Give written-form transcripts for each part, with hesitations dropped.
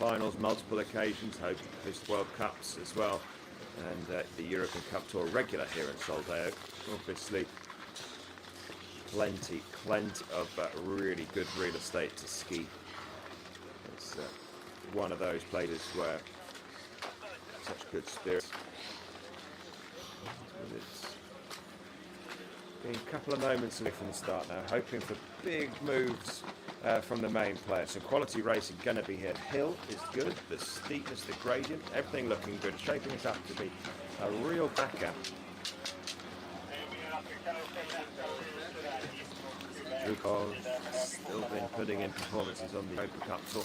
finals, multiple occasions, host World Cups as well, and the European Cup Tour regular here at Soldeu. Obviously, plenty of really good real estate to ski. It's one of those places where such good spirits. It's been a couple of moments away from the start now, hoping for big moves from the main player. So quality racing going to be here. Hill is good, the steepness, the gradient, everything looking good, shaping us up to be a real backer. Drukov still been putting in performances on the Open Cup Tour,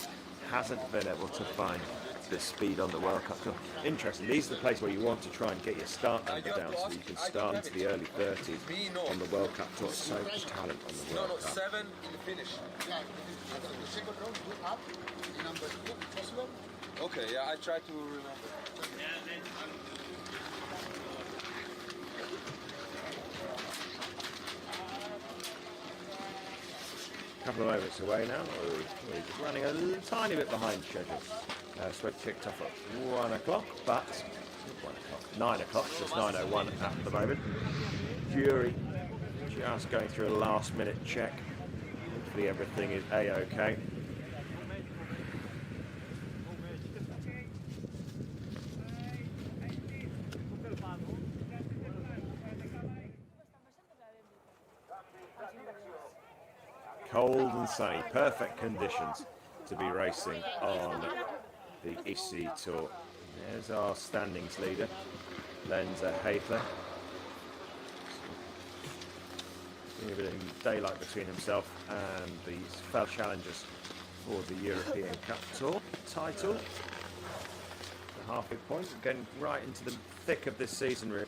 hasn't been able to find the speed on the World Cup Tour. Interesting, these are the places where you want to try and get your start number down so you can start into the early 30s on the World Cup Tour. So much talent on the World Cup. 7 in the finish. The second round, you up number 2, possible? Okay, yeah, I try to remember. Couple of moments away now. We're just running a tiny bit behind schedule. Sweat kicked off at 1 o'clock, but 9 o'clock, so it's 9:01 at the moment. Jury just going through a last minute check. Hopefully everything is A-OK. Cold and sunny, perfect conditions to be racing on the EC Tour. There's our standings leader, Lenza Haefler. A bit of daylight between himself and these fellow challengers for the European Cup Tour title. The halfway point, getting right into the thick of this season really.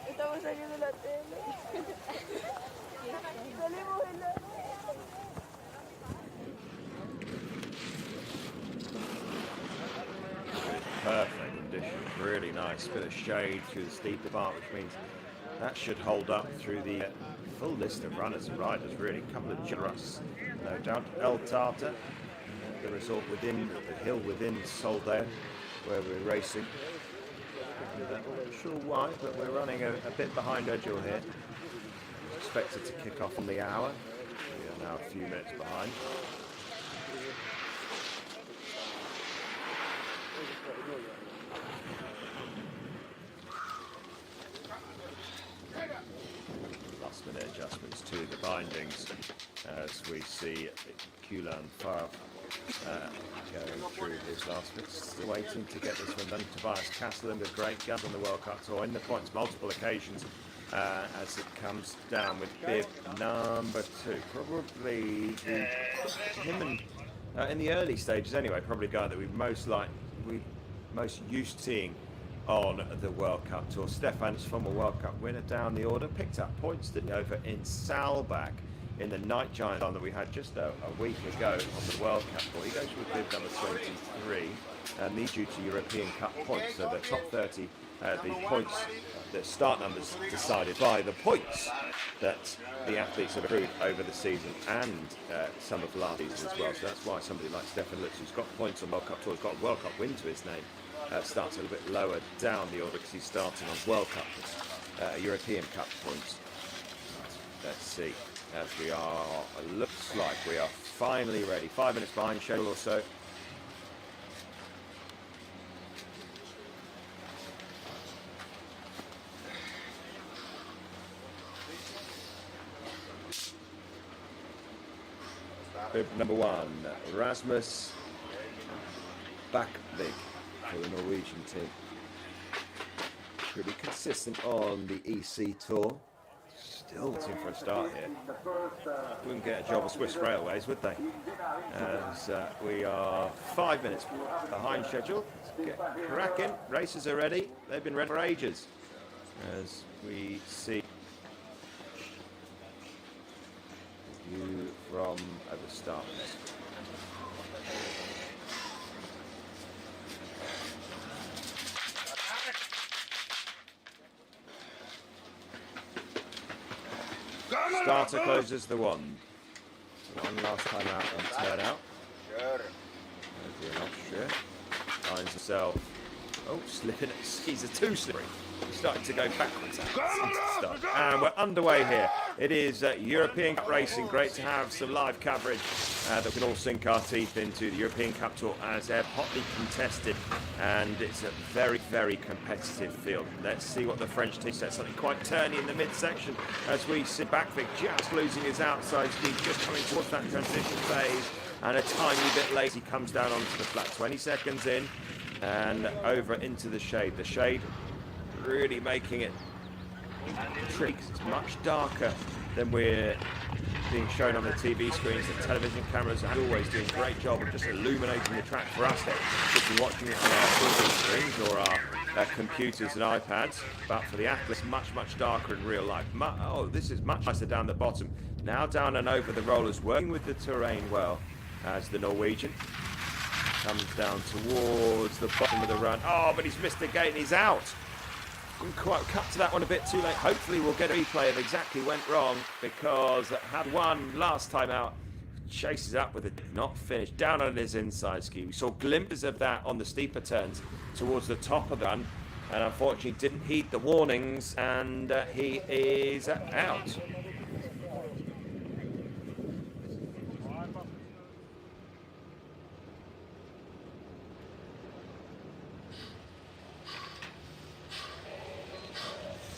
Estamos saliendo en la tele. Salimos en la... Perfect condition, really nice. Bit of shade through the steep part, which means that should hold up through the full list of runners and riders, really. A couple of generous, no doubt. El Tata, the resort within, the hill within Soldeu, where we're racing. I'm not sure why, but we're running a bit behind schedule here. Expected to kick off on the hour. We are now a few minutes behind. Last minute adjustments to the bindings as we see Kulan Favre going through his last bit. Still waiting to get this one done. Tobias Castellan, the great guns on the World Cup Tour, in the points multiple occasions as it comes down with bib number 2. Probably him and in the early stages anyway, probably the guy that we most used to seeing on the World Cup Tour. Stefan's former World Cup winner down the order, picked up points over in Saalbach in the night giant run that we had just a week ago on the World Cup Tour. He goes with bib number 23, and these due to European Cup points. So the top 30, the points, the start numbers decided by the points that the athletes have accrued over the season and some of last season as well. So that's why somebody like Stefan Lutz, who's got points on World Cup Tour, has got a World Cup win to his name, starts a little bit lower down the order because he's starting on World Cup, European Cup points. Let's see, as we are, looks like we are finally ready. 5 minutes behind schedule or so. Bib number 1, Rasmus Backvig for the Norwegian team. Pretty consistent on the EC Tour. Still waiting for a start here. Wouldn't get a job at Swiss Railways, would they? As we are 5 minutes behind schedule. Let's get cracking. Racers are ready. They've been ready for ages. As we see you from the start. Starter closes the one. One last time out on turn out. Sure. Finds himself. Oh, slipping. Skis are too slippery. He's starting to go backwards. And we're underway here. It is European Cup racing. Great to have some live coverage that we can all sink our teeth into. The European Cup Tour as they're hotly contested, and it's a very, very competitive field. Let's see what the French team says. Something quite turny in the midsection as we see Backvig just losing his outside speed, just coming towards that transition phase, and a tiny bit late he comes down onto the flat. 20 seconds in and over into the shade. The shade really making it tricky. It's much darker than we're being shown on the TV screens. The television cameras are always doing a great job of just illuminating the track for us here, just watching it on our TV screens or our computers and iPads. But for the athletes, much darker in real life. This is much nicer down the bottom. Now down and over the rollers, working with the terrain well as the Norwegian comes down towards the bottom of the run. Oh, but he's missed the gate and he's out. Didn't quite cut to that one a bit too late. Hopefully we'll get a replay of exactly went wrong, because it had one last time out. Chases up with it, not finished. Down on his inside ski. We saw glimpses of that on the steeper turns towards the top of the run, and unfortunately didn't heed the warnings, and he is out.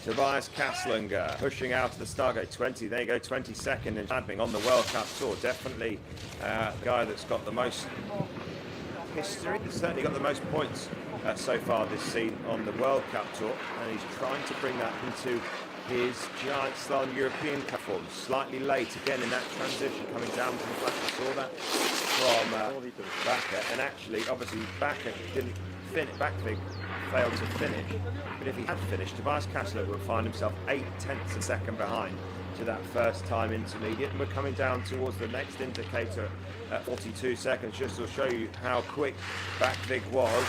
Tobias Kaslinger pushing out of the start gate. 20, there you go, 22nd in landing on the World Cup Tour. Definitely the guy that's got the most history. He's certainly got the most points so far this season on the World Cup Tour, and he's trying to bring that into his giant slalom European Cup form. Slightly late again in that transition, coming down from the flat. We saw that from Bakker, and actually, obviously, Bakker didn't finish. Backvig failed to finish, but if he had finished, Tobias Kaslinger would find himself 0.8 of a second behind to that first time intermediate. And we're coming down towards the next indicator at 42 seconds, just to show you how quick Backvig was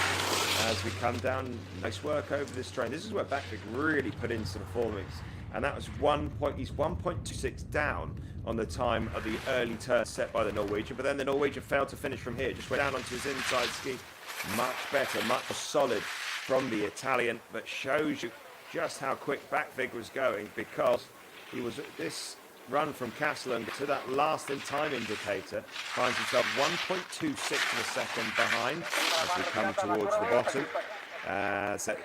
as we come down. Nice work over this train. This is where Backvig really put in some performance, and that was 1 point. He's 1.26 down on the time of the early turn set by the Norwegian, but then the Norwegian failed to finish from here, just went down onto his inside ski. Much better, much more solid from the Italian, but shows you just how quick Backvig was going, because he was this run from Kaslinger to that last in time indicator finds himself 1.26 of a second behind as we come towards the bottom.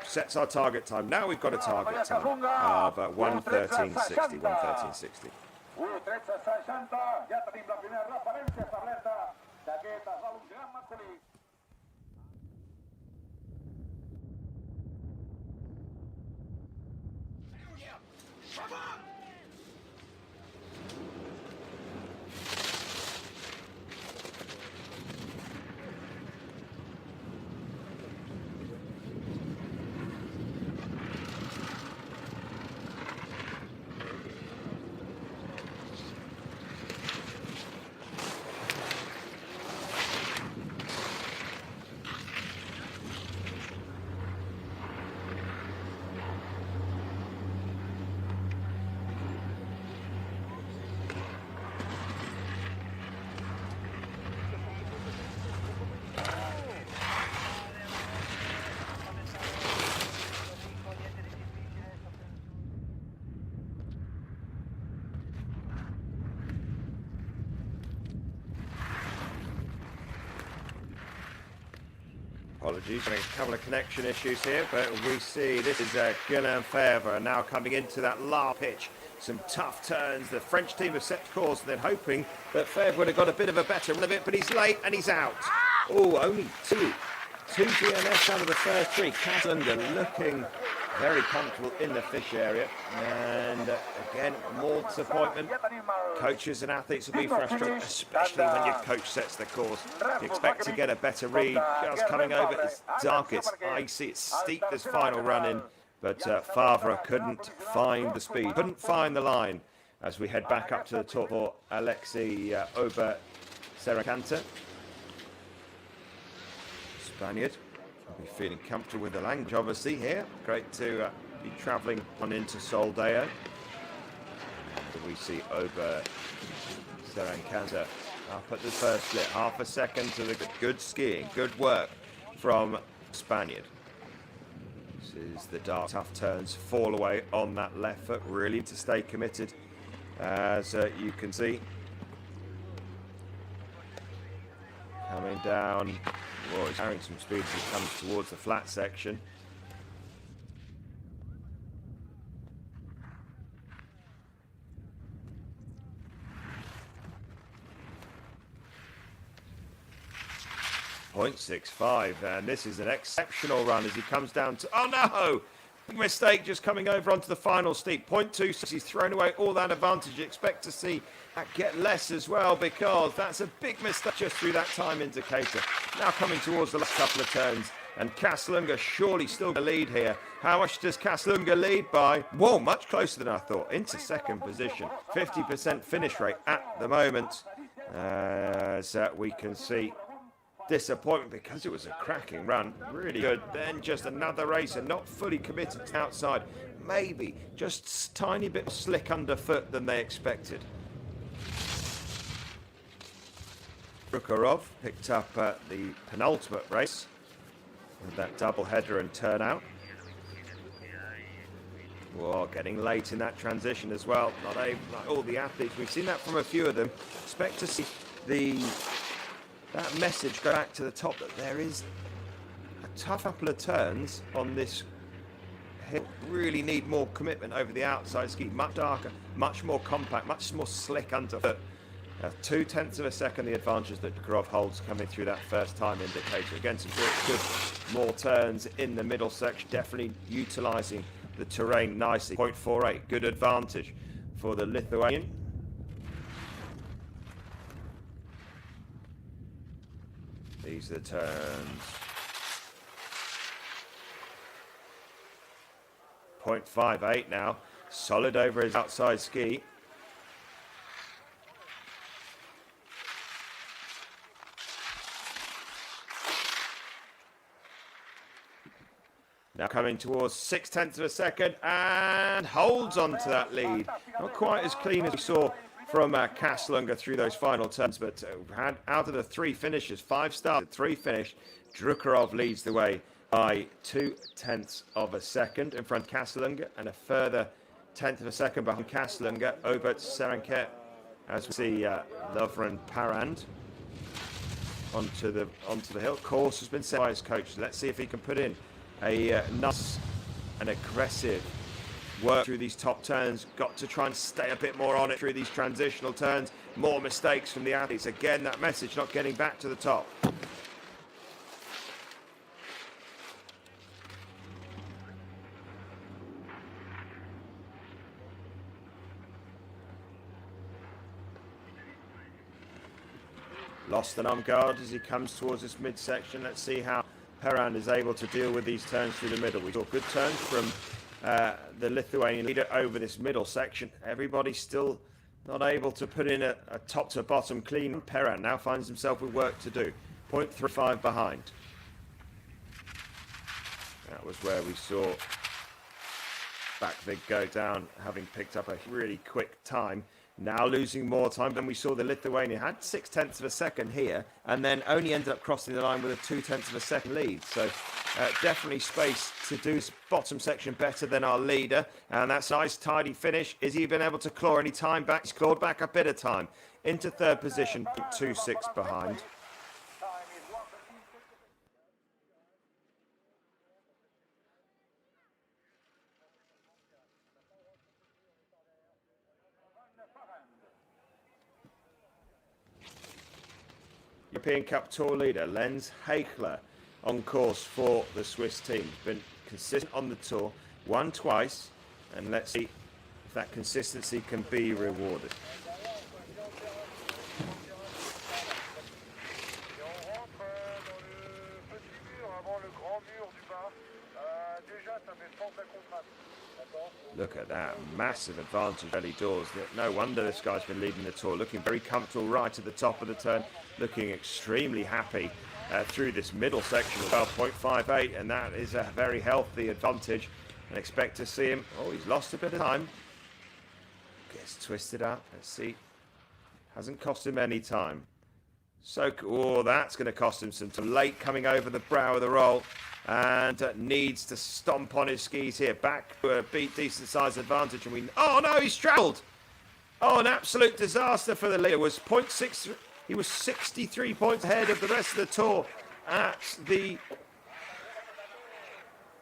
Sets our target time. Now we've got a target time of 1:13.60. 1:13.60. Apologies, having a couple of connection issues here, but we see this is Guillaume Febvre now coming into that last pitch. Some tough turns. The French team have set course, and they're hoping that Febvre would have got a bit of a better run of it, but he's late and he's out. Oh, only two DNFs out of the first three. Kaslinger looking very comfortable in the fish area. And again, more disappointment. Coaches and athletes will be frustrated, especially when your coach sets the course. You expect to get a better read. Just coming over, it's dark, it's icy, it's steep this final run in. But Favre couldn't find the speed, couldn't find the line as we head back up to the top for Alexei Ober-Serracanta. Spaniard will be feeling comfortable with the language, obviously, here. Great to be travelling on into Soldeu. We see Ober-Serracanta up at the first split. Half a second to the good skiing, good work from Spaniard. This is the dark, tough turns, fall away on that left foot, really to stay committed, as you can see. Coming down, well, he's carrying some speed as he comes towards the flat section. .65, and this is an exceptional run as he comes down to, oh no! Big mistake just coming over onto the final steep. .26, he's thrown away all that advantage. You expect to see that get less as well, because that's a big mistake just through that time indicator. Now coming towards the last couple of turns, and Kaslunga surely still the lead here. How much does Kaslunga lead by? Whoa, much closer than I thought. Into second position. 50% finish rate at the moment. As we can see, disappointment because it was a cracking run, really good. Then just another racer not fully committed outside, maybe just tiny bit slick underfoot than they expected. Prokharov picked up the penultimate race with that double header and turnout. Well, getting late in that transition as well. Not like all the athletes, we've seen that from a few of them. Expect to see that message go back to the top, that there is a tough couple of turns on this hill. Really need more commitment over the outside ski. Much darker, much more compact, much more slick underfoot. 0.2 of a second the advantage that Prokharov holds coming through that first time indicator. Again, some good more turns in the middle section. Definitely utilising the terrain nicely. 0.48, good advantage for the Lithuanian. These are the turns. 0.58 now. Solid over his outside ski. Now coming towards 0.6 of a second and holds on to that lead. Not quite as clean as we saw from Kaslunga through those final turns, but had out of the 3 finishes, 5 started, 3 finished. Prokharov leads the way by 0.2 of a second in front of Kaslunga, and a further 0.1 of a second behind Kaslunga. Ober-Serracanta, as we see Lovren Parand onto the hill. Course has been set by his coach. Let's see if he can put in a nice and aggressive work through these top turns. Got to try and stay a bit more on it through these transitional turns. More mistakes from the athletes. Again, that message not getting back to the top. Lost an arm guard as he comes towards this midsection. Let's see how Parand is able to deal with these turns through the middle. We saw good turns from the Lithuanian leader over this middle section. Everybody still not able to put in a top to bottom clean. Parand now finds himself with work to do. 0.35 behind. That was where we saw Bakvig go down, having picked up a really quick time. Now losing more time than we saw. The Lithuanian had 0.6 of a second here, and then only ended up crossing the line with a 0.2 of a second lead. So definitely space to do this bottom section better than our leader. And that's a nice tidy finish. Is he been able to claw any time back? He's clawed back a bit of time into third position, 0.26 behind. European Cup Tour leader Lenz Hechler on course for the Swiss team. Been consistent on the tour, won twice, and let's see if that consistency can be rewarded. Look at that, massive advantage early doors. No wonder this guy's been leading the tour, looking very comfortable right at the top of the turn, looking extremely happy through this middle section of 12.58, and that is a very healthy advantage. And expect to see him. Oh, he's lost a bit of time. Gets twisted up. Let's see. Hasn't cost him any time. So, oh, that's going to cost him some time. Late coming over the brow of the roll, and needs to stomp on his skis here. Back to a decent size advantage, and we. Oh no, he's travelled. Oh, an absolute disaster for the leader. Was 0.63. He was 63 points ahead of the rest of the tour at the.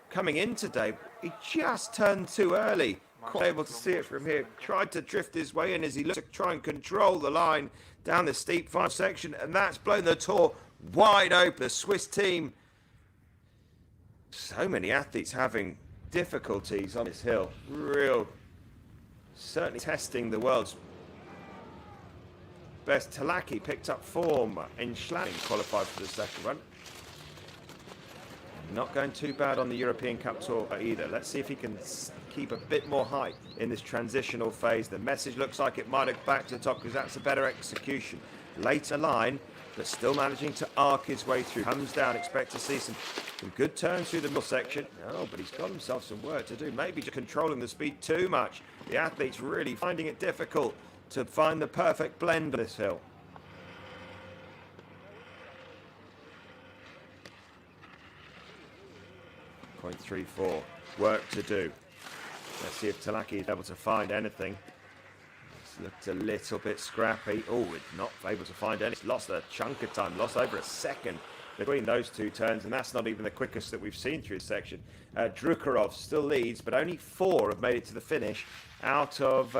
Coming in today, he just turned too early. Quite able to see it from here. Tried to drift his way in as he looked to try and control the line down the steep final section, and that's blown the tour wide open. The Swiss team. So many athletes having difficulties on this hill. Certainly testing the world's best. Talaki picked up form in Schladming, qualified for the second run. Not going too bad on the European Cup Tour either. Let's see if he can keep a bit more height in this transitional phase. The message looks like it might have back to the top because that's a better execution. Later line, but still managing to arc his way through. Comes down, expect to see some good turns through the middle section. Oh, but he's got himself some work to do. Maybe just controlling the speed too much. The athlete's really finding it difficult to find the perfect blend on this hill. .34, work to do. Let's see if Talaki is able to find anything. It's looked a little bit scrappy. Oh, it's not able to find any. It's lost a chunk of time, lost over a second between those two turns, and that's not even the quickest that we've seen through this section. Drukarov still leads, but only 4 have made it to the finish out of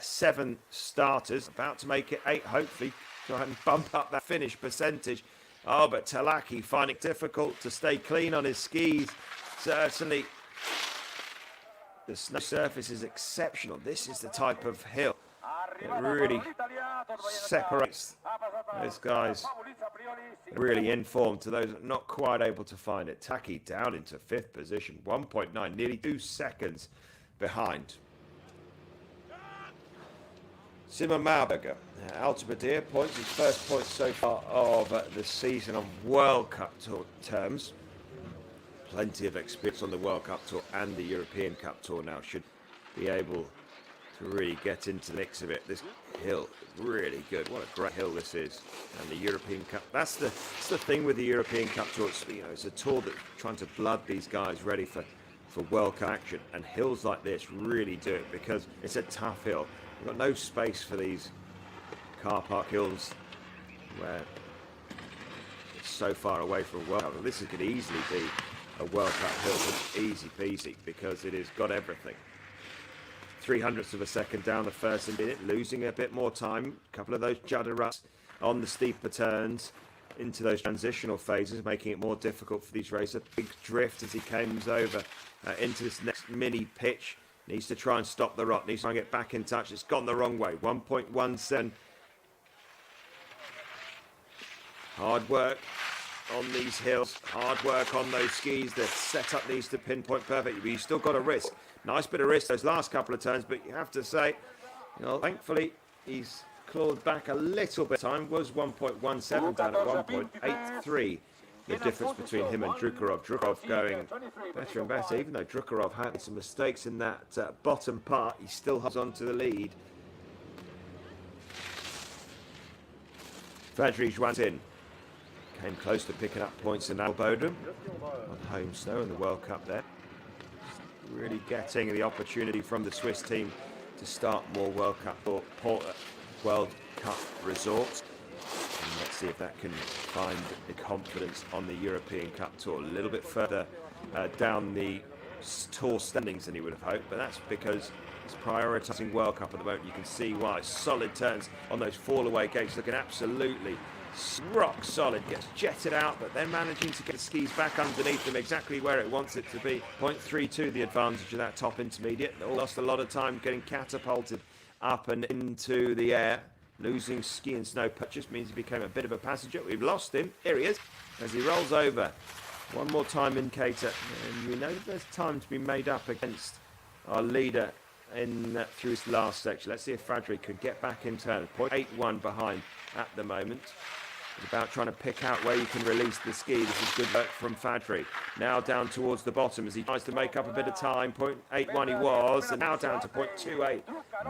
7 starters. About to make it 8, hopefully, try and bump up that finish percentage. Oh, but Talaki finding it difficult to stay clean on his skis. Certainly, the snow surface is exceptional. This is the type of hill that really separates those guys really in form to those not quite able to find it. Talaki down into 5th position, 1.9, nearly 2 seconds behind. Simon Mauberger, Altabadir points his first point so far of the season on World Cup Tour terms. Plenty of experience on the World Cup Tour and the European Cup Tour now. Should be able to really get into the mix of it. This hill, really good. What a great hill this is. And the European Cup, that's the thing with the European Cup Tour. It's a tour that's trying to blood these guys ready for World Cup action. And hills like this really do it because it's a tough hill. We've got no space for these car park hills where it's so far away from World Cup. Well, this could easily be a World Cup hill, but easy peasy because it has got everything. 0.03 of a second down the first minute, losing a bit more time. A couple of those judder ruts on the steeper turns into those transitional phases, making it more difficult for these racers. Big drift as he comes over into this next mini pitch. Needs to try and stop the rot. Needs to try and get back in touch. It's gone the wrong way. 1.17. Hard work on these hills. Hard work on those skis. The setup needs to pinpoint perfectly. But you've still got a risk. Nice bit of risk those last couple of turns. But you have to say, thankfully, he's clawed back a little bit. Time was 1.17 down at 1.83. The difference between him and Drukarov. Drukarov going better and better, even though Drukarov had some mistakes in that bottom part, he still holds on to the lead. Fadrij went in, came close to picking up points in Albodum on home snow in the World Cup there. Really getting the opportunity from the Swiss team to start more World Cup resorts. And let's see if that can find the confidence on the European Cup Tour. A little bit further down the tour standings than he would have hoped, but that's because he's prioritising World Cup at the moment. You can see why. Solid turns on those fall-away gates, looking absolutely rock solid, gets jetted out, but then managing to get the skis back underneath them exactly where it wants it to be. 0.32 the advantage of that top intermediate. Lost a lot of time getting catapulted up and into the air. Losing ski and snow purchase means he became a bit of a passenger. We've lost him. Here he is as he rolls over. One more time indicator, and we know there's time to be made up against our leader in through his last section. Let's see if Fadri could get back in turn. 0.81 behind at the moment. It's about trying to pick out where you can release the ski. This is good work from Fadri. Now down towards the bottom as he tries to make up a bit of time. 0.81 he was, and now down to 0.28.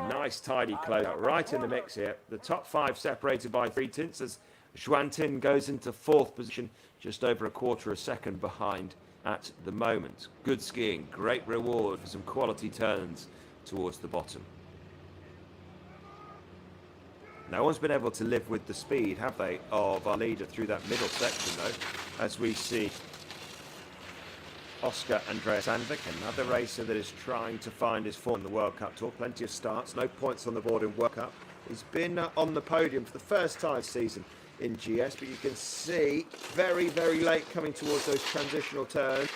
Nice tidy closeout right in the mix here. The top five separated by 3 tenths as Xuantin goes into 4th position, just over a quarter of a second behind at the moment. Good skiing, great reward for some quality turns towards the bottom. No one's been able to live with the speed, have they, of our leader through that middle section, though, as we see Oscar Andreas Sandvik, another racer that is trying to find his form in the World Cup Tour. Plenty of starts, no points on the board in World Cup. He's been on the podium for the first time this season in GS, but you can see very, very late coming towards those transitional turns.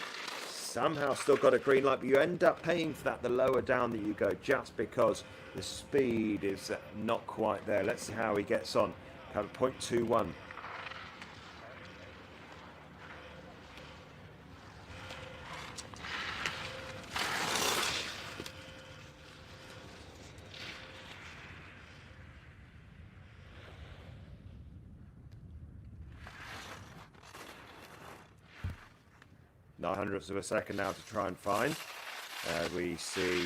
Somehow still got a green light, but you end up paying for that the lower down that you go, just because the speed is not quite there. Let's see how he gets on. Kind of 0.21. Hundredths of a second now to try and find. We see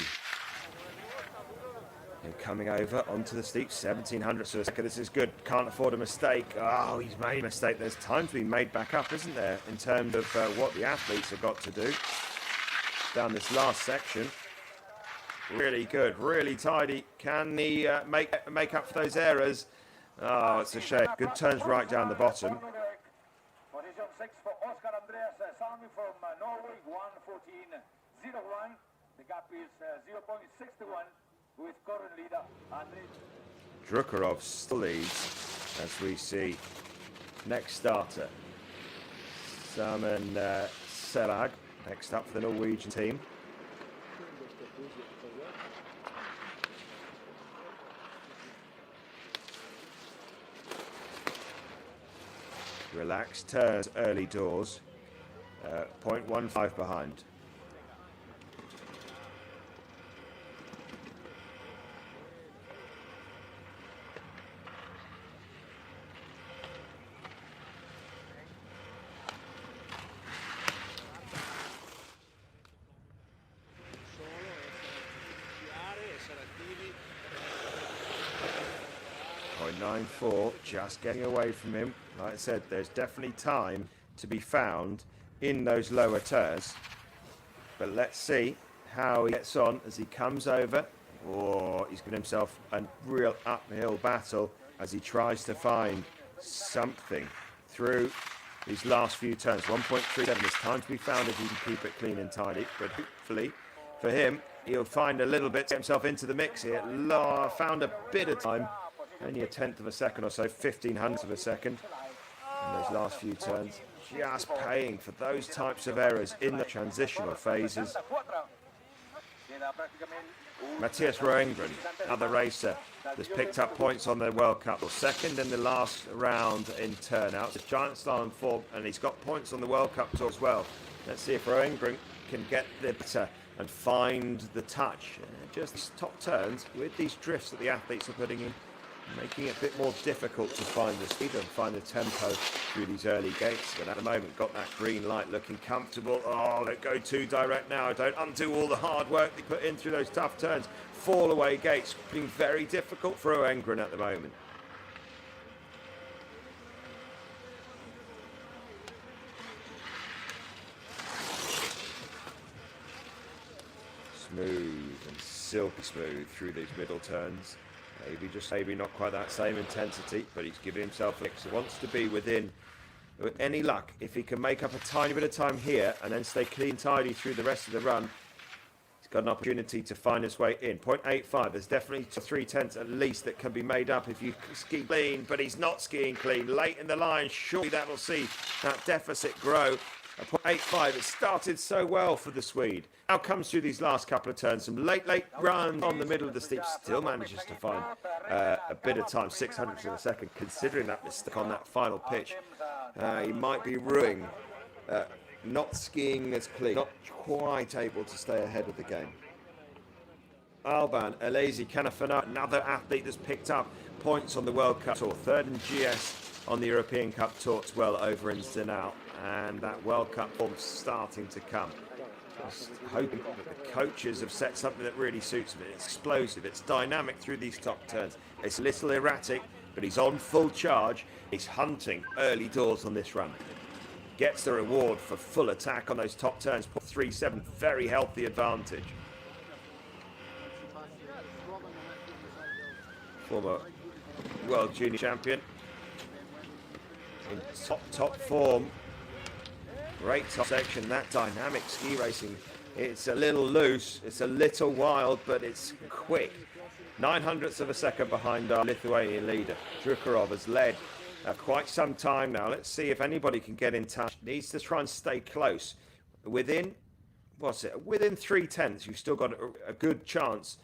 him coming over onto the steep, 1700ths of a second. This is good, can't afford a mistake. Oh, he's made a mistake. There's time to be made back up, isn't there, in terms of what the athletes have got to do down this last section. Really good, really tidy. Can he make up for those errors? Oh, it's a shame. Good turns right down the bottom. Position 6 for Oscar Andreas Sami from Norway, 1:14.01. The gap is 0.61 with current leader Andrei. Drukarov still leads as we see next starter. Samen Selag next up for the Norwegian team. Relaxed turns early doors, 0.15 behind. .94, just getting away from him. Like I said, there's definitely time to be found in those lower turns. But let's see how he gets on as he comes over. Oh, he's got himself a real uphill battle as he tries to find something through these last few turns. 1.37, there's time to be found if he can keep it clean and tidy. But hopefully for him, he'll find a little bit to get himself into the mix here. Found a bit of time. Only a 1/10 of a second or so, 1500ths of a second in those last few turns. Just paying for those types of errors in the transitional phases. Matthias Roengren, another racer that's picked up points on the World Cup. Second in the last round in turnout. It's a giant slalom form, and he's got points on the World Cup tour as well. Let's see if Roengren can get the better and find the touch. Just top turns with these drifts that the athletes are putting in, making it a bit more difficult to find the speed and find the tempo through these early gates. But at the moment, got that green light, looking comfortable. Oh, don't go too direct now. Don't undo all the hard work they put in through those tough turns. Fall away gates, being very difficult for Oengren at the moment. Smooth and silky smooth through these middle turns. Maybe not quite that same intensity, but he's giving himself a mix. He wants to be within, with any luck, if he can make up a tiny bit of time here and then stay clean tidy through the rest of the run, he's got an opportunity to find his way in. 0.85, there's definitely 3/10 at least that can be made up if you ski clean, but he's not skiing clean. Late in the line, surely that'll see that deficit grow. At 0.85, it started so well for the Swede. Now comes through these last couple of turns, some late runs on the middle of the steep, still manages to find a bit of time, 600ths of a second, considering that mistake on that final pitch. He might be ruining, not skiing as clean, not quite able to stay ahead of the game. Alban, Alesi, Canafana, another athlete that's picked up points on the World Cup Tour, third in GS on the European Cup Tour as well over in Zinal, and that World Cup form starting to come. Just hoping that the coaches have set something that really suits him. It's explosive, it's dynamic through these top turns. It's a little erratic, but he's on full charge. He's hunting early doors on this run. Gets the reward for full attack on those top turns. 0.37, very healthy advantage. Former world junior champion in top form. Great top section, that dynamic ski racing. It's a little loose, it's a little wild, but it's quick. 900ths of a second behind our Lithuanian leader. Drukarov has led quite some time now. Let's see if anybody can get in touch. Needs to try and stay close. Within 3/10, you've still got a good chance.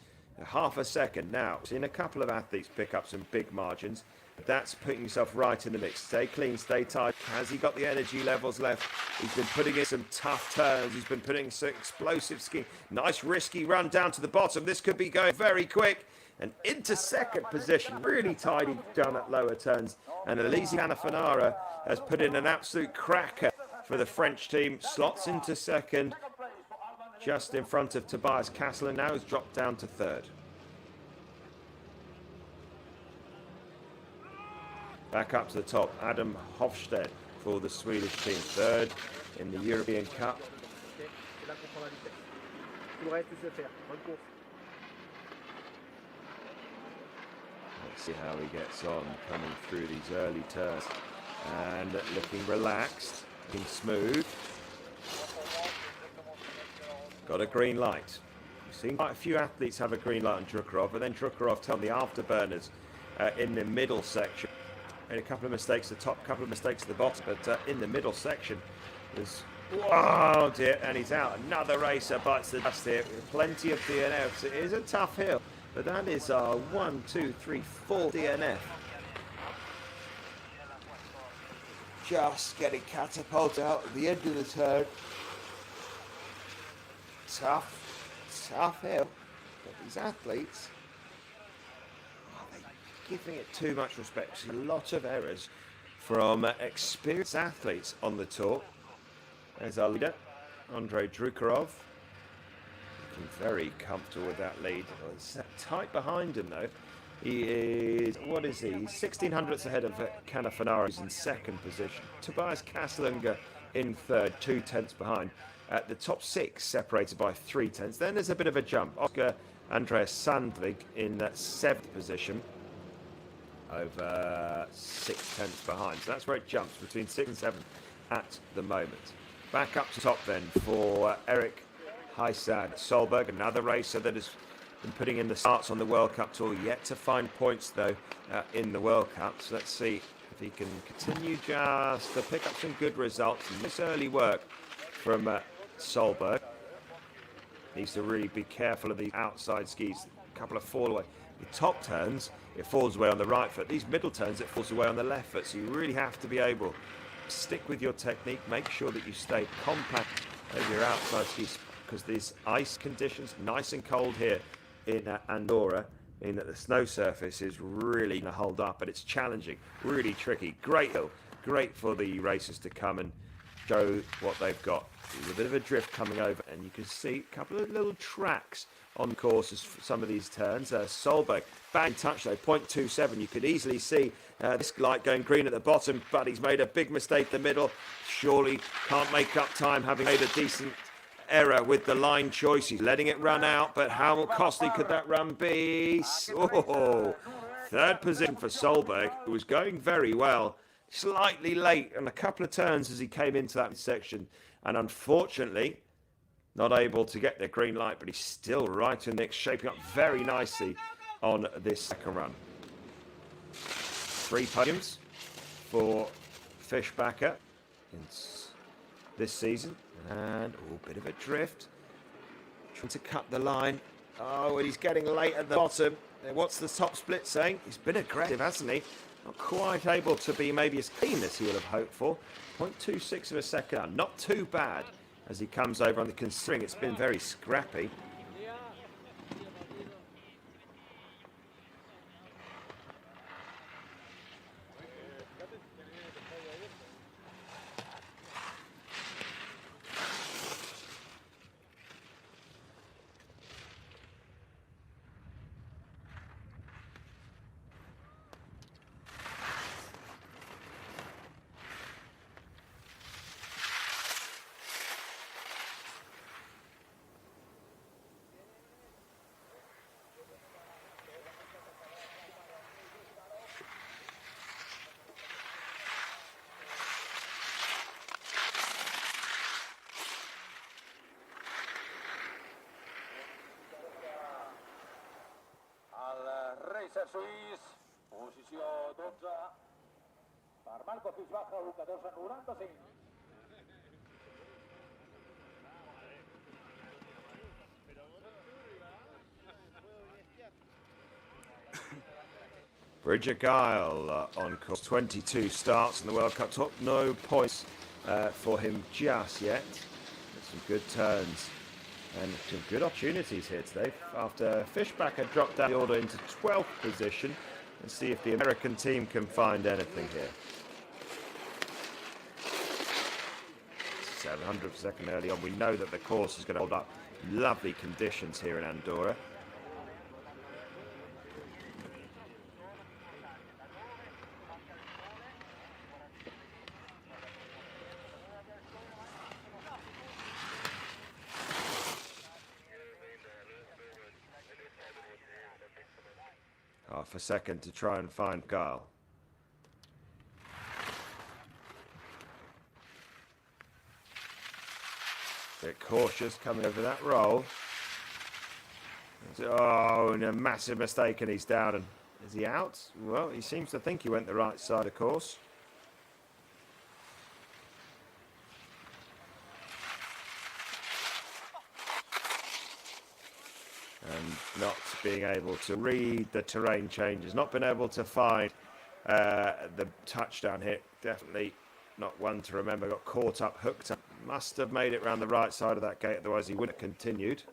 Half a second now. Seen a couple of athletes pick up some big margins. That's putting yourself right in the mix. Stay clean, stay tight. Has he got the energy levels left? He's been putting in some tough turns. He's been putting some explosive skiing. Nice risky run down to the bottom. This could be going very quick. And into second position. Really tidy down at lower turns. And Elise Canafanara has put in an absolute cracker for the French team. Slots into second. Just in front of Tobias Kassler. Now has dropped down to third. Back up to the top, Adam Hofstede for the Swedish team, third in the European Cup. Let's see how he gets on coming through these early turns and looking relaxed, looking smooth. Got a green light. We've seen quite a few athletes have a green light on Drukarov, but then Drukarov tell the afterburners in the middle section. Made a couple of mistakes at the top, a couple of mistakes at the bottom, but in the middle section, there's, oh dear, and he's out. Another racer bites the dust here. Plenty of DNFs. It is a tough hill, but that is our 1, 2, 3, 4 DNF. Just getting catapulted out at the end of the turn. Tough hill, but these athletes, giving it too much respect. A lot of errors from experienced athletes on the tour. There's our leader, Andrei Drukarov. Looking very comfortable with that lead. It's tight behind him though. He is, what is he? He's 1600ths ahead of Canafanara, who's in second position. Tobias Kasslinger in third, 2/10 behind. At the top six, separated by 3/10. Then there's a bit of a jump. Oscar Andreas Sandvig in that seventh position, over 6/10 behind. So that's where it jumps, between 6 and 7 at the moment. Back up to top then for Eric Heisad Solberg, another racer that has been putting in the starts on the World Cup Tour, yet to find points though in the World Cup. So let's see if he can continue just to pick up some good results. And this early work from Solberg. Needs to really be careful of the outside skis. A couple of fall away. The top turns, it falls away on the right foot. These middle turns, it falls away on the left foot. So you really have to be able to stick with your technique. Make sure that you stay compact over your outside skis, because these ice conditions, nice and cold here in Andorra, in that the snow surface is really going to hold up, but it's challenging, really tricky. Great hill, great for the racers to come and show what they've got. There's a bit of a drift coming over, and you can see a couple of little tracks on courses for some of these turns. Solberg, bang touch though, 0.27. You could easily see this light going green at the bottom, but he's made a big mistake in the middle. Surely can't make up time, having made a decent error with the line choice. He's letting it run out, but how costly could that run be? Oh, third position for Solberg, who was going very well. Slightly late on a couple of turns as he came into that section, and unfortunately not able to get the green light, but he's still right in the mix, shaping up very nicely on this second run. 3 podiums for Fischbacher in this season. And, a bit of a drift. Trying to cut the line. Oh, and he's getting late at the bottom. What's the top split saying? He's been aggressive, hasn't he? Not quite able to be maybe as clean as he would have hoped for. 0.26 of a second. Not too bad as he comes over on the, considering it's been very scrappy. Suís, posició 12, per Marco Fischbacher, 14,95. Bridger Guile on course 22 starts in the World Cup top. No points for him just yet. Some good turns and some good opportunities here today. After Fischbacher dropped down the order into 12th position, and see if the American team can find anything here. 700 of a second early on. We know that the course is going to hold up. Lovely conditions here in Andorra. Half a second to try and find Guile. Bit cautious coming over that roll. Oh, and a massive mistake, and he's down. And is he out? Well, he seems to think he went the right side of course. And not being able to read the terrain changes, not been able to find the touchdown hit. Definitely not one to remember. Got caught up, hooked up. Must have made it around the right side of that gate, otherwise he would have continued.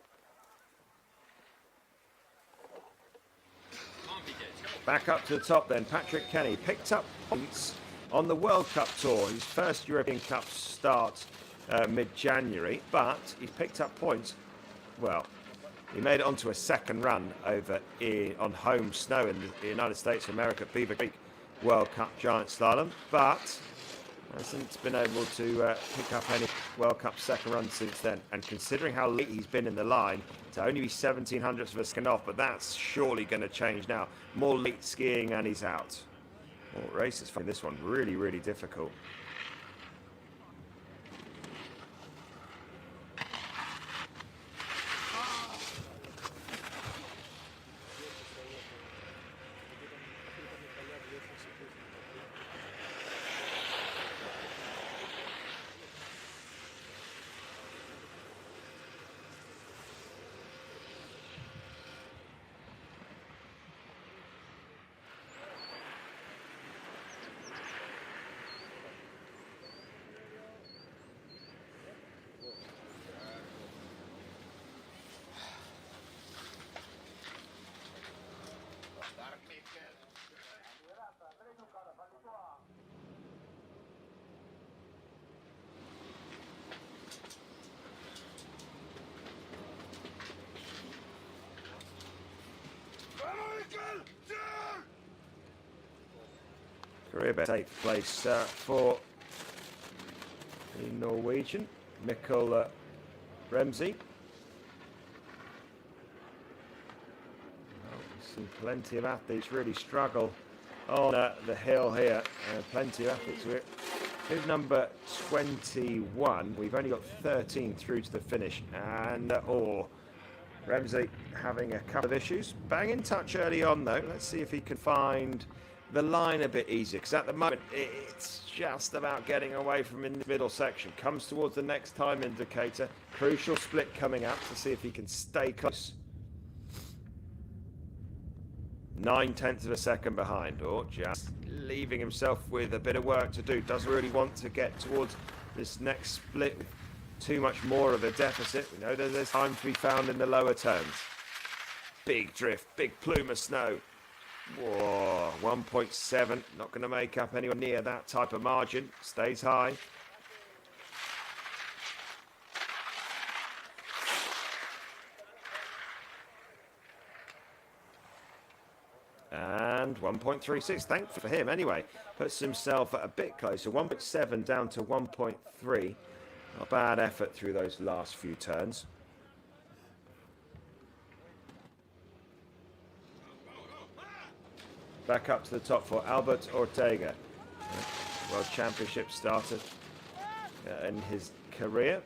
Back up to the top then. Patrick Kenny picked up points on the World Cup Tour. His first European Cup start mid-January, but he's picked up points. Well, he made it onto a second run over on home snow in the United States of America at Beaver Creek World Cup Giant Slalom, but hasn't been able to pick up any World Cup second run since then. And considering how late he's been in the line, to only be 1700ths of a second off, but that's surely going to change now. More late skiing and he's out. Well, races for this one really, really difficult. Career best 8th place for the Norwegian, Mikkel Remzi. Well, we've seen plenty of athletes really struggle on the hill here. Plenty of athletes Here's number 21. We've only got 13 through to the finish. And, Ramsey having a couple of issues. Bang in touch early on, though. Let's see if he can find the line a bit easier, because at the moment it's just about getting away from in the middle section. Comes towards the next time indicator. Crucial split coming up to see if he can stay close. 9/10 of a second behind, or just leaving himself with a bit of work to do. Doesn't really want to get towards this next split with too much more of a deficit. We know that there's time to be found in the lower turns. Big drift, big plume of snow. Whoa, 1.7, not going to make up anywhere near that type of margin. Stays high. And 1.36, thankful for him anyway. Puts himself a bit closer, 1.7 down to 1.3. Not a bad effort through those last few turns. Back up to the top for Albert Ortega. World Championship started in his career.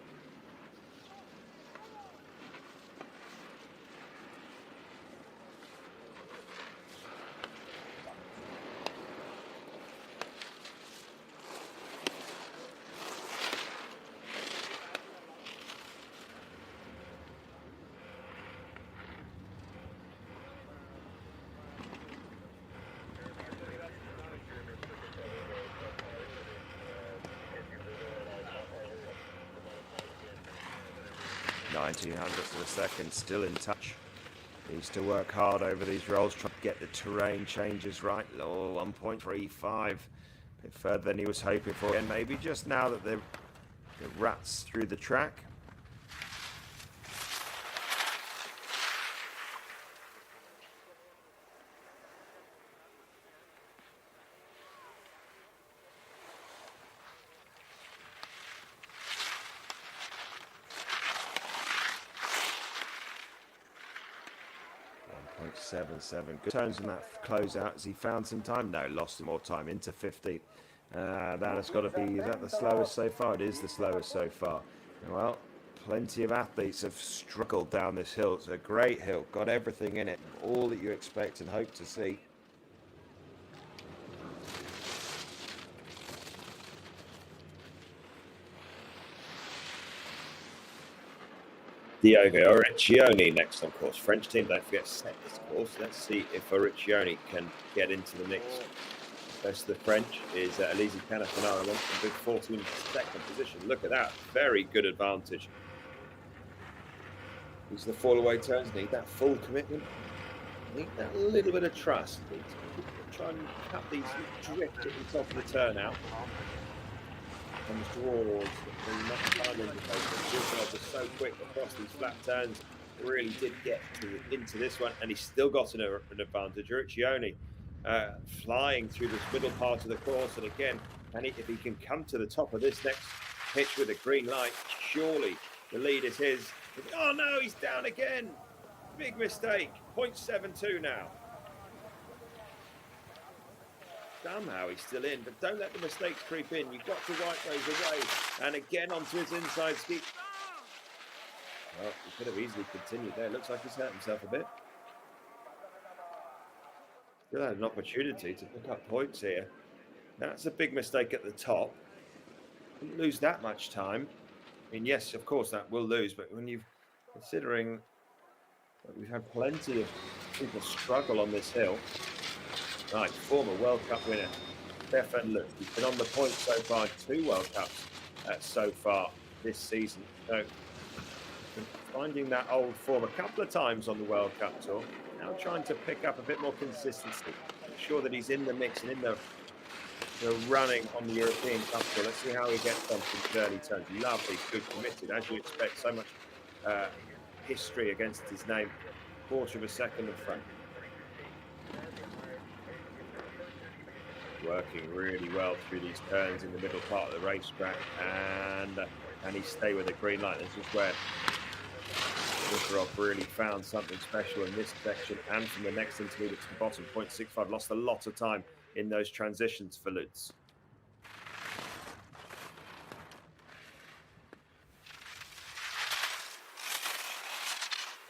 Hundredths of a second, still in touch. Needs to work hard over these rolls, try to get the terrain changes right. Oh, 1.35, a bit further than he was hoping for. And maybe just now that the ruts through the track. Good turns in that closeout as he found some time. No, lost more time into 15th. That has got to be, is that the slowest so far? It is the slowest so far. Well, plenty of athletes have struggled down this hill. It's a great hill, got everything in it, all that you expect and hope to see. Diogo Oricchioni next on course. French team, don't forget, set this course. Let's see if Oricchioni can get into the mix. Best of the French is Elise Canafanaro, in big 14th position. Look at that, very good advantage. These are the fall away turns, need that full commitment. Need that little bit of trust. Need to try and cut these drift at the top of the turn out. Comes towards the next time indicator. Was so quick across these flat turns, really did get into this one, and he's still got an advantage. Oricchioni flying through this middle part of the course, and again, if he can come to the top of this next pitch with a green light, surely the lead is his. Oh no, he's down again. Big mistake. 0.72 now. Somehow he's still in, but don't let the mistakes creep in. You've got to wipe those away. And again onto his inside ski. Well, he could have easily continued there. Looks like he's hurt himself a bit. Still had an opportunity to pick up points here. That's a big mistake at the top. Didn't lose that much time. I mean, yes, of course that will lose, but when you're considering that we've had plenty of people struggle on this hill. Right, former World Cup winner, Stefan Lutz. He's been on the point so far, 2 World Cups so far this season. So, finding that old form a couple of times on the World Cup Tour. Now trying to pick up a bit more consistency. Make sure that he's in the mix and in the running on the European Cup Tour. Let's see how he gets on some early turns. Lovely, good, committed, as you expect. So much history against his name. Quarter of a second in front. Working really well through these turns in the middle part of the racetrack, and he stay with a green light. This is where Viktorov really found something special in this section, and from the next intermediate to the bottom, 0.65. Lost a lot of time in those transitions for Lutz.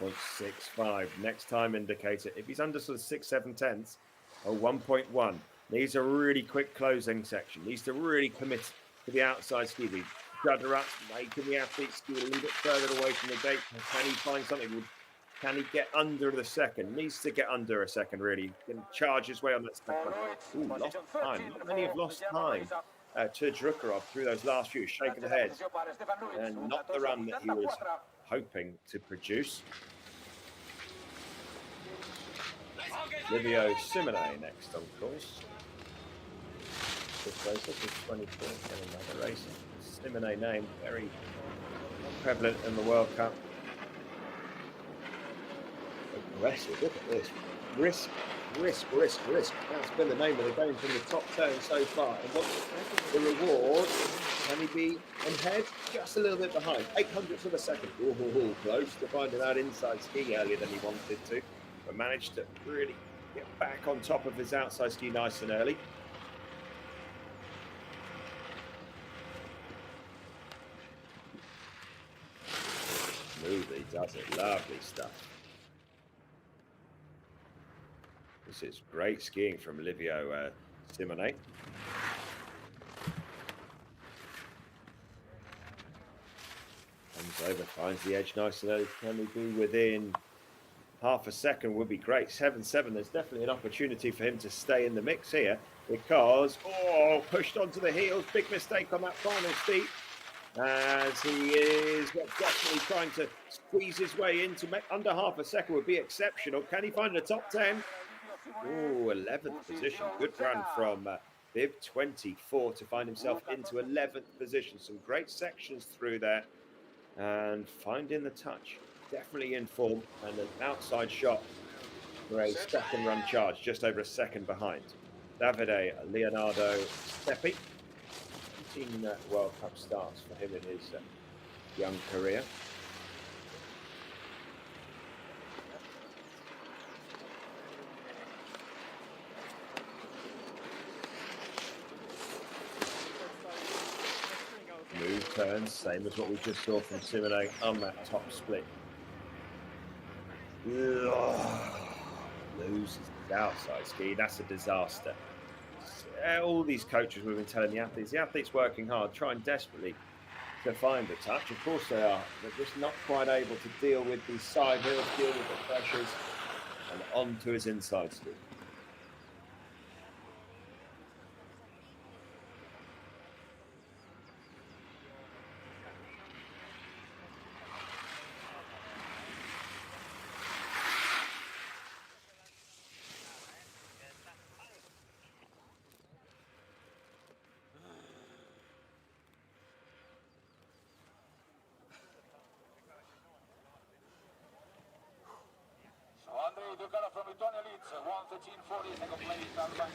0.65. Next time indicator, if he's under sort of 6, 7 tenths, or 1.1, needs a really quick closing section, needs to really commit to the outside ski. The judder up, making the athlete ski a little bit further away from the gate. Can he find something? Can he get under the second? Needs to get under a second, really. Can charge his way on that second. Ooh, lost time. Not many have lost time to Drukarov through those last few, shaking the head. And not the run that he was hoping to produce. Livio Simone next, of course. This race is 24 in another race. Simone name, very prevalent in the World Cup. Aggressive, look at this. Risk. That's been the name of the game from the top 10 so far. And what's the reward? Can he be ahead? Just a little bit behind. 800ths of a second. Ooh, close to finding that inside ski earlier than he wanted to. But managed to really get back on top of his outside ski nice and early. Smoothly does it. Lovely stuff. This is great skiing from Livio Simone. Comes over, finds the edge nice and early. Can we be within half a second? Would be great. 7-7. There's definitely an opportunity for him to stay in the mix here because, pushed onto the heels. Big mistake on that final feet. As he is definitely trying to squeeze his way into under half a second would be exceptional. Can he find the top 10? Oh, 11th position. Good run from Bib, 24 to find himself into 11th position. Some great sections through there and finding the touch. Definitely in form and an outside shot for a second run charge, just over a second behind. Davide Leonardo Steppi. 18 World Cup starts for him in his young career. Smooth turns, same as what we just saw from Simone on that top split. Loses his outside ski. That's a disaster. All these coaches we've been telling the athletes working hard, trying desperately to find the touch. Of course they are. They're just not quite able to deal with these side hills, deal with the pressures, and on to his inside ski. From Italia leads 1:13.40, second place Alpine.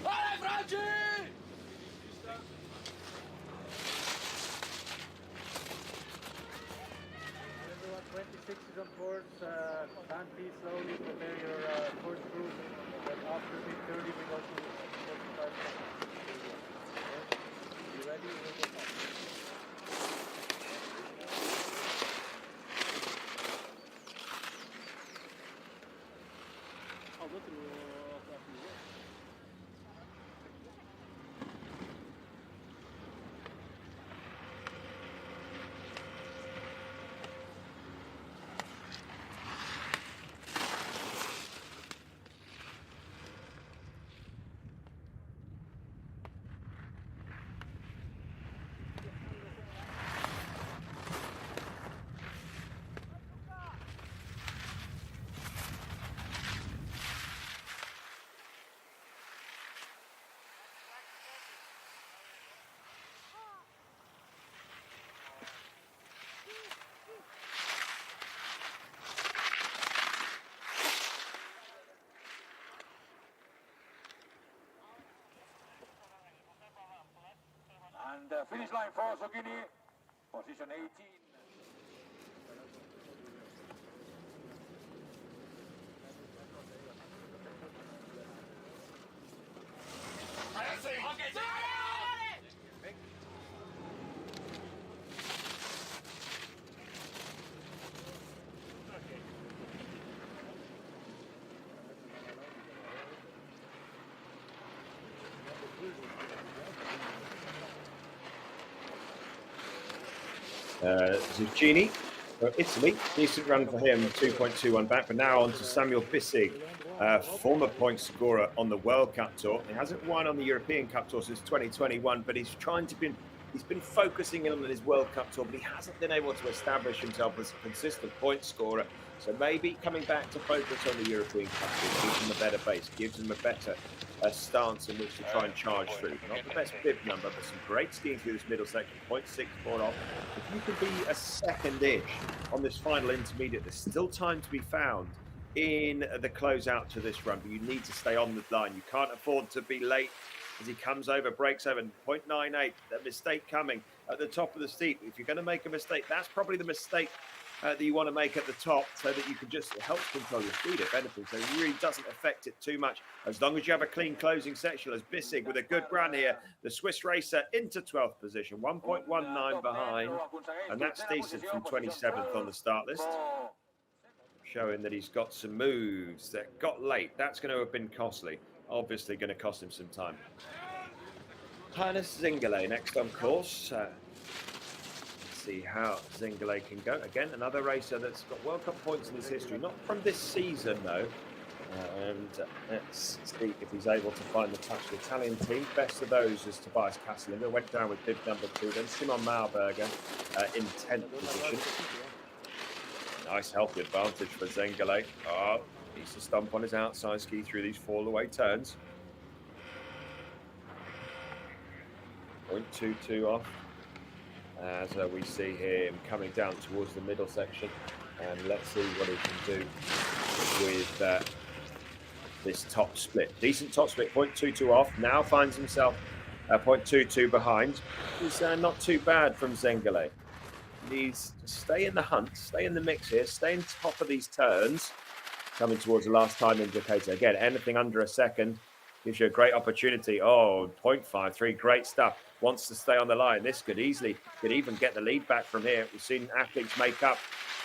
Vai Franci! 26 is on board, can't be slowly, prepare your first cruise, but after mid-30 we go to 45 seconds. You ready? We'll go back. I'll go through after you. And finish line for Sogini, position 18. Zucchini for Italy, decent run for him, 2.21 back. But now on to Samuel Bissig, former point scorer on the World Cup Tour. He hasn't won on the European Cup Tour since 2021, but he's been focusing in on his World Cup Tour, but he hasn't been able to establish himself as a consistent point scorer. So maybe coming back to focus on the European Cup Tour gives him a better base, gives him a better stance in which to try and charge through. Not the best bib number, but some great skiing through this middle section. 0.64 off. If you can be a second-ish on this final intermediate, there's still time to be found in the closeout to this run, but you need to stay on the line. You can't afford to be late as he comes over, breaks over, 0.98. A mistake coming at the top of the steep. If you're going to make a mistake, that's probably the mistake that you want to make at the top, so that you can just help control your speed, if anything. So it really doesn't affect it too much, as long as you have a clean closing section. As Bissig with a good run here, the Swiss racer into 12th position, 1.19 behind, and that's decent from 27th on the start list, showing that he's got some moves that got late. That's going to have been costly, obviously going to cost him some time. Hannes Zingele next on course. See how Zingele can go. Again, another racer that's got World Cup points in his history, not from this season though. And let's see if he's able to find the touch. The Italian team, best of those is Tobias Castellinger, went down with bib number 2, then Simon Marberger in 10th position. Nice healthy advantage for Zingele. Oh, needs to stump on his outside ski through these fall-away turns. 0.22 off, as we see him coming down towards the middle section. And let's see what he can do with this top split. Decent top split, 0.22 off. Now finds himself 0.22 behind. It's not too bad from Zingele. Needs to stay in the hunt, stay in the mix here, stay on top of these turns. Coming towards the last time indicator. Again, anything under a second gives you a great opportunity. Oh, 0.53, great stuff. Wants to stay on the line. This could even get the lead back from here. We've seen athletes make up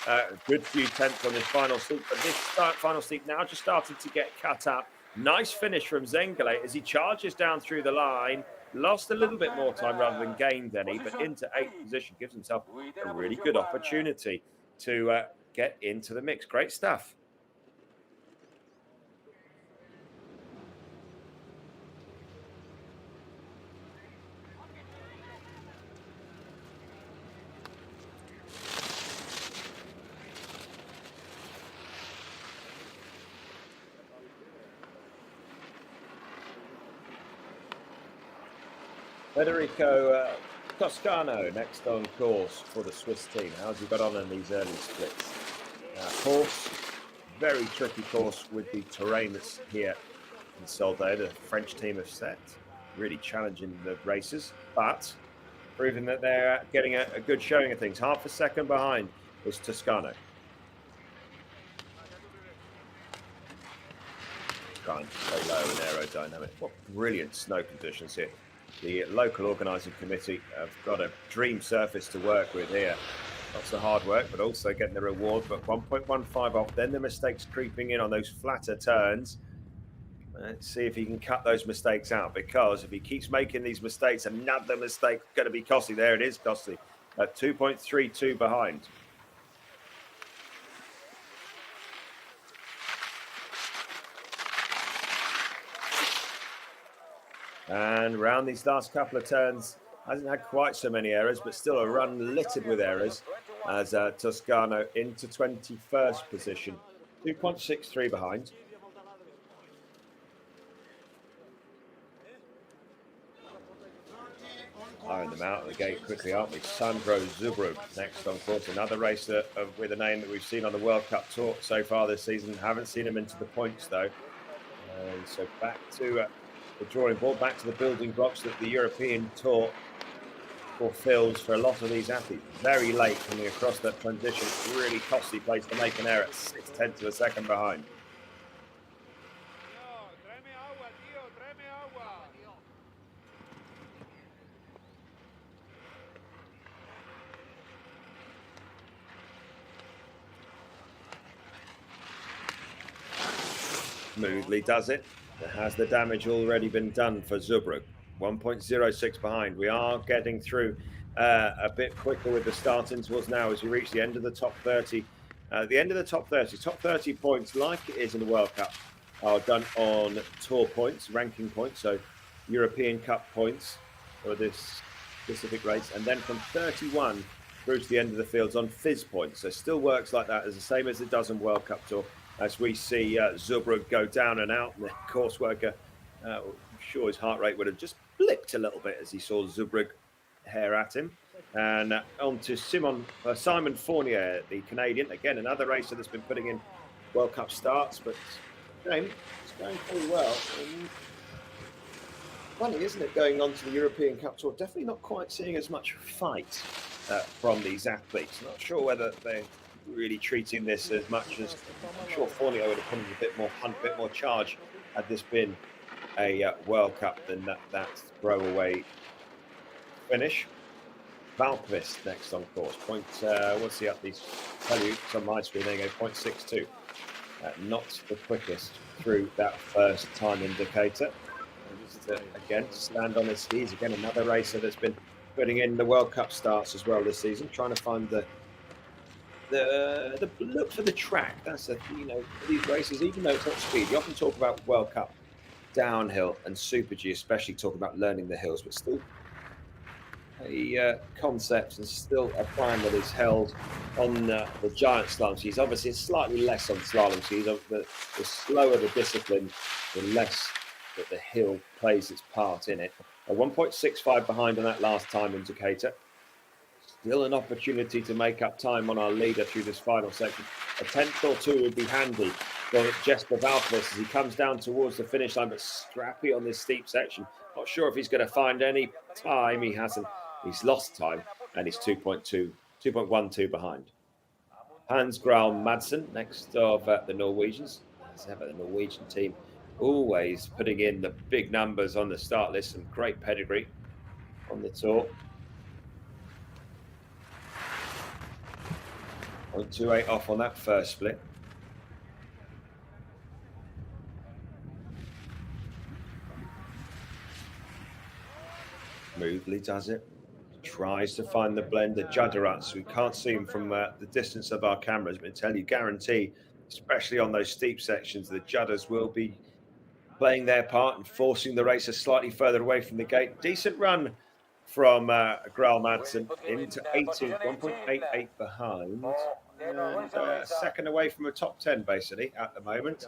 a good few tenths on this final steep, but this final steep now just started to get cut up. Nice finish from Zingele as he charges down through the line. Lost a little bit more time rather than gained any, but into 8th position gives himself a really good opportunity to get into the mix. Great stuff. Federico Toscano next on course for the Swiss team. How's he got on in these early splits? Course, very tricky course with the terrain that's here in Soldeu. The French team have set, really challenging the racers, but proving that they're getting a good showing of things. Half a second behind is Toscano. Trying to stay low and aerodynamic. What brilliant snow conditions here. The local organising committee have got a dream surface to work with here. Lots of hard work, but also getting the reward. But 1.15 off, then the mistakes creeping in on those flatter turns. Let's see if he can cut those mistakes out, because if he keeps making these mistakes, another mistake going to be costly. There it is, costly. At 2.32 behind. And around these last couple of turns, hasn't had quite so many errors, but still a run littered with errors as Toscano into 21st position, 2.63 behind. Iron them out of the gate quickly, aren't we? Sandro Zubrug next on course, another racer with a name that we've seen on the World Cup Tour so far this season. Haven't seen him into the points though. So back to the drawing board, back to the building blocks that the European Tour fulfills for a lot of these athletes. Very late coming across that transition. It's a really costly place to make an error at 6/10 of a second behind. Smoothly does it. Has the damage already been done for Zubrug? 1.06 behind. We are getting through a bit quicker with the start intervals now as you reach the end of the top 30. The end of the top 30 points, like it is in the World Cup, are done on tour points, ranking points, so European Cup points for this specific race, and then from 31 through to the end of the fields on FIS points. So still works like that, as the same as it does on World Cup Tour. As we see Zubruck go down and out, and the course worker, I'm sure his heart rate would have just blipped a little bit as he saw Zubruck hair at him. And on to Simon Fournier, the Canadian. Again, another racer that's been putting in World Cup starts, but it's going pretty well. And funny, isn't it, going on to the European Cup Tour? Definitely not quite seeing as much fight from these athletes. Not sure whether they're really treating this as much as I'm sure Fournier would have put in a bit more hunt, a bit more charge had this been a World Cup than that throwaway finish. Valkvist next on course. What's he up? These tell you it's on my screen. There you go, 0.62. Not the quickest through that first time indicator. Again, to stand on his skis. Again, another racer that's been putting in the World Cup starts as well this season, trying to find the look for the track. That's these races, even though it's not speed, you often talk about World Cup downhill and Super G, especially talk about learning the hills, but still a concept and still a plan that is held on the giant slalom skis. Obviously, it's slightly less on slalom skis. The slower the discipline, the less that the hill plays its part in it. A 1.65 behind on that last time indicator. Still an opportunity to make up time on our leader through this final section. A tenth or two would be handy for Jesper Valkvist as he comes down towards the finish line, but scrappy on this steep section. Not sure if he's going to find any time. He hasn't. He's lost time, and he's 2.12 behind. Hans Graal Madsen next of the Norwegians. As ever, the Norwegian team always putting in the big numbers on the start list. Some great pedigree on the tour. 0.28 off on that first split. Smoothly does it. Tries to find the blend. The Judderuts, we can't see him from the distance of our cameras, but I tell you, guarantee, especially on those steep sections, the Judders will be playing their part and forcing the racer slightly further away from the gate. Decent run from Graal Madsen into 18, 1.88 behind. And second away from a top 10, basically, at the moment.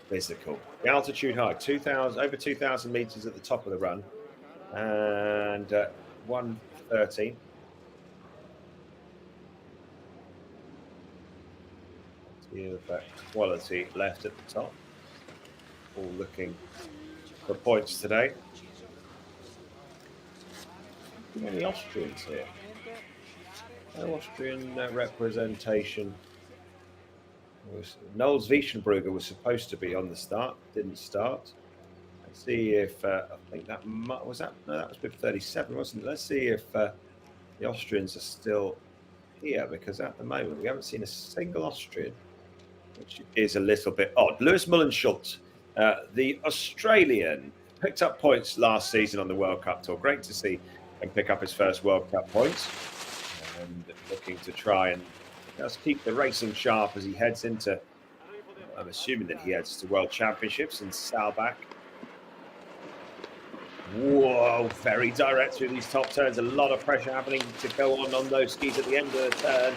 Physical. The altitude high, over 2,000 meters at the top of the run. And 113. Quality left at the top. All looking for points today. Any Austrians here? No Austrian representation. Knowles Wieshenbrugger was supposed to be on the start, didn't start. Let's see if I think that was that. No, that was bib 37, wasn't it? Let's see if the Austrians are still here, because at the moment we haven't seen a single Austrian, which is a little bit odd. Lewis Mullenschultz, the Australian, picked up points last season on the World Cup Tour. Great to see him pick up his first World Cup points, and looking to try and just keep the racing sharp as he heads into, I'm assuming that he heads to World Championships in Saalbach. Whoa, very direct through these top turns. A lot of pressure happening to go on those skis at the end of the turn.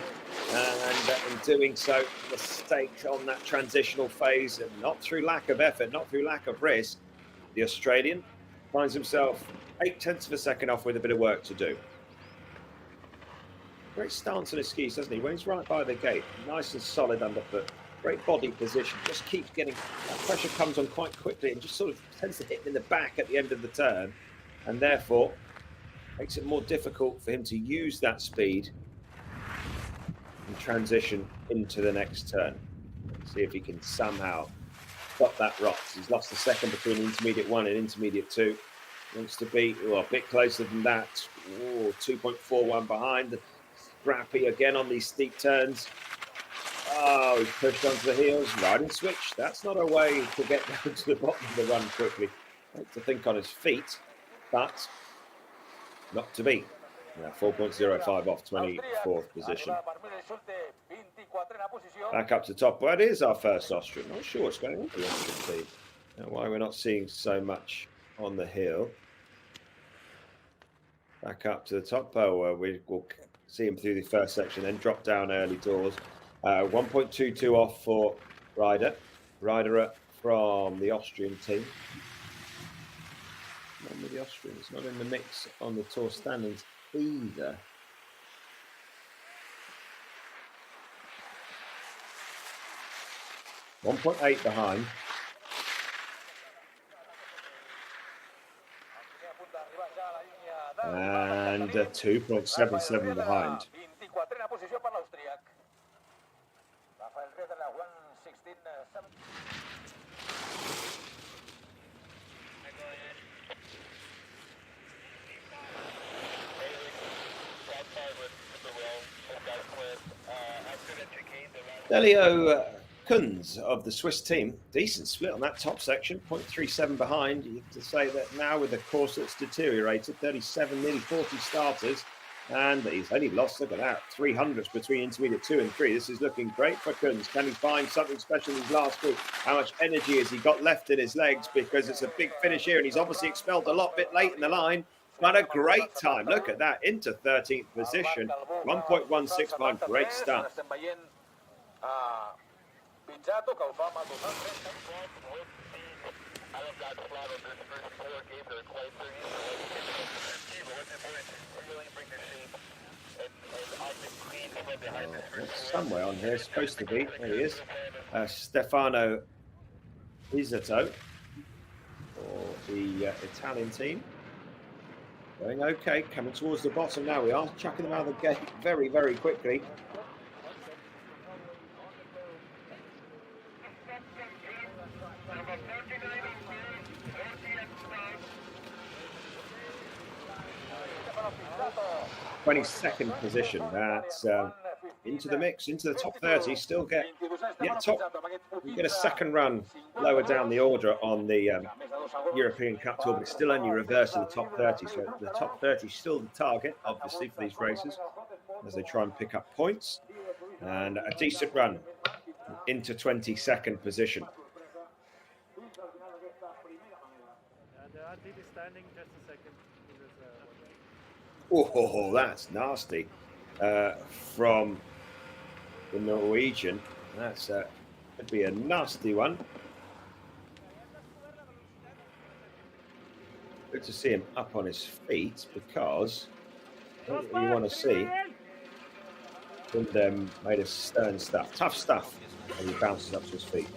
And in doing so, mistake on that transitional phase, and not through lack of effort, not through lack of risk. The Australian finds himself 0.8 of a second off with a bit of work to do. Great stance on his skis, doesn't he? When he's right by the gate, nice and solid underfoot. Great body position, just keeps getting, that pressure comes on quite quickly and just sort of tends to hit him in the back at the end of the turn, and therefore makes it more difficult for him to use that speed and transition into the next turn. Let's see if he can somehow stop that rot. He's lost a second between intermediate 1 and intermediate 2. Wants to be a bit closer than that. 2.41 behind. Scrappy again on these steep turns. Oh, he's pushed onto the heels, riding switch. That's not a way to get down to the bottom of the run quickly. Like to think on his feet, but not to beat. 4.05 off 24th position. Back up to the top. Well, it is our first Austrian. Not sure what's going on with the Austrian team. Why we're not seeing so much on the hill. Back up to the top. We will see him through the first section, then drop down early doors. 1.22 off for Ryder. Ryder from the Austrian team. None with the Austrians, not in the mix on the tour standings either. $1.8 behind. And 2.77 behind. Delio Kunz of the Swiss team, decent split on that top section, 0.37 behind. You have to say that now with a course that's deteriorated, 37, nearly 40 starters, and he's only lost, look at that, 300s between intermediate 2 and 3. This is looking great for Kunz. Can he find something special in his last group? How much energy has he got left in his legs? Because it's a big finish here, and he's obviously expelled a lot bit late in the line. But a great time. Look at that, into 13th position, 1.16 behind. Great start. Somewhere on here, supposed to be. There he is. Stefano Izzato for the Italian team. Going okay, coming towards the bottom now. We are chucking them out of the gate very, very quickly. (22nd position). That's into the mix, into the top 30. Still get top. You get a second run lower down the order on the European Cup Tour, but it's still only reverse of the top 30. So the top 30 is still the target, obviously, for these races as they try and pick up points. And a decent run into 22nd position. The RTD is standing just a second. Oh, that's nasty from the Norwegian. That's could be a nasty one. Good to see him up on his feet because what you want to see. And made a stern stuff, tough stuff, and he bounces up to his feet.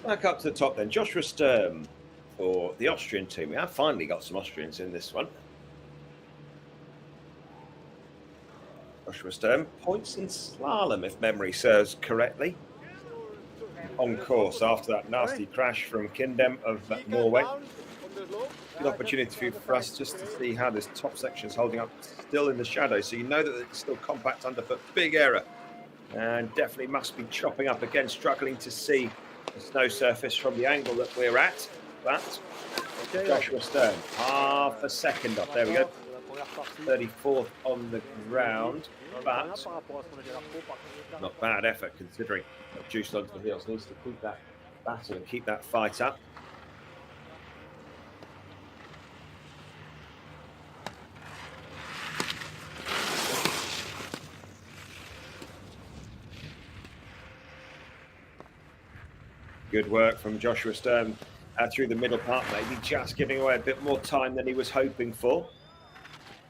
Back up to the top then, Joshua Sturm for the Austrian team. We have finally got some Austrians in this one. Joshua Sturm, points in slalom, if memory serves correctly. On course after that nasty crash from Kindem of Norway. Good opportunity for us just to see how this top section is holding up, still in the shadow. So you know that it's still compact underfoot, big error. And definitely must be chopping up again, struggling to see the snow surface from the angle that we're at. But Joshua Sturm, half a second up. There we go. 34th on the ground, but not bad effort considering that juiced onto the heels. Needs to keep that battle and keep that fight up. Good work from Joshua Sturm through the middle part, maybe just giving away a bit more time than he was hoping for.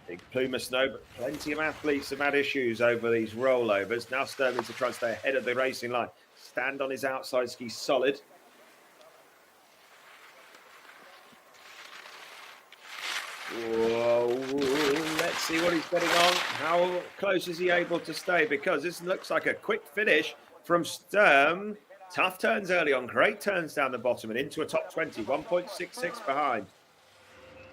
Big plume of snow, but plenty of athletes have had issues over these rollovers. Now Sturm needs to try and stay ahead of the racing line. stand on his outside ski solid. Whoa, let's see what he's getting on. How close is he able to stay? Because this looks like a quick finish from Sturm. Tough turns early on, great turns down the bottom and into a top 20, 1.66 behind.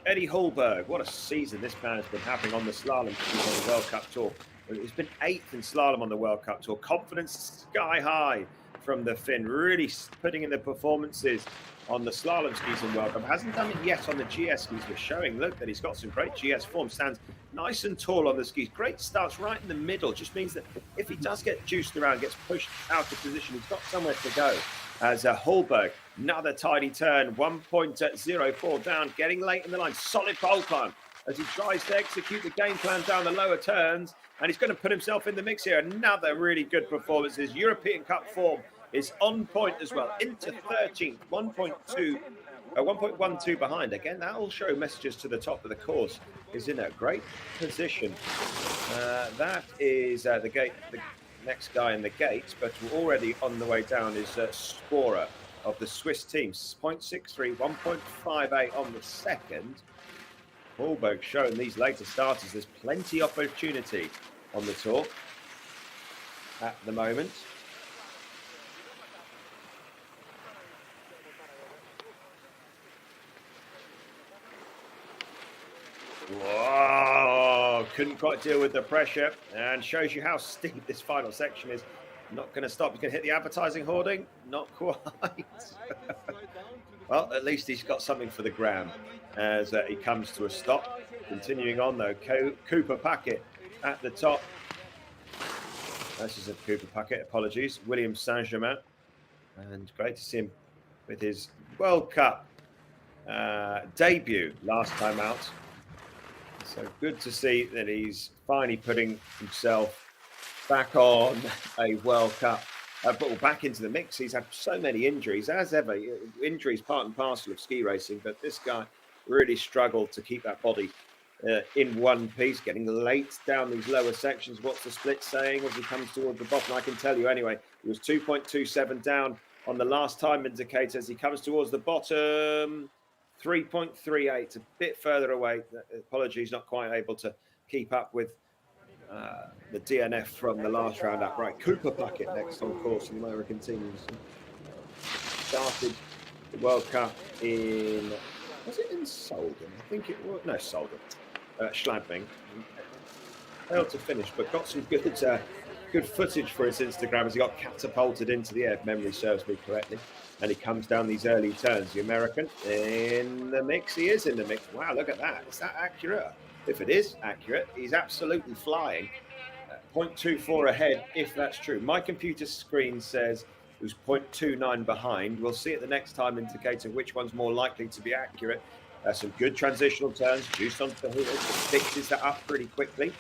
Eddie Hallberg, what a season this man has been having on the slalom on the World Cup Tour. He's been 8th in slalom on the World Cup Tour. Confidence sky high from the Finn, really putting in the performances on the slalom skis in World Cup. Hasn't done it yet on the GS skis, but showing, look, that he's got some great GS form. Stands nice and tall on the skis. Great starts right in the middle. Just means that if he does get juiced around, gets pushed out of position, he's got somewhere to go. As Hallberg, another tidy turn, 1.04 down, getting late in the line. Solid pole climb as he tries to execute the game plan down the lower turns. And he's going to put himself in the mix here. Another really good performance. His European Cup form is on point as well. Into 13th, 1.12 behind. Again, that will show messages to the top of the course. Is in a great position. That is the next guy in the gate, but already on the way down is Sporer of the Swiss team. 0.63, 1.58 on the second. Hallberg showing these later starters there's plenty of opportunity on the tour at the moment. Whoa, couldn't quite deal with the pressure and shows you how steep this final section is. Not going to stop. He's going to hit the advertising hoarding. Not quite. Well, at least he's got something for the gram as he comes to a stop. Continuing on, though, Cooper Packet at the top. This is a Cooper Packet, apologies. William Saint-Germain. And great to see him with his World Cup debut last time out. So good to see that he's finally putting himself back on a World Cup, but back into the mix. He's had so many injuries, as ever. Injuries part and parcel of ski racing, but this guy really struggled to keep that body in one piece, getting late down these lower sections. What's the split saying as he comes towards the bottom? I can tell you anyway. He was 2.27 down on the last time indicator as he comes towards the bottom. 3.38, a bit further away. Apologies, not quite able to keep up with the DNF from the last round up. Right, Cooper Packet next on course in the American teams. Started the World Cup in, was it in Soldeu? I think it was, no, Soldeu. Schladming. Failed to finish, but got some good footage for his Instagram as he got catapulted into the air, if memory serves me correctly. And he comes down these early turns. The American in the mix. He is in the mix. Wow, look at that. Is that accurate? If it is accurate, he's absolutely flying. 0.24 ahead, if that's true. My computer screen says it was 0.29 behind. We'll see at the next time indicator which one's more likely to be accurate. Some good transitional turns. Juiced onto the hood. Fixes that up pretty quickly.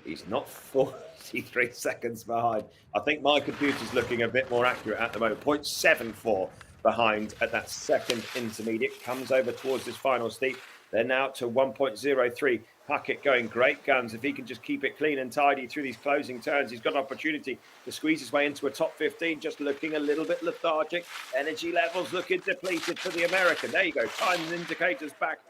He's not 43 seconds behind. I think my computer's looking a bit more accurate at the moment. 0.74 behind at that second intermediate. Comes over towards this final steep. They're now to 1.03. Packet going great guns. If he can just keep it clean and tidy through these closing turns, he's got an opportunity to squeeze his way into a top 15. Just looking a little bit lethargic. Energy levels looking depleted for the American. There you go. Time indicators back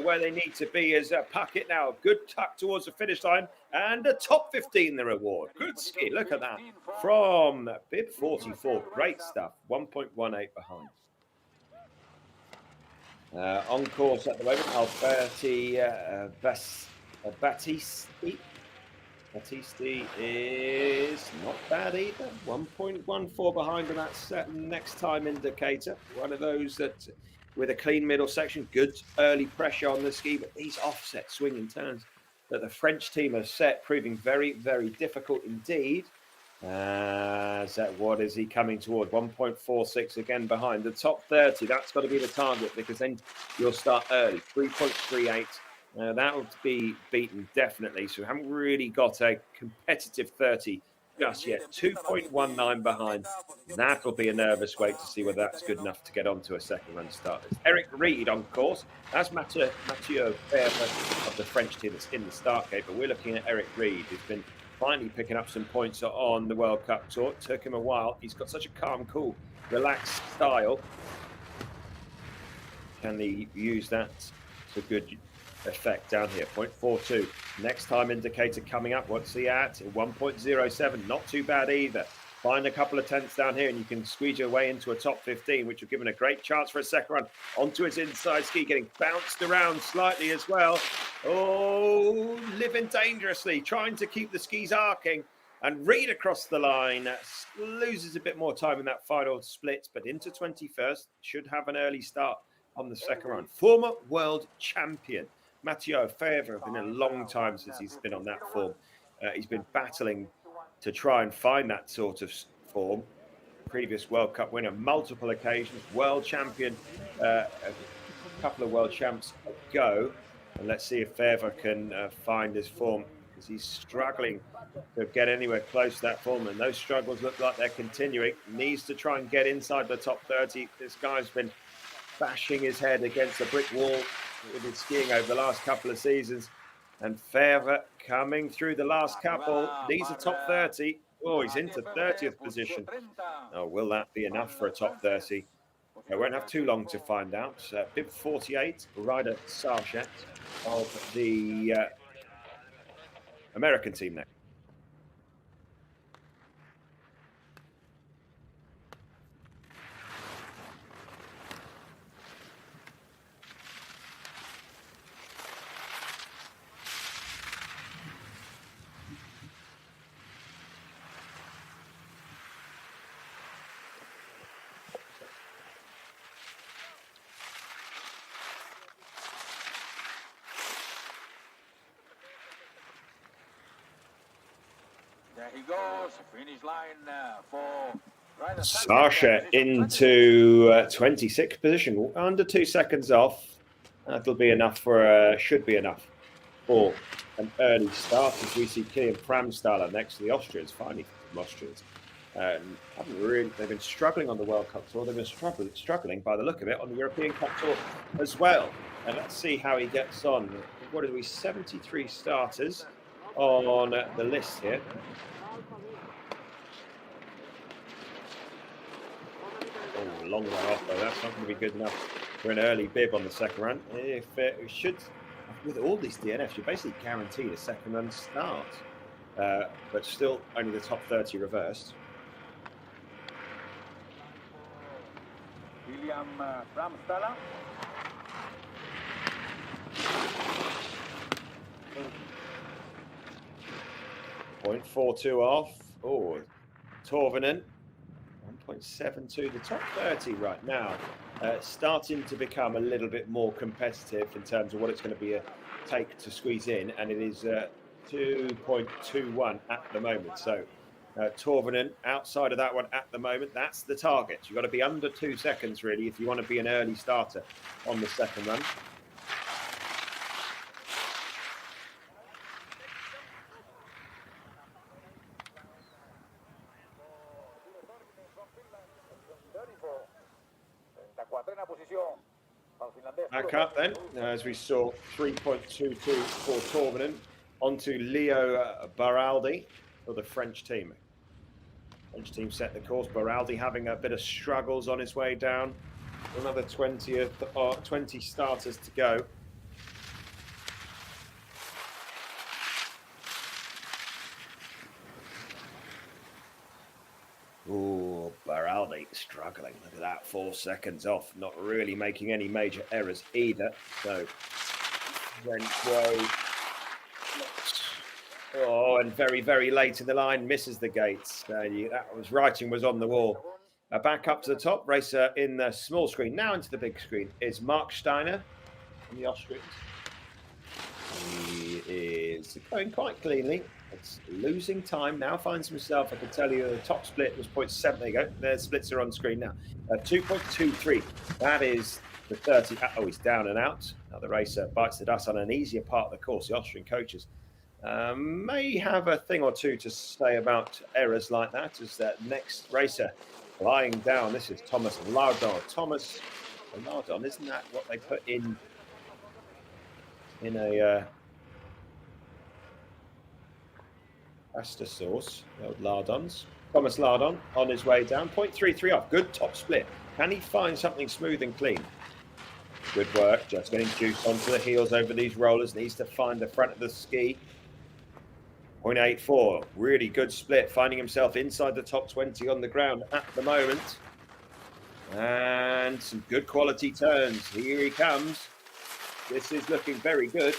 where they need to be as Packet now. Good tuck towards the finish line and a top 15 the reward. Good ski. Look at that. From bib 44. Great stuff. 1.18 behind. On course at the moment, Battisti is not bad either. 1.14 behind on that next time indicator. One of those that with a clean middle section, good early pressure on the ski, but these offset swinging turns that the French team have set, proving very, very difficult indeed. What is he coming toward? 1.46 again behind the top 30. That's got to be the target because then you'll start early. 3.38. That will be beaten definitely. So we haven't really got a competitive 30 just yet. 2.19 behind. That'll be a nervous wait to see whether that's good enough to get onto a second run start. It's Eric Reed on course. That's Mathieu Fairbairn of the French team that's in the start gate, but we're looking at Eric Reed, who's been finally picking up some points on the World Cup Tour. It took him a while. He's got such a calm, cool, relaxed style. Can he use that to good effect down here? 0.42. Next time indicator coming up. What's he at? 1.07. Not too bad either. Find a couple of tenths down here and you can squeeze your way into a top 15, which will give him a great chance for a second run. Onto his inside ski, getting bounced around slightly as well. Oh, living dangerously, trying to keep the skis arcing and read across the line. Loses a bit more time in that final split, but into 21st. Should have an early start on the second run. Former world champion Matteo Fevre. Been a long time since he's been on that form. He's been battling to try and find that sort of form. Previous World Cup winner, multiple occasions, world champion, a couple of world champs ago. And let's see if Fevre can find his form, because he's struggling to get anywhere close to that form. And those struggles look like they're continuing. Needs to try and get inside the top 30. This guy's been bashing his head against a brick wall with his skiing over the last couple of seasons. And Fevre coming through the last couple. These are top 30. Oh, he's into 30th position. Oh, will that be enough for a top 30? I won't have too long to find out. Bib 48, Ryder Sarchet of the American team next. There he goes, finish line for Sarchet into 26th position, under 2 seconds off. That'll be enough for, should be enough for an early start, as we see Kilian Pramstaller next to the Austrians, finally from Austrians. They've been struggling on the World Cup Tour. They've been struggling by the look of it on the European Cup Tour as well. And let's see how he gets on. What are we, 73 starters on the list here. Oh, long way off though. That's not going to be good enough for an early bib on the second run. If it should, with all these DNFs, you're basically guaranteed a second run start, but still only the top 30 reversed. William Pramstaller. 0.42 off. Oh, Torvinen, 1.72. The top 30 right now, starting to become a little bit more competitive in terms of what it's going to be a take to squeeze in, and it is 2.21 at the moment. So Torvinen outside of that one at the moment. That's the target. You've got to be under 2 seconds really if you want to be an early starter on the second run. Back up then, as we saw 3.22 for Torvinen, onto Leo Baraldi for the French team. French team set the course. Baraldi having a bit of struggles on his way down. Another 20 starters to go. Ooh, Baraldi struggling. Look at that, 4 seconds off. Not really making any major errors either. So, oh, and very, very late in the line, misses the gates. That was writing was on the wall. Back up to the top, racer in the small screen. Now into the big screen is Mark Steiner from the Austrians. He is going quite cleanly. It's losing time now, finds himself, I can tell you, the top split was 0.7. There you go. Their splits are on screen now. 2.23. That is the 30. Oh, he's down and out. Now the racer bites the dust on an easier part of the course. The Austrian coaches may have a thing or two to say about errors like that, as that next racer lying down. This is Thomas Lardon. Thomas Lardon, isn't that what they put in a... pasta sauce, the old lardons. Thomas Lardon on his way down, 0.33 off. Good top split. Can he find something smooth and clean? Good work, just getting juice onto the heels over these rollers. Needs to find the front of the ski. 0.84, really good split, finding himself inside the top 20 on the ground at the moment. And some good quality turns. Here he comes. This is looking very good.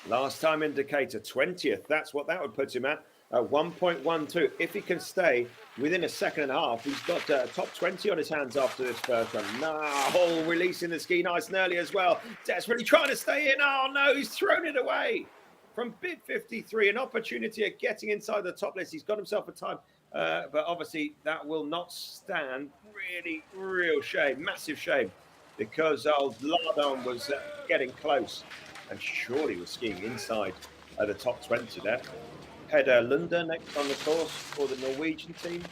Last time indicator, 20th. That's what that would put him at 1.12. If he can stay within a second and a half, he's got top 20 on his hands after this first run. No, releasing the ski nice and early as well. Desperately trying to stay in. Oh, no, he's thrown it away. From bid 53, an opportunity of getting inside the top list. He's got himself a time, but obviously that will not stand. Really, real shame, massive shame, because old Lardon was getting close. And surely was skiing inside the top 20 there. Peder Lunde next on the course for the Norwegian team.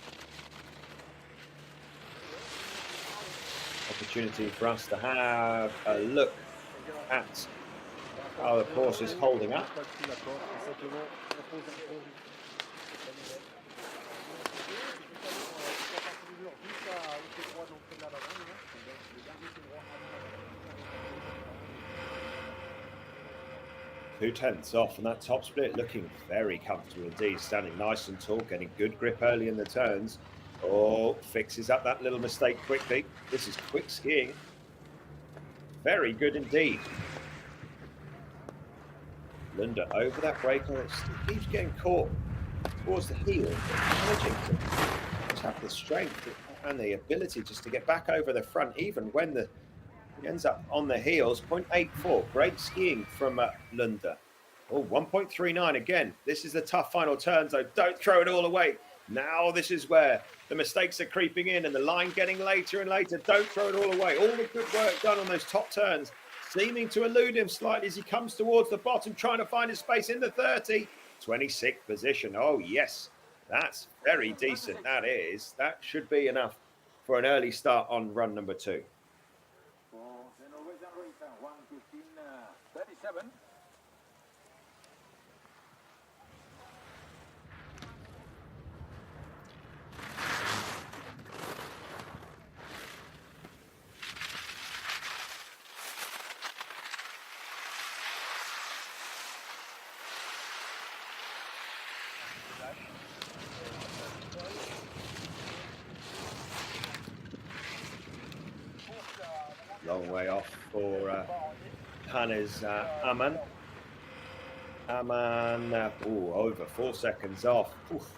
Opportunity for us to have a look at how the course is holding up. Two tenths off, and that top split looking very comfortable indeed. Standing nice and tall, getting good grip early in the turns. Oh, fixes up that little mistake quickly. This is quick skiing. Very good indeed. Linda over that break, and it keeps getting caught towards the heel. Managing to just have the strength and the ability just to get back over the front, even when he ends up on the heels. 0.84. Great skiing from Lunde. Oh, 1.39 again. This is the tough final turns, though. Don't throw it all away. Now this is where the mistakes are creeping in and the line getting later and later. Don't throw it all away. All the good work done on those top turns seeming to elude him slightly as he comes towards the bottom, trying to find his space in the 30. 26th position. Oh, yes. That's very decent. That is. That should be enough for an early start on run number 2. The Norwegian race, 1:15:37. Long way off for Hannes Aman. Over 4 seconds off. Oof.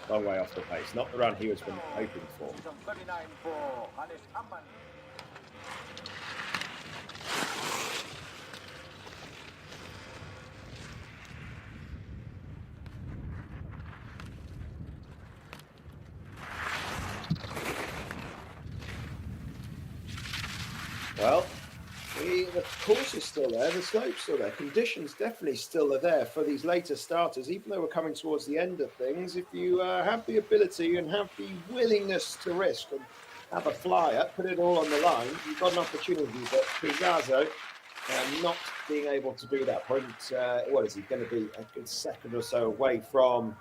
Long way off the pace. Not the run he was been hoping for. 39 for Hannes Aman. Well, the course is still there, the slope's still there, conditions definitely still are there for these later starters, even though we're coming towards the end of things. If you have the ability and have the willingness to risk and have a flyer, put it all on the line, you've got an opportunity. But Piazzo not being able to do that point, what is he going to be, a good second or so away from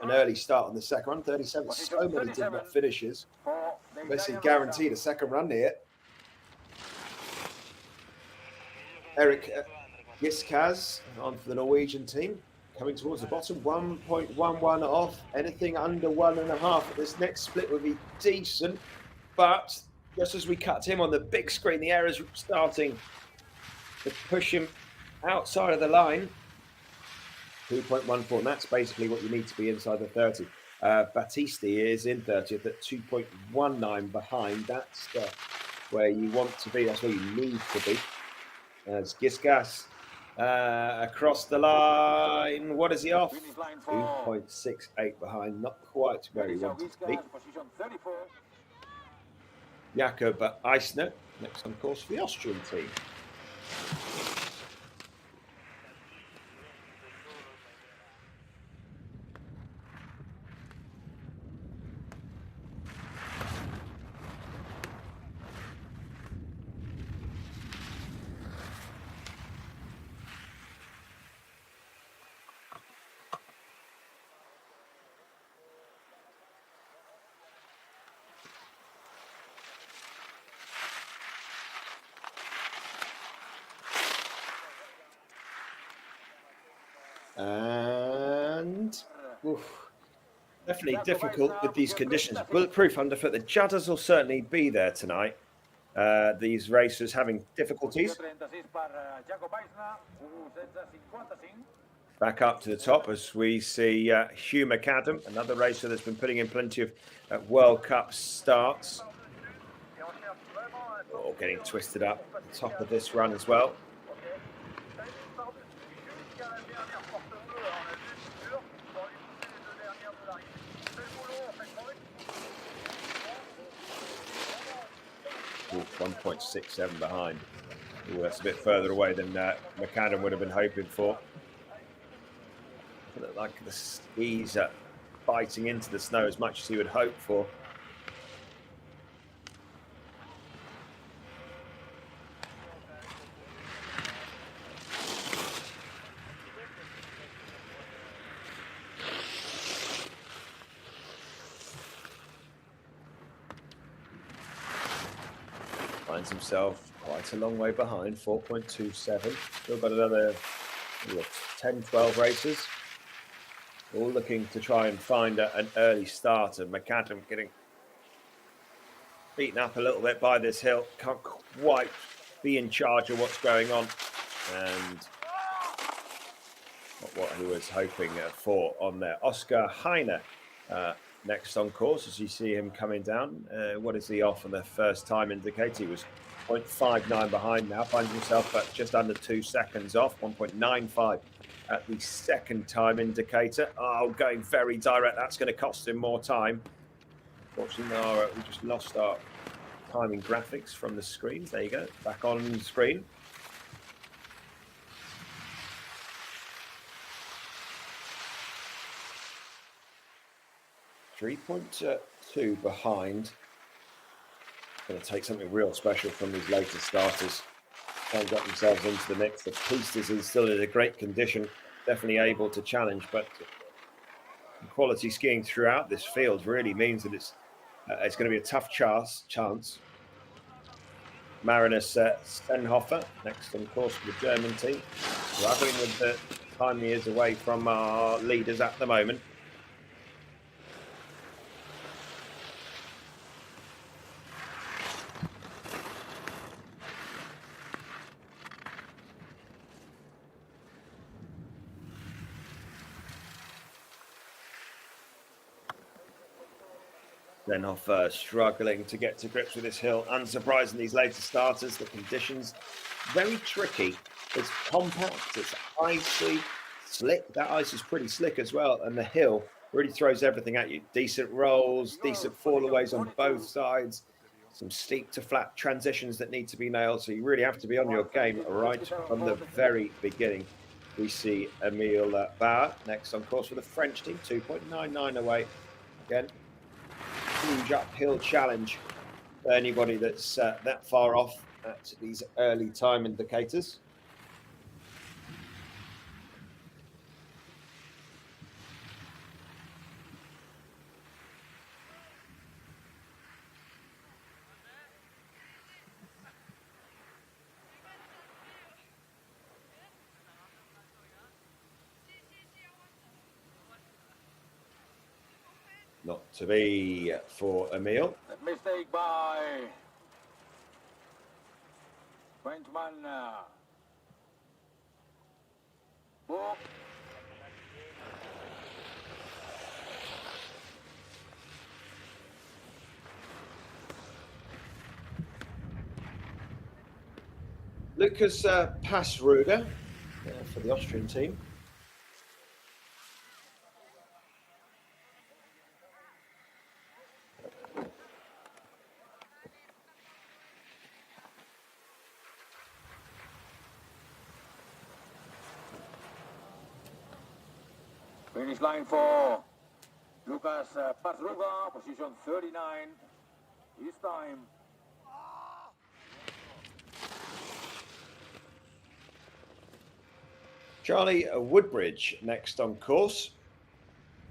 an early start on the second run. 37, so many did not finishes. Basically guaranteed a second run here. Eric Giskaz on for the Norwegian team, coming towards the bottom, 1.11 off. Anything under 1.5 at this next split would be decent. But just as we cut him on the big screen, the air is starting to push him outside of the line. 2.14, and that's basically what you need to be inside the 30. Battisti is in 30th at 2.19 behind. That's where you want to be. That's where you need to be. As Gisgas across the line. What is he off? 2.68 behind. Not quite where he wanted to be. Jakob Eisner next on course for the Austrian team. And definitely difficult with these conditions. Bulletproof underfoot. The judders will certainly be there tonight. These racers having difficulties. Back up to the top as we see Hugh McAdam, another racer that's been putting in plenty of World Cup starts. Oh, getting twisted up at the top of this run as well. Ooh, 1.67 behind. Ooh, that's a bit further away than McAdam would have been hoping for. It looked like the skis are biting into the snow as much as he would hope for. Finds himself quite a long way behind, 4.27. Still got another 10, 12 races. All looking to try and find an early start. And McAdam getting beaten up a little bit by this hill. Can't quite be in charge of what's going on. And not what he was hoping for on there. Oscar Heiner next on course as you see him coming down. What is he off on the first time indicator? He was 0.59 behind now. Finds himself at just under 2 seconds off. 1.95 at the second time indicator. Oh, going very direct. That's going to cost him more time. Fortunately, we just lost our timing graphics from the screen. There you go. Back on the screen. .2 behind. Going to take something real special from these later starters. Can't get themselves into the mix. The piste is still in a great condition, definitely able to challenge, but quality skiing throughout this field really means that it's going to be a tough chance. Marinus Stenhofer next on course for the German team, struggling with the time he is away from our leaders at the moment. Stenhofer struggling to get to grips with this hill. Unsurprising, these later starters, the conditions very tricky. It's compact, it's icy, slick. That ice is pretty slick as well, and the hill really throws everything at you. Decent rolls, decent fallaways on both sides, some steep to flat transitions that need to be nailed. So you really have to be on your game right from the very beginning. We see Emile Bauer next on course for the French team, 2.99 away. Again, huge uphill challenge for anybody that's that far off at these early time indicators. Not to be for Emile. Mistake by Frenchman. Book. Lucas Passruder for the Austrian team. Finish line for Lucas Passruder, position 39. His time. Charlie Woodbridge next on course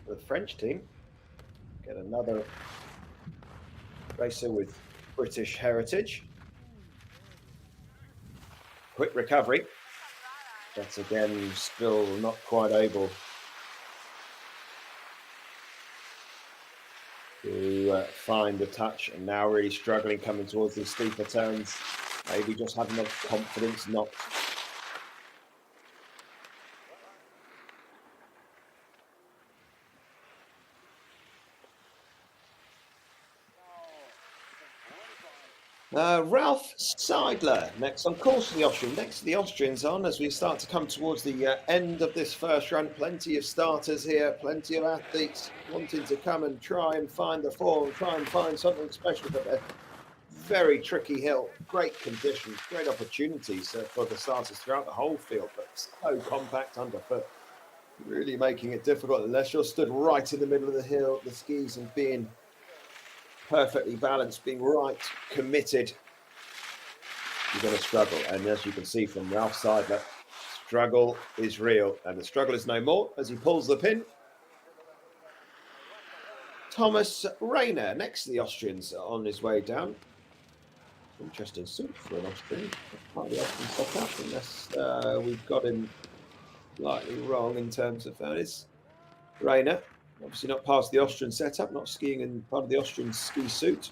for the French team. Get another racer with British heritage. Quick recovery. But again, still not quite able to find the touch, and now really struggling coming towards these steeper turns. Maybe just having the confidence not. Ralph Seidler next on course for the Austrian. Next to the Austrians on as we start to come towards the end of this first run. Plenty of starters here, plenty of athletes wanting to come and try and find the form, try and find something special. But a very tricky hill, great conditions, great opportunities for the starters throughout the whole field, but so compact underfoot, really making it difficult unless you're stood right in the middle of the hill, the skis, and being perfectly balanced, being right, committed, you're going to struggle. And as you can see from Ralph Seidler, struggle is real, and the struggle is no more as he pulls the pin. Thomas Rayner next to the Austrians on his way down. Interesting suit for an Austrian. Can't be often set up unless we've got him slightly wrong in terms of it's Rayner. Obviously not past the Austrian setup, not skiing in part of the Austrian ski suit.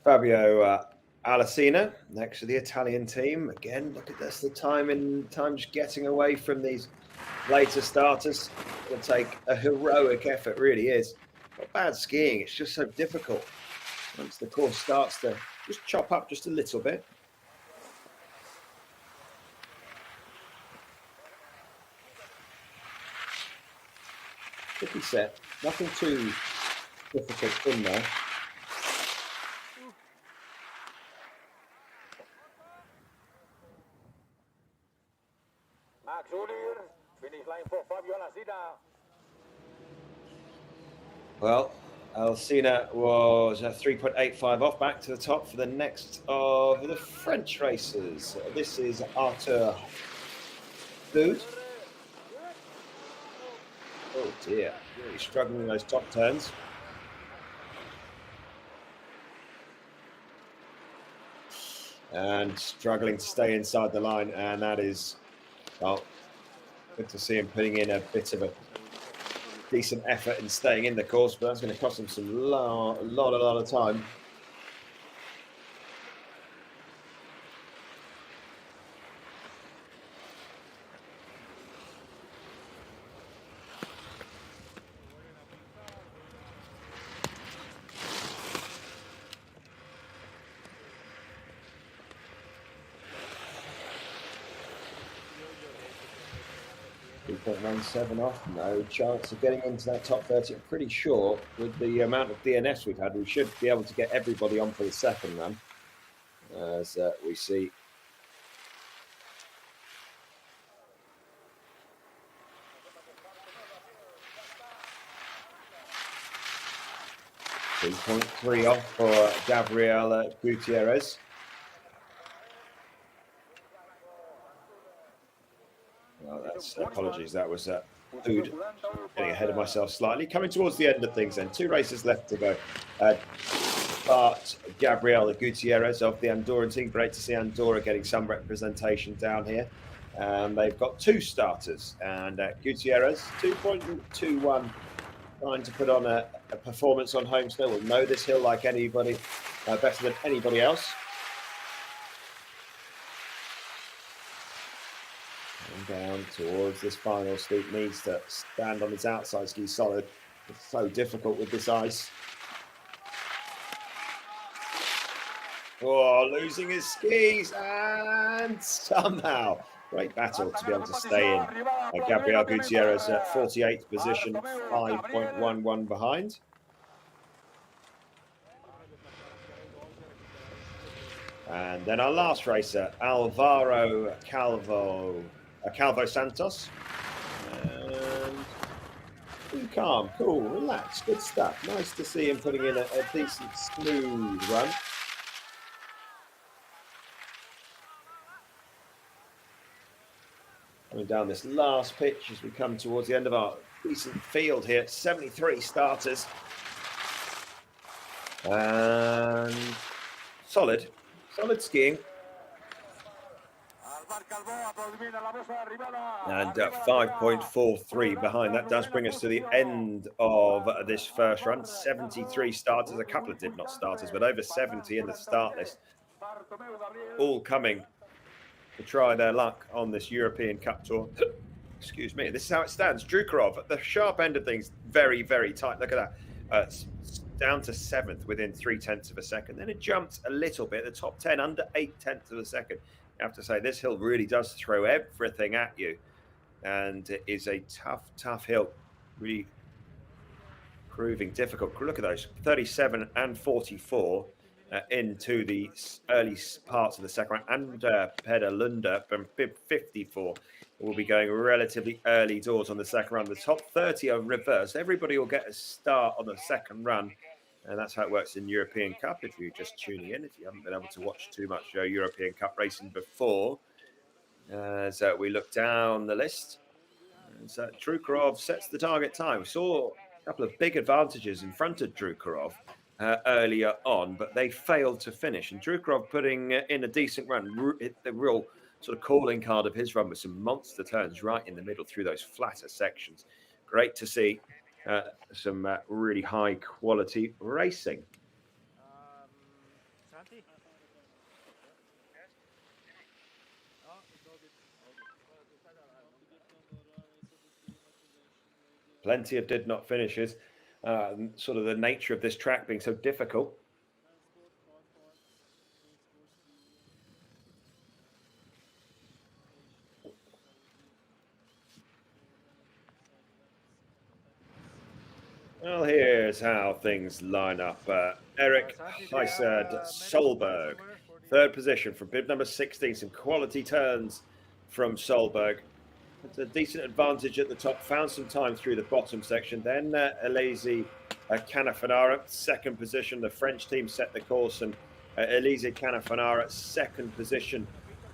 Fabio Alesina next to the Italian team. Again, look at this, the time just getting away from these later starters. It'll take a heroic effort, really is. Not bad skiing, it's just so difficult once the course starts to just chop up just a little bit. Tricky set, nothing too difficult in there. Finish line for Fabio Alesina. Well, Alesina was 3.85 off, back to the top for the next of the French racers. This is Arthur Food. Oh dear, really struggling in those top turns. And struggling to stay inside the line, and that is, well, good to see him putting in a bit of a decent effort in staying in the course, but that's going to cost him some lot of time. .17 off, no chance of getting into that top 30. I'm pretty sure with the amount of DNFs we've had, we should be able to get everybody on for the second run, as we see. .3 off for Gabriel Gutierrez. Well, that's apologies. That was food. Getting ahead of myself slightly. Coming towards the end of things then. 2 races left to go. But Gabriel Gutierrez of the Andorran team. Great to see Andorra getting some representation down here. They've got 2 starters. And Gutierrez, 2.21. Trying to put on a performance on home snow. Will know this hill like anybody, better than anybody else. Down towards this final steep, needs to stand on his outside ski solid. It's so difficult with this ice. Oh, losing his skis, and somehow great battle to be able to stay in. Gabriel Gutierrez at 48th position, 5.11 behind. And then our last racer, Alvaro Calvo Santos. And calm, cool, relaxed, good stuff. Nice to see him putting in a decent, smooth run. Coming down this last pitch as we come towards the end of our decent field here. 73 starters. And solid skiing. And 5.43 behind. That does bring us to the end of this first run. 73 starters, a couple of did not starters, but over 70 in the start list. All coming to try their luck on this European Cup Tour. Excuse me. This is how it stands. Drukarov at the sharp end of things, very, very tight. Look at that. Down to 7th within 0.3 of a second. Then it jumped a little bit. The top 10 under 0.8 of a second. I have to say, this hill really does throw everything at you. And it is a tough, tough hill. Really proving difficult. Look at those. 37 and 44 into the early parts of the second round. And Pedalunda from 54 will be going relatively early doors on the second run. The top 30 are reversed. Everybody will get a start on the second run. And that's how it works in European Cup. If you're just tuning in, if you haven't been able to watch too much European Cup racing before, as we look down the list, so Drukarov sets the target time. We saw a couple of big advantages in front of Drukarov earlier on, but they failed to finish. And Drukarov putting in a decent run, the real sort of calling card of his run with some monster turns right in the middle through those flatter sections. Great to see some really high quality racing. Plenty of did not finishes. Sort of the nature of this track being so difficult. Well, here's how things line up. Eric Heiserd Solberg, 3rd position from bib number 16. Some quality turns from Solberg. It's a decent advantage at the top. Found some time through the bottom section. Then Elise Canafanara, 2nd position. The French team set the course, and Elise Canafanara, 2nd position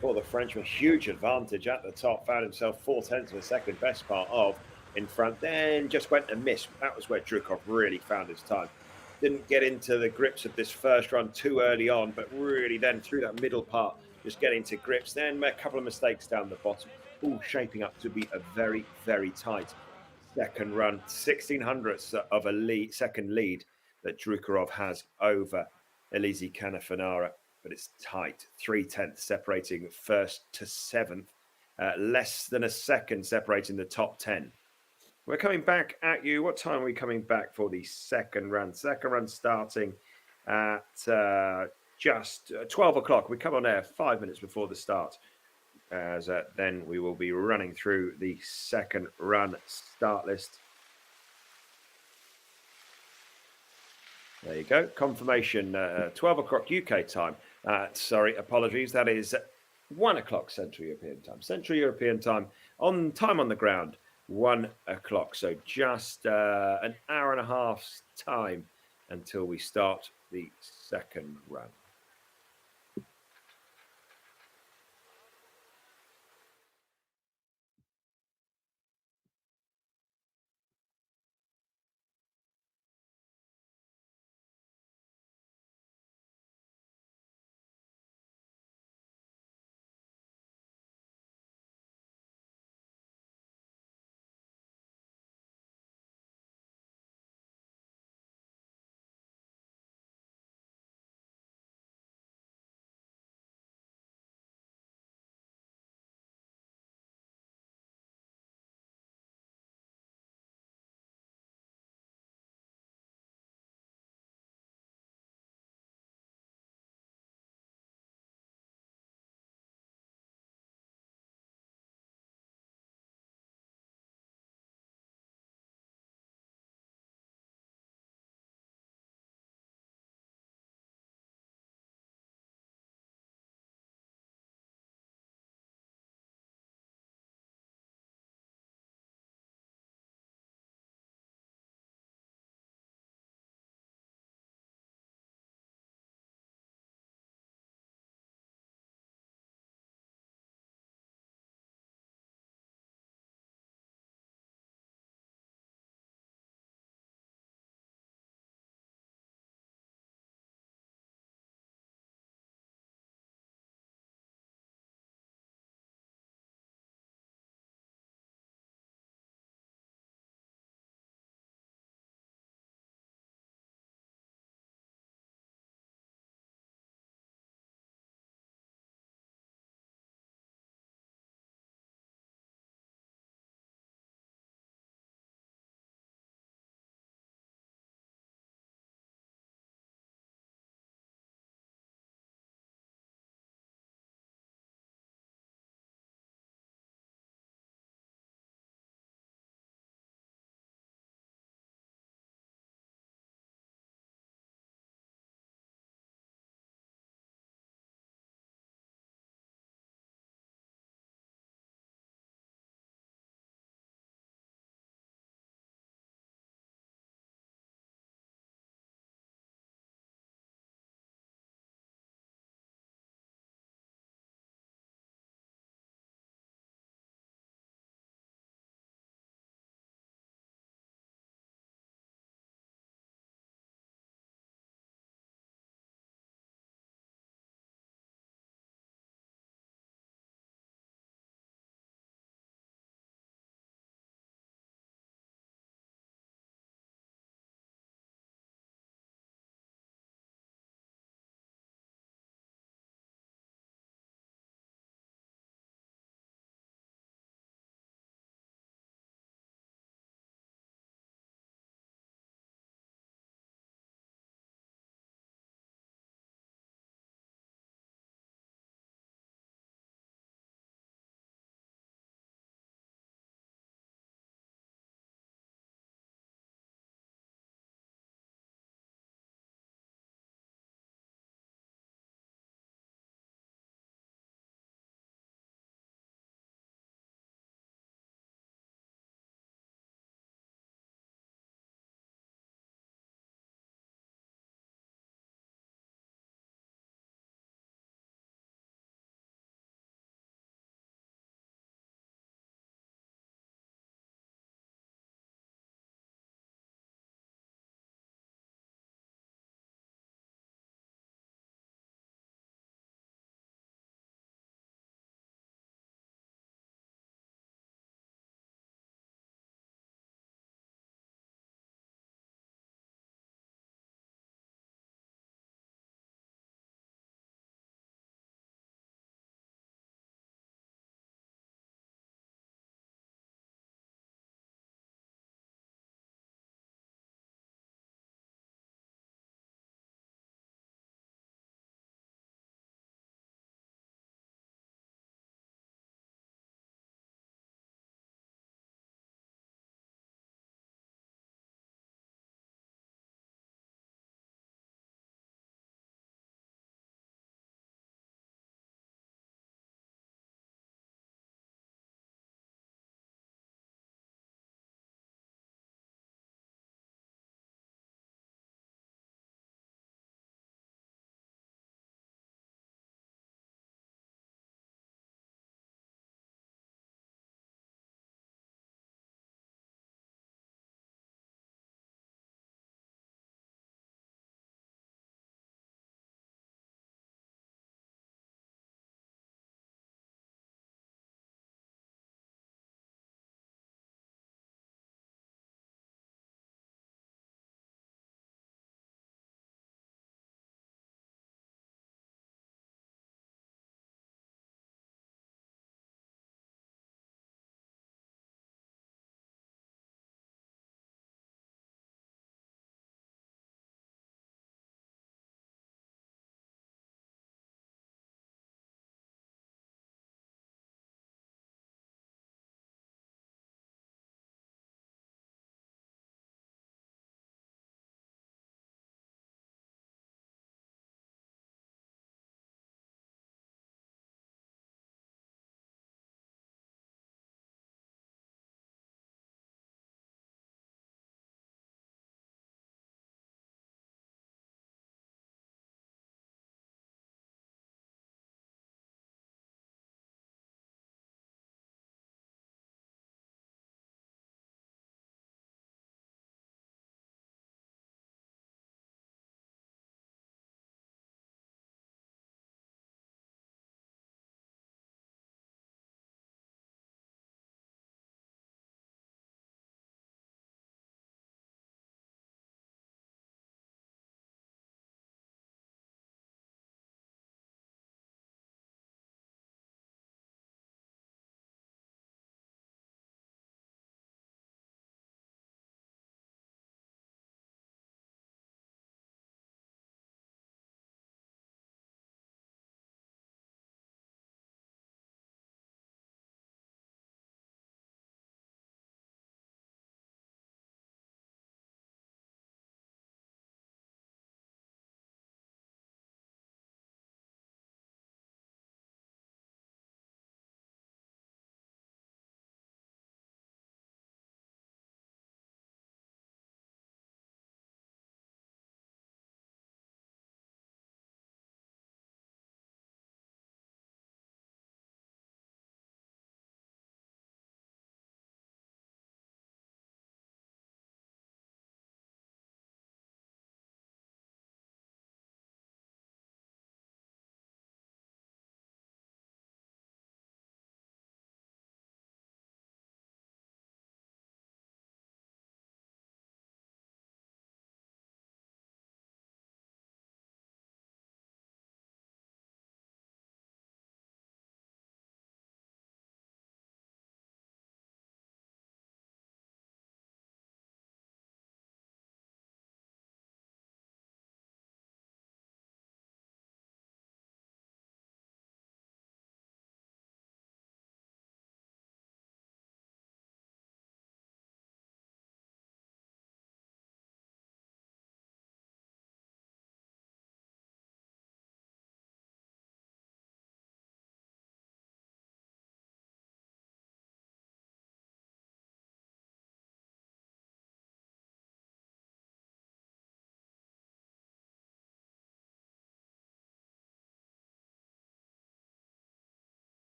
for the Frenchman. Huge advantage at the top. Found himself 0.4 of a second, best part of in front. Then just went and missed. That was where Drukarov really found his time. Didn't get into the grips of this first run too early on, but really then through that middle part, just getting to grips. Then a couple of mistakes down the bottom. All shaping up to be a very, very tight second run. 0.16 of a second lead that Drukarov has over Elise Canafanara, but it's tight. 0.3 separating 1st to 7th. Less than a second separating the top 10. We're coming back at you. What time are we coming back for the second run? Second run starting at just 12 o'clock. We come on air 5 minutes before the start. As then we will be running through the second run start list. There you go. Confirmation, 12 o'clock UK time. Sorry, apologies. That is 1 o'clock Central European time. Central European time on the ground, 1 o'clock. So just an hour and a half's time until we start the second run.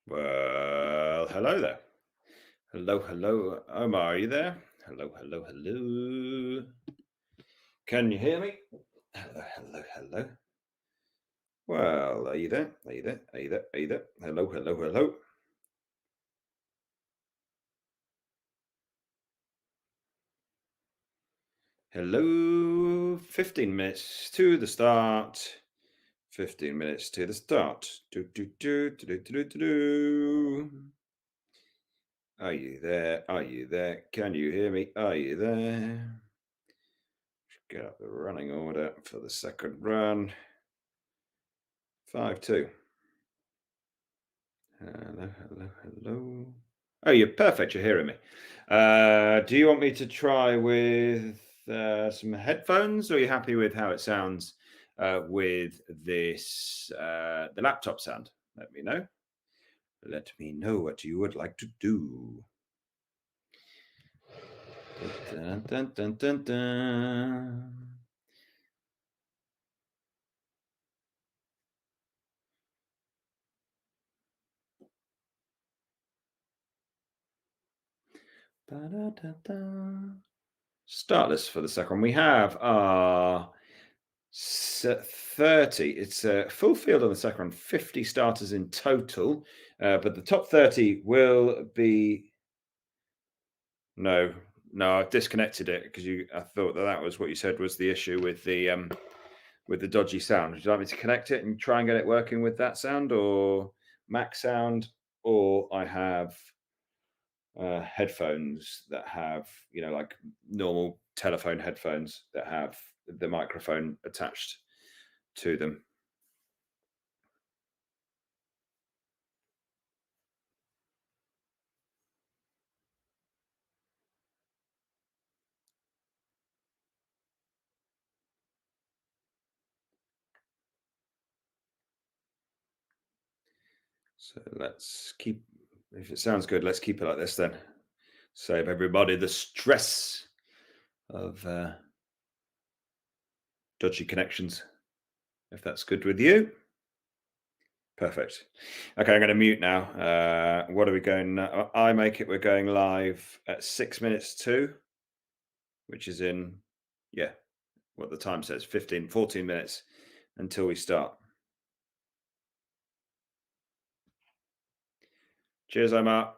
Well, hello there. Hello. Omar, are you there? Hello. Can you hear me? Hello. Well, are you there? Are you there? Hello. Hello. 15 minutes to the start. 15 minutes to the start. Do. Are you there? Can you hear me? Are you there? Get up the running order for the second run. 5-2. Hello. Oh, you're perfect. You're hearing me. Do you want me to try with some headphones, or are you happy with how it sounds with this, the laptop sound? Let me know. Let me know what you would like to do. Dun. Start list for the second. We have our 30. It's a full field on the second, 50 starters in total, but the top 30 will be. No, I've disconnected it because I thought that was what you said was the issue with the dodgy sound. Would you like me to connect it and try and get it working with that sound, or Mac sound, or I have headphones that have, like normal telephone headphones that have the microphone attached to them. So let's keep, if it sounds good, let's keep it like this then. Save everybody the stress of dodgy connections, if that's good with you. Perfect. Okay, I'm going to mute now. What are we going now? We're going live at 6 minutes to, which is in, what the time says, 14 minutes until we start. Cheers, Omar.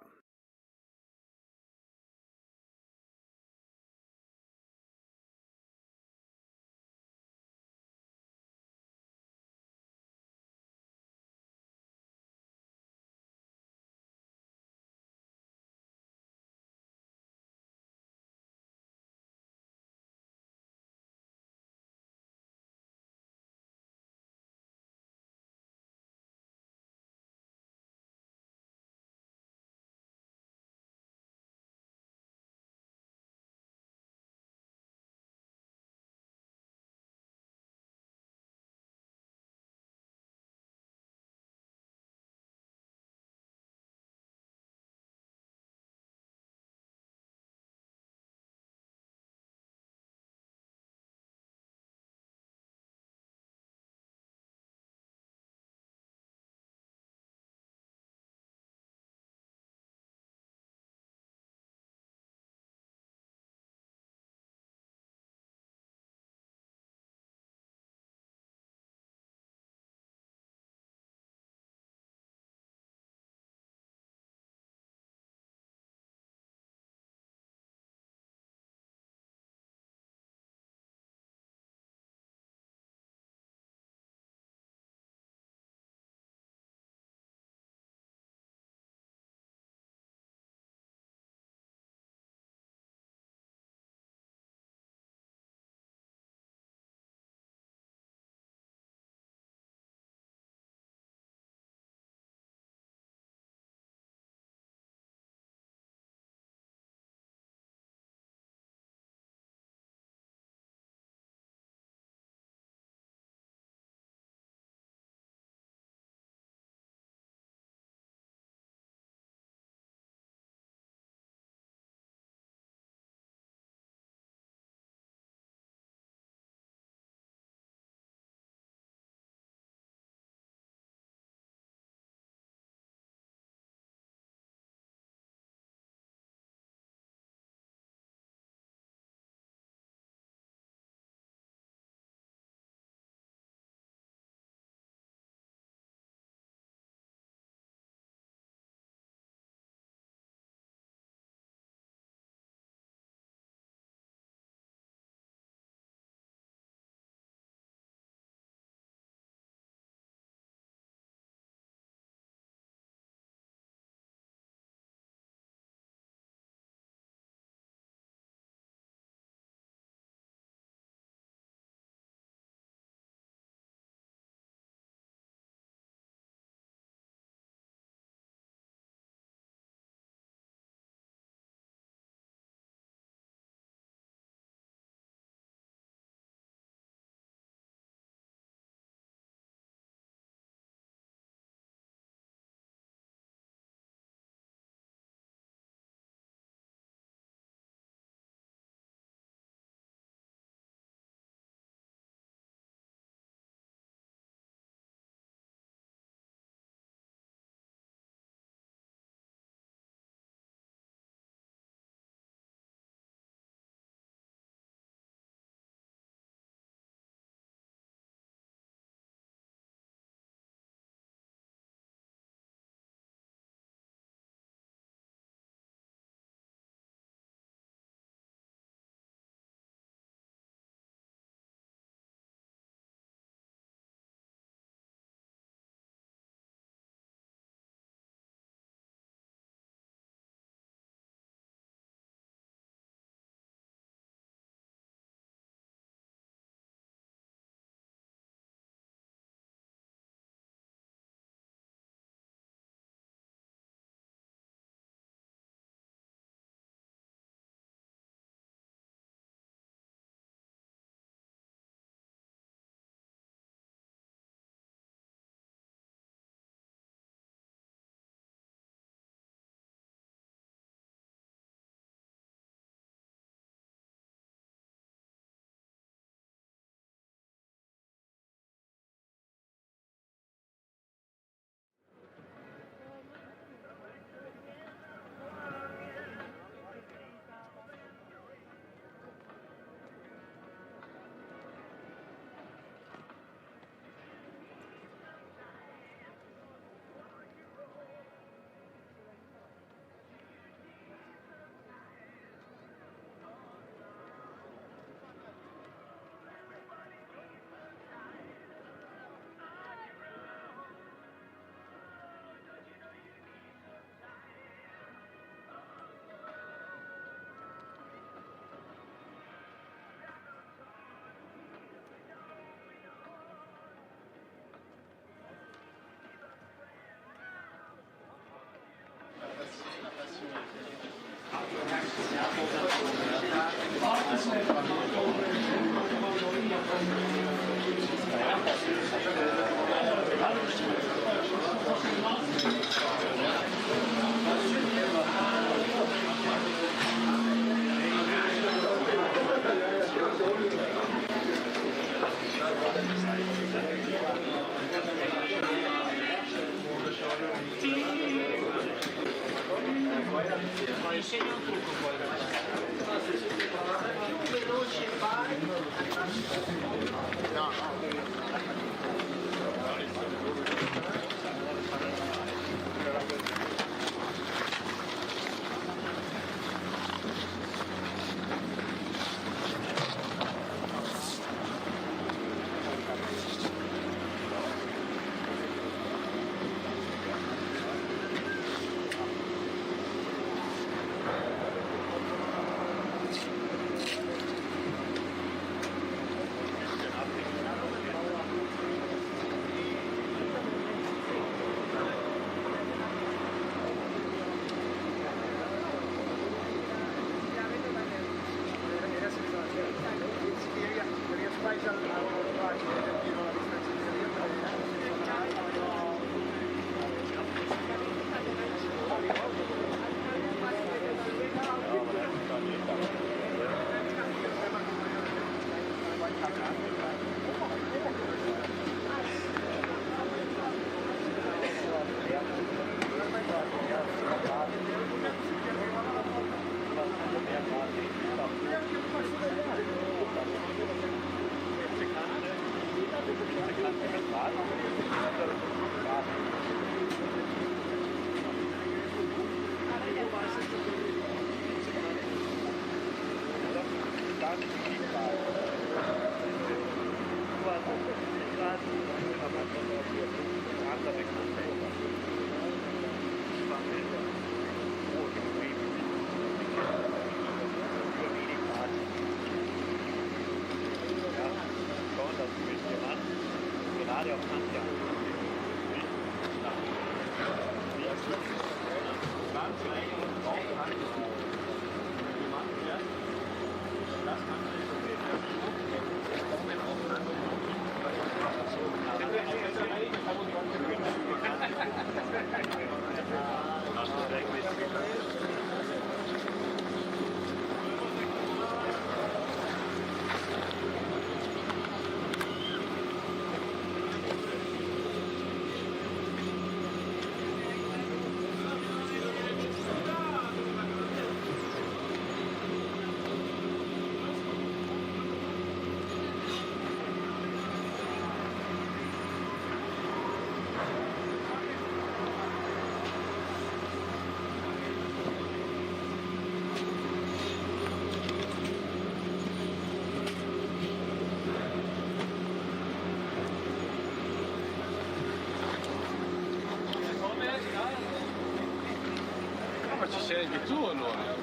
Ma ci sei anche tu allora?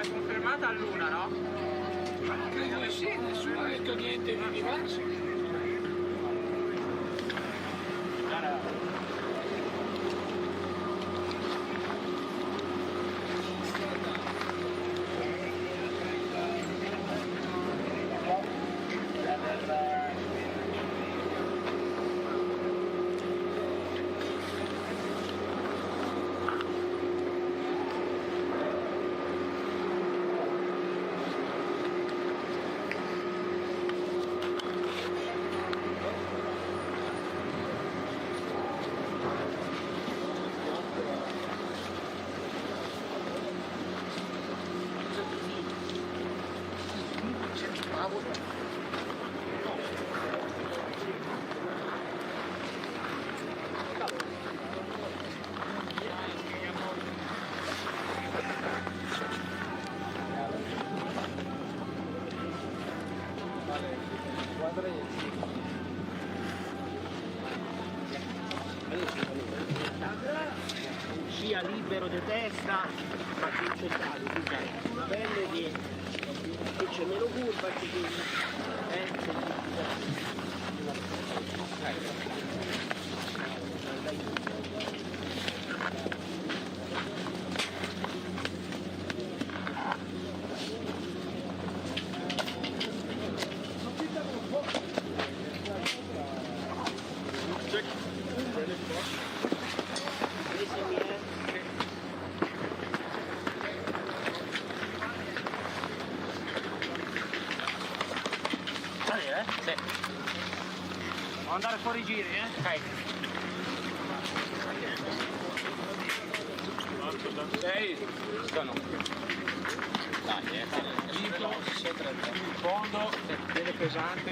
È confermata a Luna, no? Credo di sì, nessuno ha detto niente di diverso. Sia libero di testa, ma concentrato sulla pelle che c'è meno curva e andare fuori giri, Ok. 6. Sono. Dai, libro, in fondo, bene pesante.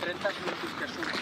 30 minuti schiacciuti.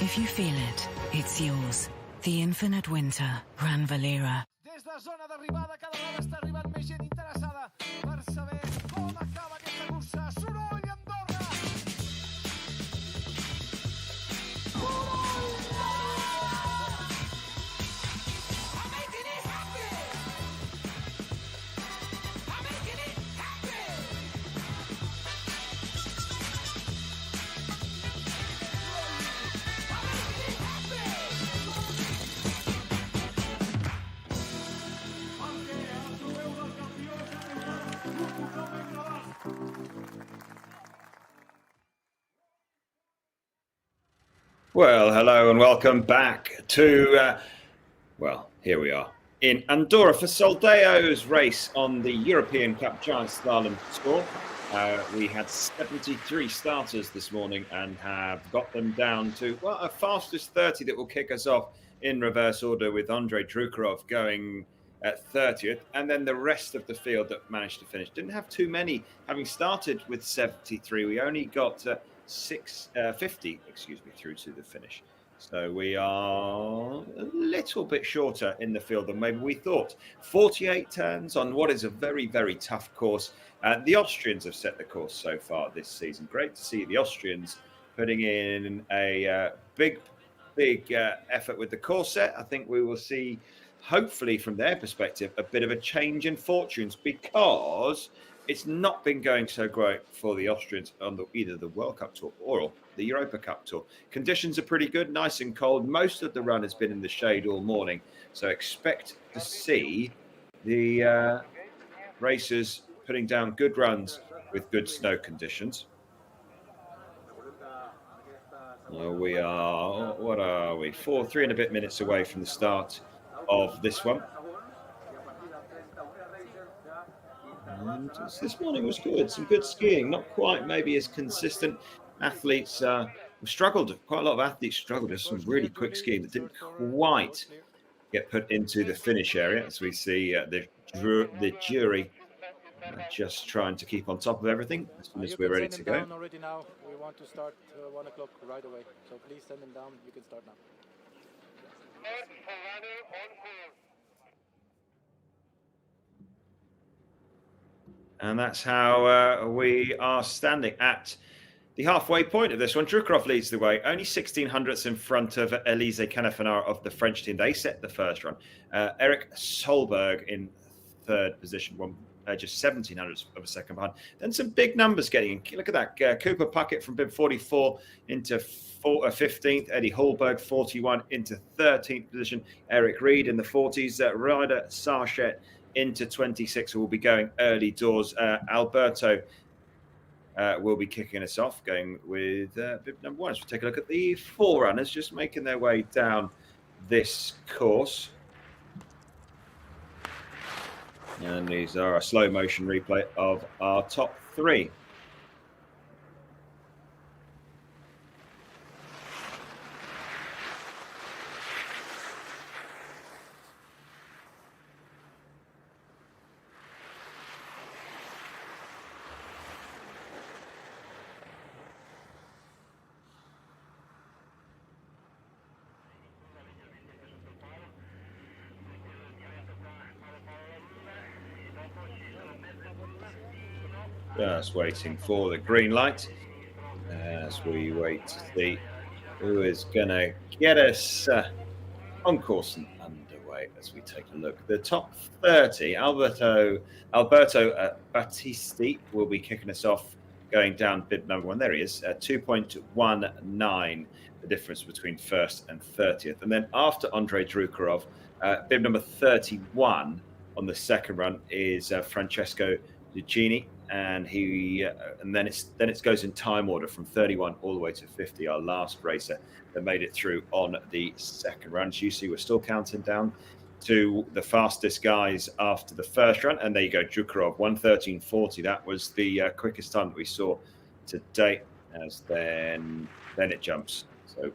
If you feel it, it's yours. The Infinite Winter, Grandvalira. Des de zona d'arribada, cada vegada està arribant més gent interessada per saber com acaba aquesta cursa. Soroll, Andorra! Well, hello and welcome back to, here we are in Andorra for Soldeu's race on the European Cup Giant Slalom Tour. We had 73 starters this morning and have got them down to, a fastest 30 that will kick us off in reverse order with Andrei Drukarov going at 30th, and then the rest of the field that managed to finish. Didn't have too many, having started with 73. We only got 50 through to the finish. So we are a little bit shorter in the field than maybe we thought. 48 turns on what is a very, very tough course. The Austrians have set the course so far this season. Great to see the Austrians putting in a big effort with the course set. I think we will see, hopefully from their perspective, a bit of a change in fortunes, because it's not been going so great for the Austrians on either the World Cup Tour or the Europa Cup Tour. Conditions are pretty good, nice and cold. Most of the run has been in the shade all morning, so expect to see the racers putting down good runs with good snow conditions. We are, what are we, 3 and a bit minutes away from the start of this one. And this morning was good, some good skiing, not quite maybe as consistent. Athletes struggled, quite a lot of athletes struggled. There's some really quick skiing that didn't quite get put into the finish area, as we see the jury just trying to keep on top of everything as soon as we're ready to go. Already now. We want to start 1 o'clock right away. So please send them down. You can start now. And that's how we are standing at the halfway point of this one. Drukarov leads the way, only 1600ths in front of Elise Canafanaro of the French team. They set the first run. Eric Solberg in third position, just 1700ths of a second behind. Then some big numbers getting in. Look at that. Cooper Puckett from bib 44 into 15th. Eddie Hallberg, 41 into 13th position. Eric Reed in the 40s. Ryder Sarchet into 26, who will be going early doors. Alberto will be kicking us off, going with bib number 1. So we'll take a look at the forerunners just making their way down this course. And these are a slow motion replay of our top 3. Just waiting for the green light as we wait to see who is going to get us on course and underway as we take a look. The top 30, Alberto Battisti will be kicking us off, going down bib number 1. There he is, 2.19, the difference between first and 30th. And then after Andrei Drukarov, bib number 31 on the second run is Francesco Zucchini. And then it goes in time order from 31 all the way to 50. Our last racer that made it through on the second run. As you see, we're still counting down to the fastest guys after the first run. And there you go, Drukarov, 1:13.40. That was the quickest time that we saw to date. As then it jumps. So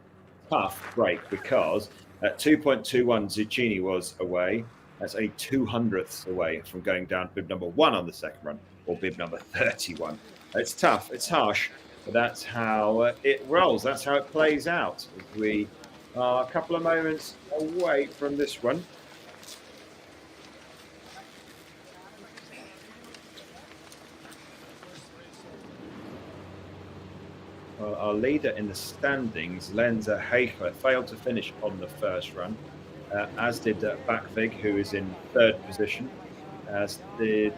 tough break, because at 2.21 Zucchini was away. That's only 200ths away from going down bib number 1 on the second run, or bib number 31. It's tough, it's harsh, but that's how it rolls. That's how it plays out. We are a couple of moments away from this one. Well, our leader in the standings, Lenza Heichler, failed to finish on the first run, as did Bakvig, who is in third position, as did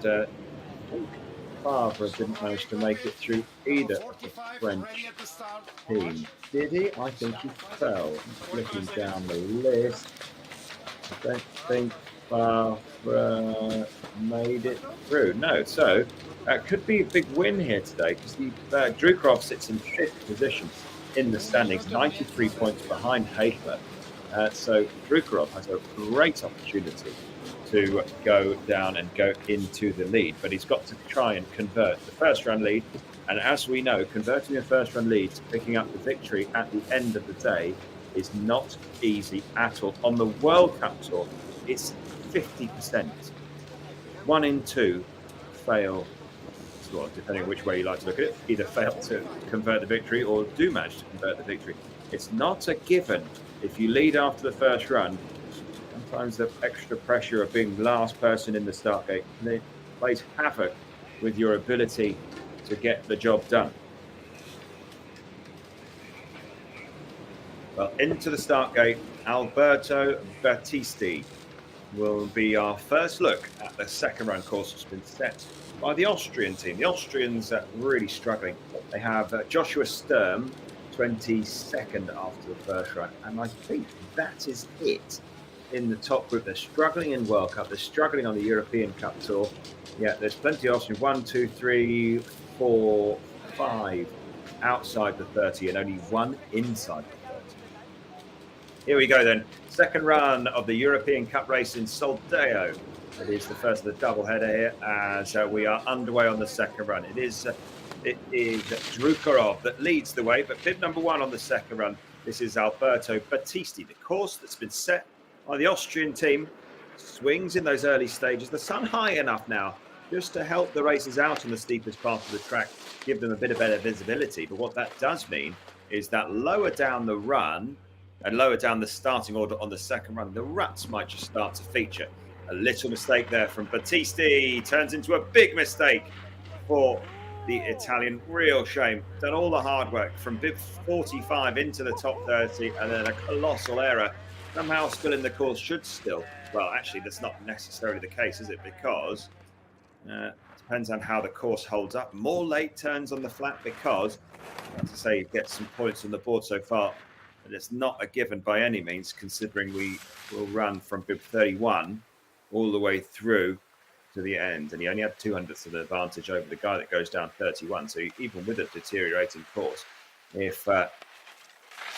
Favre, didn't manage to make it through either of the French team. Did he? I think he fell. Looking down the list, I don't think Favre made it through. No, so could be a big win here today, because Drukarov sits in 5th position in the standings, 93 points behind Heichler. So Drukarov has a great opportunity to go down and go into the lead, but he's got to try and convert the first run lead. And as we know, converting a first run lead to picking up the victory at the end of the day is not easy at all. On the World Cup Tour, it's 50%. 1 in 2 fail, well, depending on which way you like to look at it, either fail to convert the victory or do manage to convert the victory. It's not a given. If you lead after the first run, sometimes the extra pressure of being last person in the start gate plays havoc with your ability to get the job done. Well, into the start gate, Alberto Battisti will be our first look at the second run course that's been set by the Austrian team. The Austrians are really struggling. They have Joshua Sturm, 22nd after the first run, and I think that is it in the top group. They're struggling in World Cup, they're struggling on the European Cup Tour. Yeah, there's plenty of Austrians, 1, 2, 3, 4, 5 outside the 30 and only one inside the 30. Here we go then. Second run of the European Cup race in Soldeu. It is the first of the doubleheader here as we are underway on the second run. It is Drukarov that leads the way, but bib number 1 on the second run. This is Alberto Battisti. The course that's been set by the Austrian team swings in those early stages. The sun high enough now just to help the racers out on the steepest part of the track, give them a bit of better visibility. But what that does mean is that lower down the run and lower down the starting order on the second run, the ruts might just start to feature. A little mistake there from Battisti turns into a big mistake for the Italian. Real shame. Done all the hard work from bib 45 into the top 30 and then a colossal error. Somehow still in the course, should still. Well, actually, that's not necessarily the case, is it? Because it depends on how the course holds up. More late turns on the flat because, as I say, you get some points on the board so far. But it's not a given by any means, considering we will run from bib 31 all the way through to the end. And he only had 200ths of an advantage over the guy that goes down 31. So even with a deteriorating course, if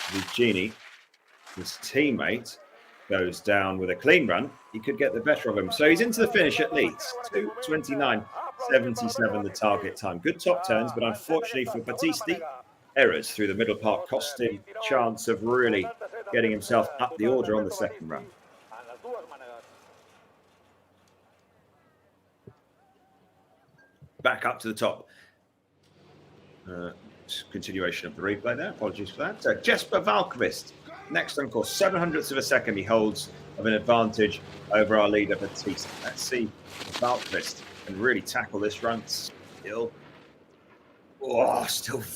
Vigini, his teammate, goes down with a clean run, he could get the better of him. So he's into the finish at least. 2:29.77 the target time. Good top turns, but unfortunately for Battisti, errors through the middle part cost him chance of really getting himself up the order on the second run. Back up to the top. Continuation of the replay there. Apologies for that. Jesper Valkvist, next on course, 700ths of a second he holds of an advantage over our leader Battisti. Let's see if Valkvist can really tackle this run. Still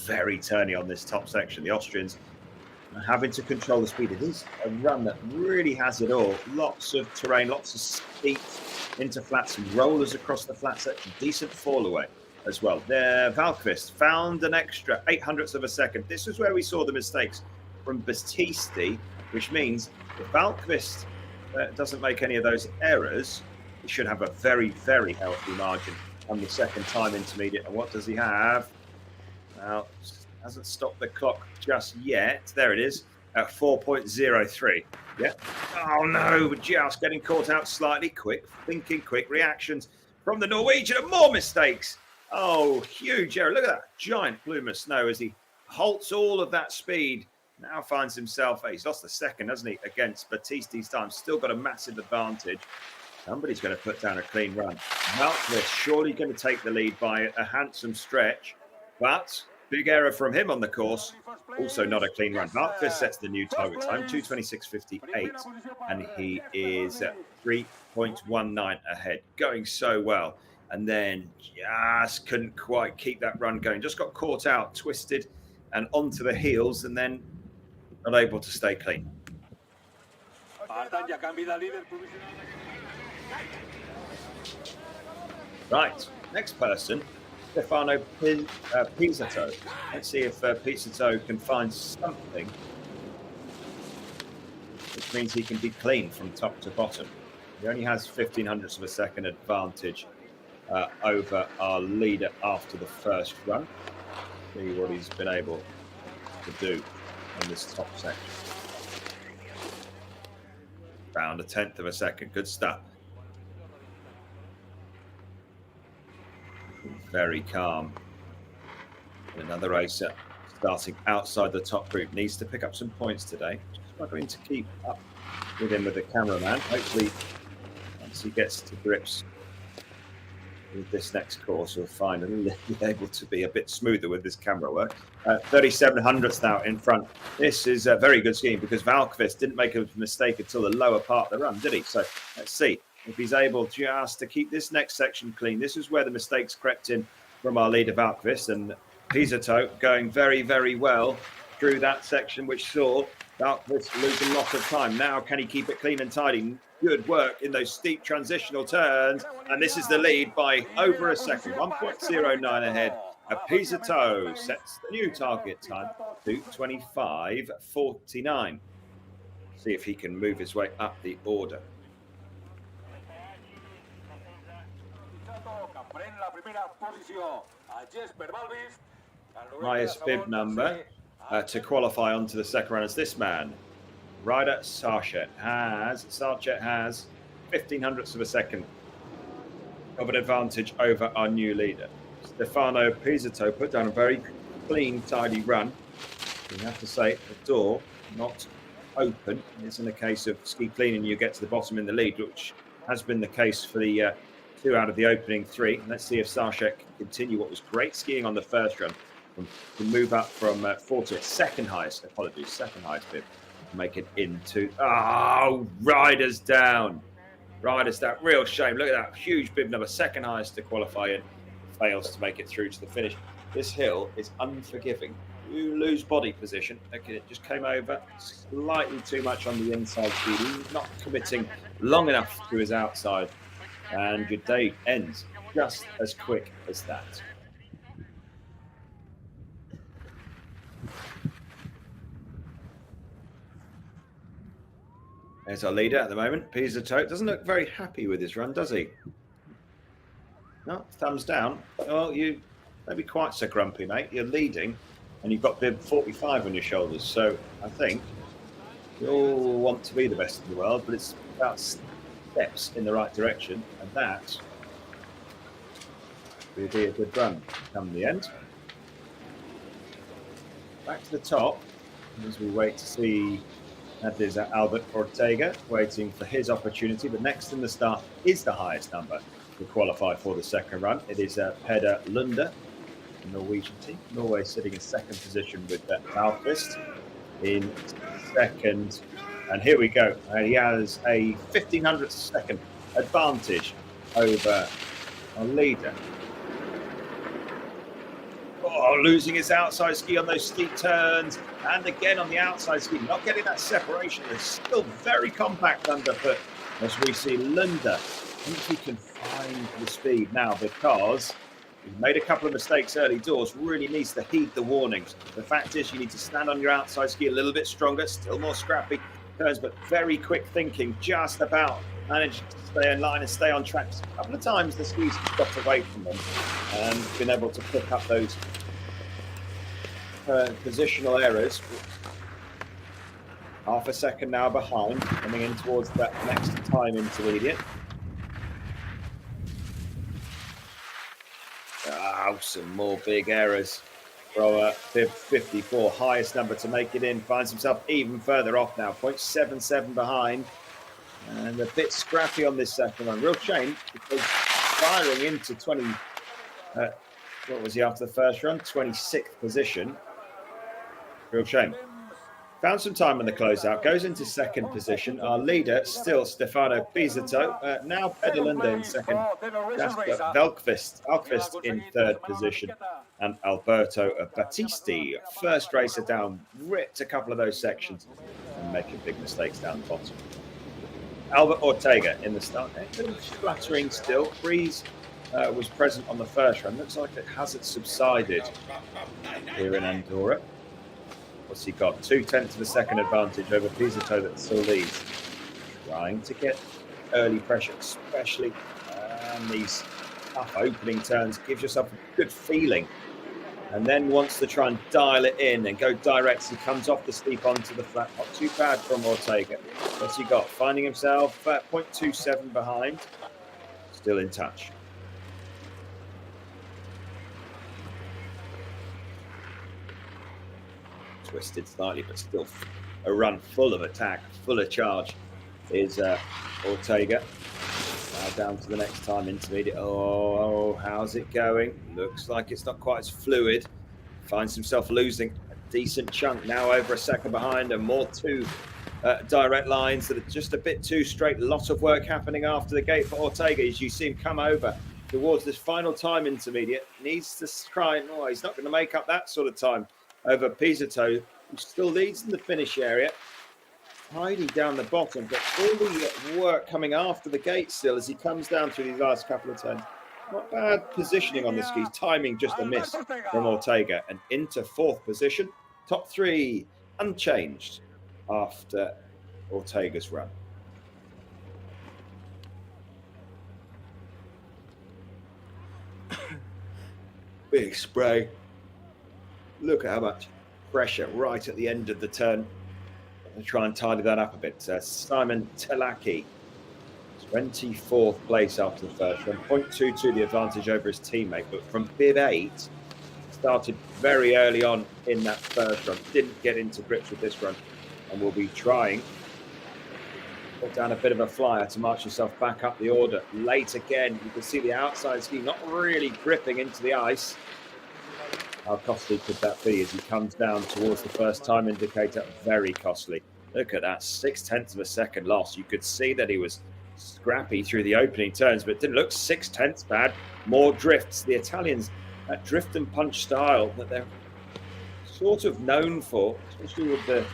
very turny on this top section. The Austrians are having to control the speed. It is a run that really has it all. Lots of terrain, lots of steep into flats and rollers across the flat section. Decent fall away as well. There, Valkvist found an extra 800ths of a second. This is where we saw the mistakes from Battisti, which means if Valkvist doesn't make any of those errors, he should have a very, very healthy margin on the second time intermediate. And what does he have? Well, hasn't stopped the clock just yet. There it is at 4.03. Yeah. Oh no, just getting caught out slightly. Quick thinking, quick reactions from the Norwegian and more mistakes. Oh, huge error. Look at that giant plume of snow as he halts all of that speed. Now finds himself, he's lost the second, hasn't he, against Battisti's time. Still got a massive advantage. Somebody's going to put down a clean run. Valkvist surely going to take the lead by a handsome stretch, but big error from him on the course. Also not a clean run. Valkvist sets the new target time, 2:26.58, and he is at 3.19 ahead. Going so well. And then just couldn't quite keep that run going. Just got caught out, twisted, and onto the heels, and then not able to stay clean. Right, next person, Stefano Pizzato. Let's see if Pizzato can find something, which means he can be clean from top to bottom. He only has 0.15 of a second advantage over our leader after the first run. See what he's been able to do in this top section. Found a 1/10 of a second. Good stuff. Very calm. Another racer starting outside the top group needs to pick up some points today. Struggling to keep up with him with the cameraman. Hopefully, once he gets to grips with this next course, we'll finally be able to be a bit smoother with this camera work. 3700ths now in front. This is a very good skiing because Valkvist didn't make a mistake until the lower part of the run, did he? So let's see if he's able just to keep this next section clean. This is where the mistakes crept in from our leader Valkvist, and Pisato going very, very well through that section, which saw Valkvist lose a lot of time. Now, can he keep it clean and tidy? Good work in those steep transitional turns. And this is the lead by over a second, 1.09 ahead. Pisato sets the new target time to 25.49. See if he can move his way up the order. Highest bib number to qualify onto the second run is this man. Rider Sarchet has 1500ths of a second of an advantage over our new leader. Stefano Pisato put down a very clean, tidy run. You have to say the door not open. It's in a case of ski clean and you get to the bottom in the lead, which has been the case for the 2 out of the opening 3. Let's see if Sarchet can continue what was great skiing on the first run to move up from 4 to its second highest bib. Make it into Riders down. Real shame. Look at that huge bib number, second highest to qualify in. Fails to make it through to the finish. This hill is unforgiving. You lose body position. Okay, it just came over slightly too much on the inside speed. He's not committing long enough to his outside, and your day ends just as quick as that. There's our leader at the moment. Pisato doesn't look very happy with his run, does he? No, thumbs down. Well, you don't be quite so grumpy, mate. You're leading, and you've got bib 45 on your shoulders. So I think we all want to be the best in the world, but it's about steps in the right direction, and that will be a good run come the end. Back to the top as we wait to see. That is Albert Ortega waiting for his opportunity. But next in the start is the highest number to qualify for the second run. It is Peder Lunde, the Norwegian team. Norway sitting in second position with Valkvist in second. And here we go. He has a 1500th second advantage over our leader. Losing his outside ski on those steep turns, and again on the outside ski, not getting that separation. It's still very compact underfoot as we see Lunde. I think he can find the speed now because he's made a couple of mistakes early doors, really needs to heed the warnings. The fact is you need to stand on your outside ski a little bit stronger, still more scrappy turns, but very quick thinking, just about managed to stay in line and stay on track. A couple of times the skis got away from them and been able to pick up those positional errors. Half a second now behind, coming in towards that next time intermediate. Some more big errors from bib 54, highest number to make it in, finds himself even further off now, 0.77 behind, and a bit scrappy on this second one. Real shame because firing into 20, what was he after the first run? 26th position. Real shame. Found some time on the closeout, goes into second position. Our leader, still Stefano Pisato, now Peder Lunde in second. Jasper Valkvist in third position. And Alberto Battisti, first racer down, ripped a couple of those sections and making big mistakes down the bottom. Albert Ortega in the start. A little flattering still. Breeze was present on the first run. Looks like it hasn't subsided here in Andorra. What's he got? 0.2 of a second advantage over Pisato that still leads. Trying to get early pressure, especially on these tough opening turns. Gives yourself a good feeling. And then wants to try and dial it in and go direct. He comes off the steep onto the flat. Not too bad from Ortega. What's he got? Finding himself 0.27 behind. Still in touch. Twisted slightly, but still a run full of attack, full of charge is Ortega. down to the next time intermediate. Oh, how's it going? Looks like it's not quite as fluid. Finds himself losing a decent chunk, now over a second behind, and more two direct lines that are just a bit too straight. Lot of work happening after the gate for Ortega as you see him come over towards this final time intermediate. Needs to try, oh, he's not going to make up that sort of time over Pizzito, who still leads in the finish area. Hiding down the bottom, but all the work coming after the gate still as he comes down through these last couple of turns. Not bad positioning on the skis, timing just a miss from Ortega, and into fourth position. Top three unchanged after Ortega's run. Big spray. Look at how much pressure right at the end of the turn. I'll try and tidy that up a bit. Simon Telaki, 24th place after the first run, 0.22 the advantage over his teammate, but from bib 8, started very early on in that first run, didn't get into grips with this run, and will be trying to put down a bit of a flyer to march himself back up the order. Late again, you can see the outside ski not really gripping into the ice. How costly could that be as he comes down towards the first time indicator? Very costly. Look at that, 0.6 of a second loss. You could see that he was scrappy through the opening turns, but it didn't look 0.6 bad. More drifts. The Italians, that drift and punch style that they're sort of known for, especially with the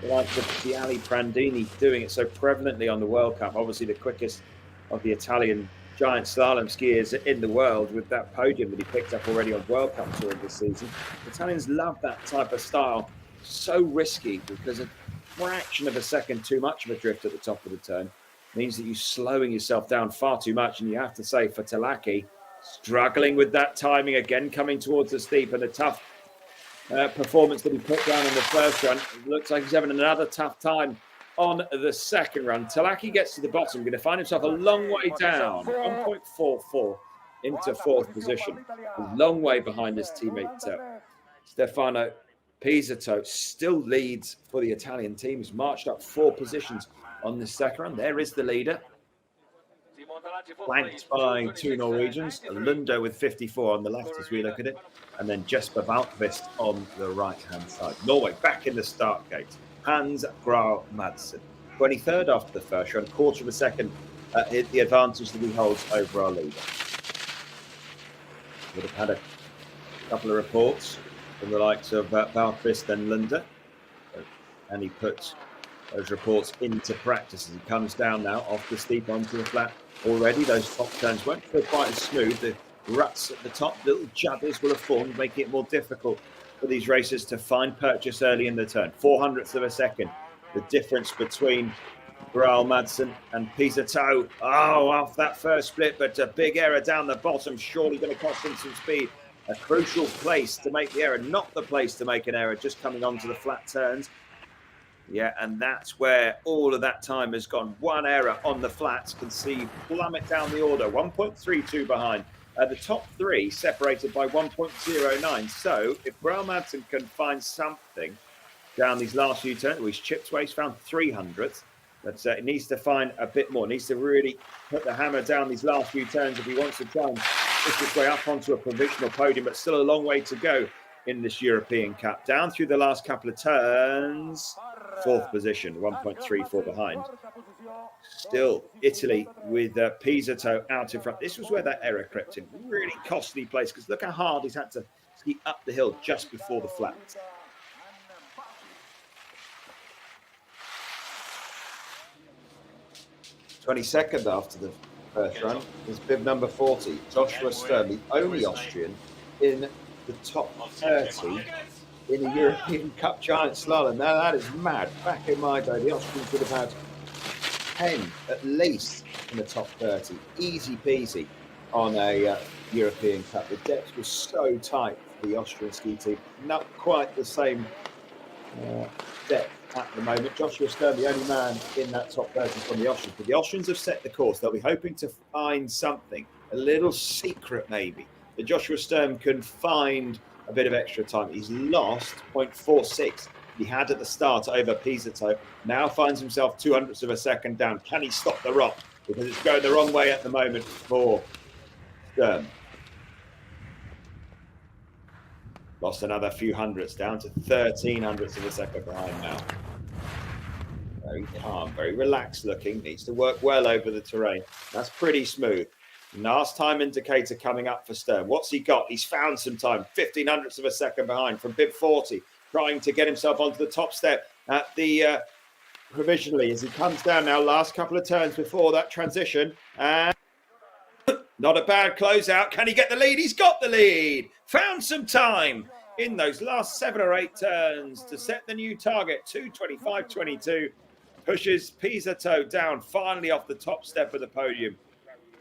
likes of Viali Prandini doing it so prevalently on the World Cup. Obviously the quickest of the Italian giant slalom skiers in the world with that podium that he picked up already on World Cup Tour this season. The Italians love that type of style. So risky because a fraction of a second too much of a drift at the top of the turn means that you're slowing yourself down far too much. And you have to say for Telaki, struggling with that timing again, coming towards the steep, and a tough performance that he put down in the first run. It looks like he's having another tough time on the second run. Telaki gets to the bottom, going to find himself a long way down, 1.44 into fourth position. A long way behind his teammate, Stefano Pizzito. Still leads for the Italian team. He's marched up 4 positions on the second run. There is the leader, flanked by 2 Norwegians, Lundo with 54 on the left as we look at it, and then Jesper Valkvist on the right-hand side. Norway back in the start gate. Hans Grau Madsen, 23rd after the first run, quarter of a second the advantage that he holds over our leader. Would have had a couple of reports from the likes of Valkvist and Lunda, and he puts those reports into practice as he comes down now off the steep onto the flat. Already those top turns won't feel quite as smooth. The ruts at the top, little judders will have formed, making it more difficult for these racers to find purchase early in the turn. 0.04 of a second, the difference between Graal Madsen and Pizzito. Oh, off that first split, but a big error down the bottom, surely going to cost him some speed. A crucial place to make the error, not the place to make an error, just coming onto the flat turns. Yeah, and that's where all of that time has gone. One error on the flats can see plummet down the order, 1.32 behind. The top 3 separated by 1.09. So if Graal Madsen can find something down these last few turns, he's chipped away, he's found 300th, but it needs to find a bit more. Needs to really put the hammer down these last few turns if he wants to try and push his way up onto a provisional podium, but still a long way to go in this European Cup. Down through the last couple of turns, 4th position, 1.34 behind. Still Italy with Pizzito out in front. This was where that error crept in. Really costly place because look how hard he's had to ski up the hill just before the flat. "22nd after the first run is bib number 40, Joshua Stern, the only Austrian in the top 30 in a European Cup giant slalom. Now that is mad. Back in my day, the Austrians would have had 10 at least in the top 30. Easy peasy on a European Cup. The depth was so tight for the Austrian ski team. Not quite the same depth at the moment. Joshua Stern, the only man in that top 30 from the Austrians. But the Austrians have set the course. They'll be hoping to find something, a little secret maybe, that Joshua Stern can find a bit of extra time. He's lost 0.46 he had at the start over Pizzito. Now finds himself 0.02 of a second down. Can he stop the rock? because it's going the wrong way at the moment for Sturm. Lost another few hundredths, down to 13 hundredths of a second behind now. Very calm, very relaxed looking. Needs to work well over the terrain. That's pretty smooth. Last time indicator coming up for Sturm. What's he got? He's found some time. 15 hundredths of a second behind from bib 40. Trying to get himself onto the top step at the provisionally as he comes down now. Last couple of turns before that transition. And not a bad closeout. Can he get the lead? He's got the lead. Found some time in those last 7 or 8 turns to set the new target. 2:25.22. Pushes Principado down finally off the top step of the podium.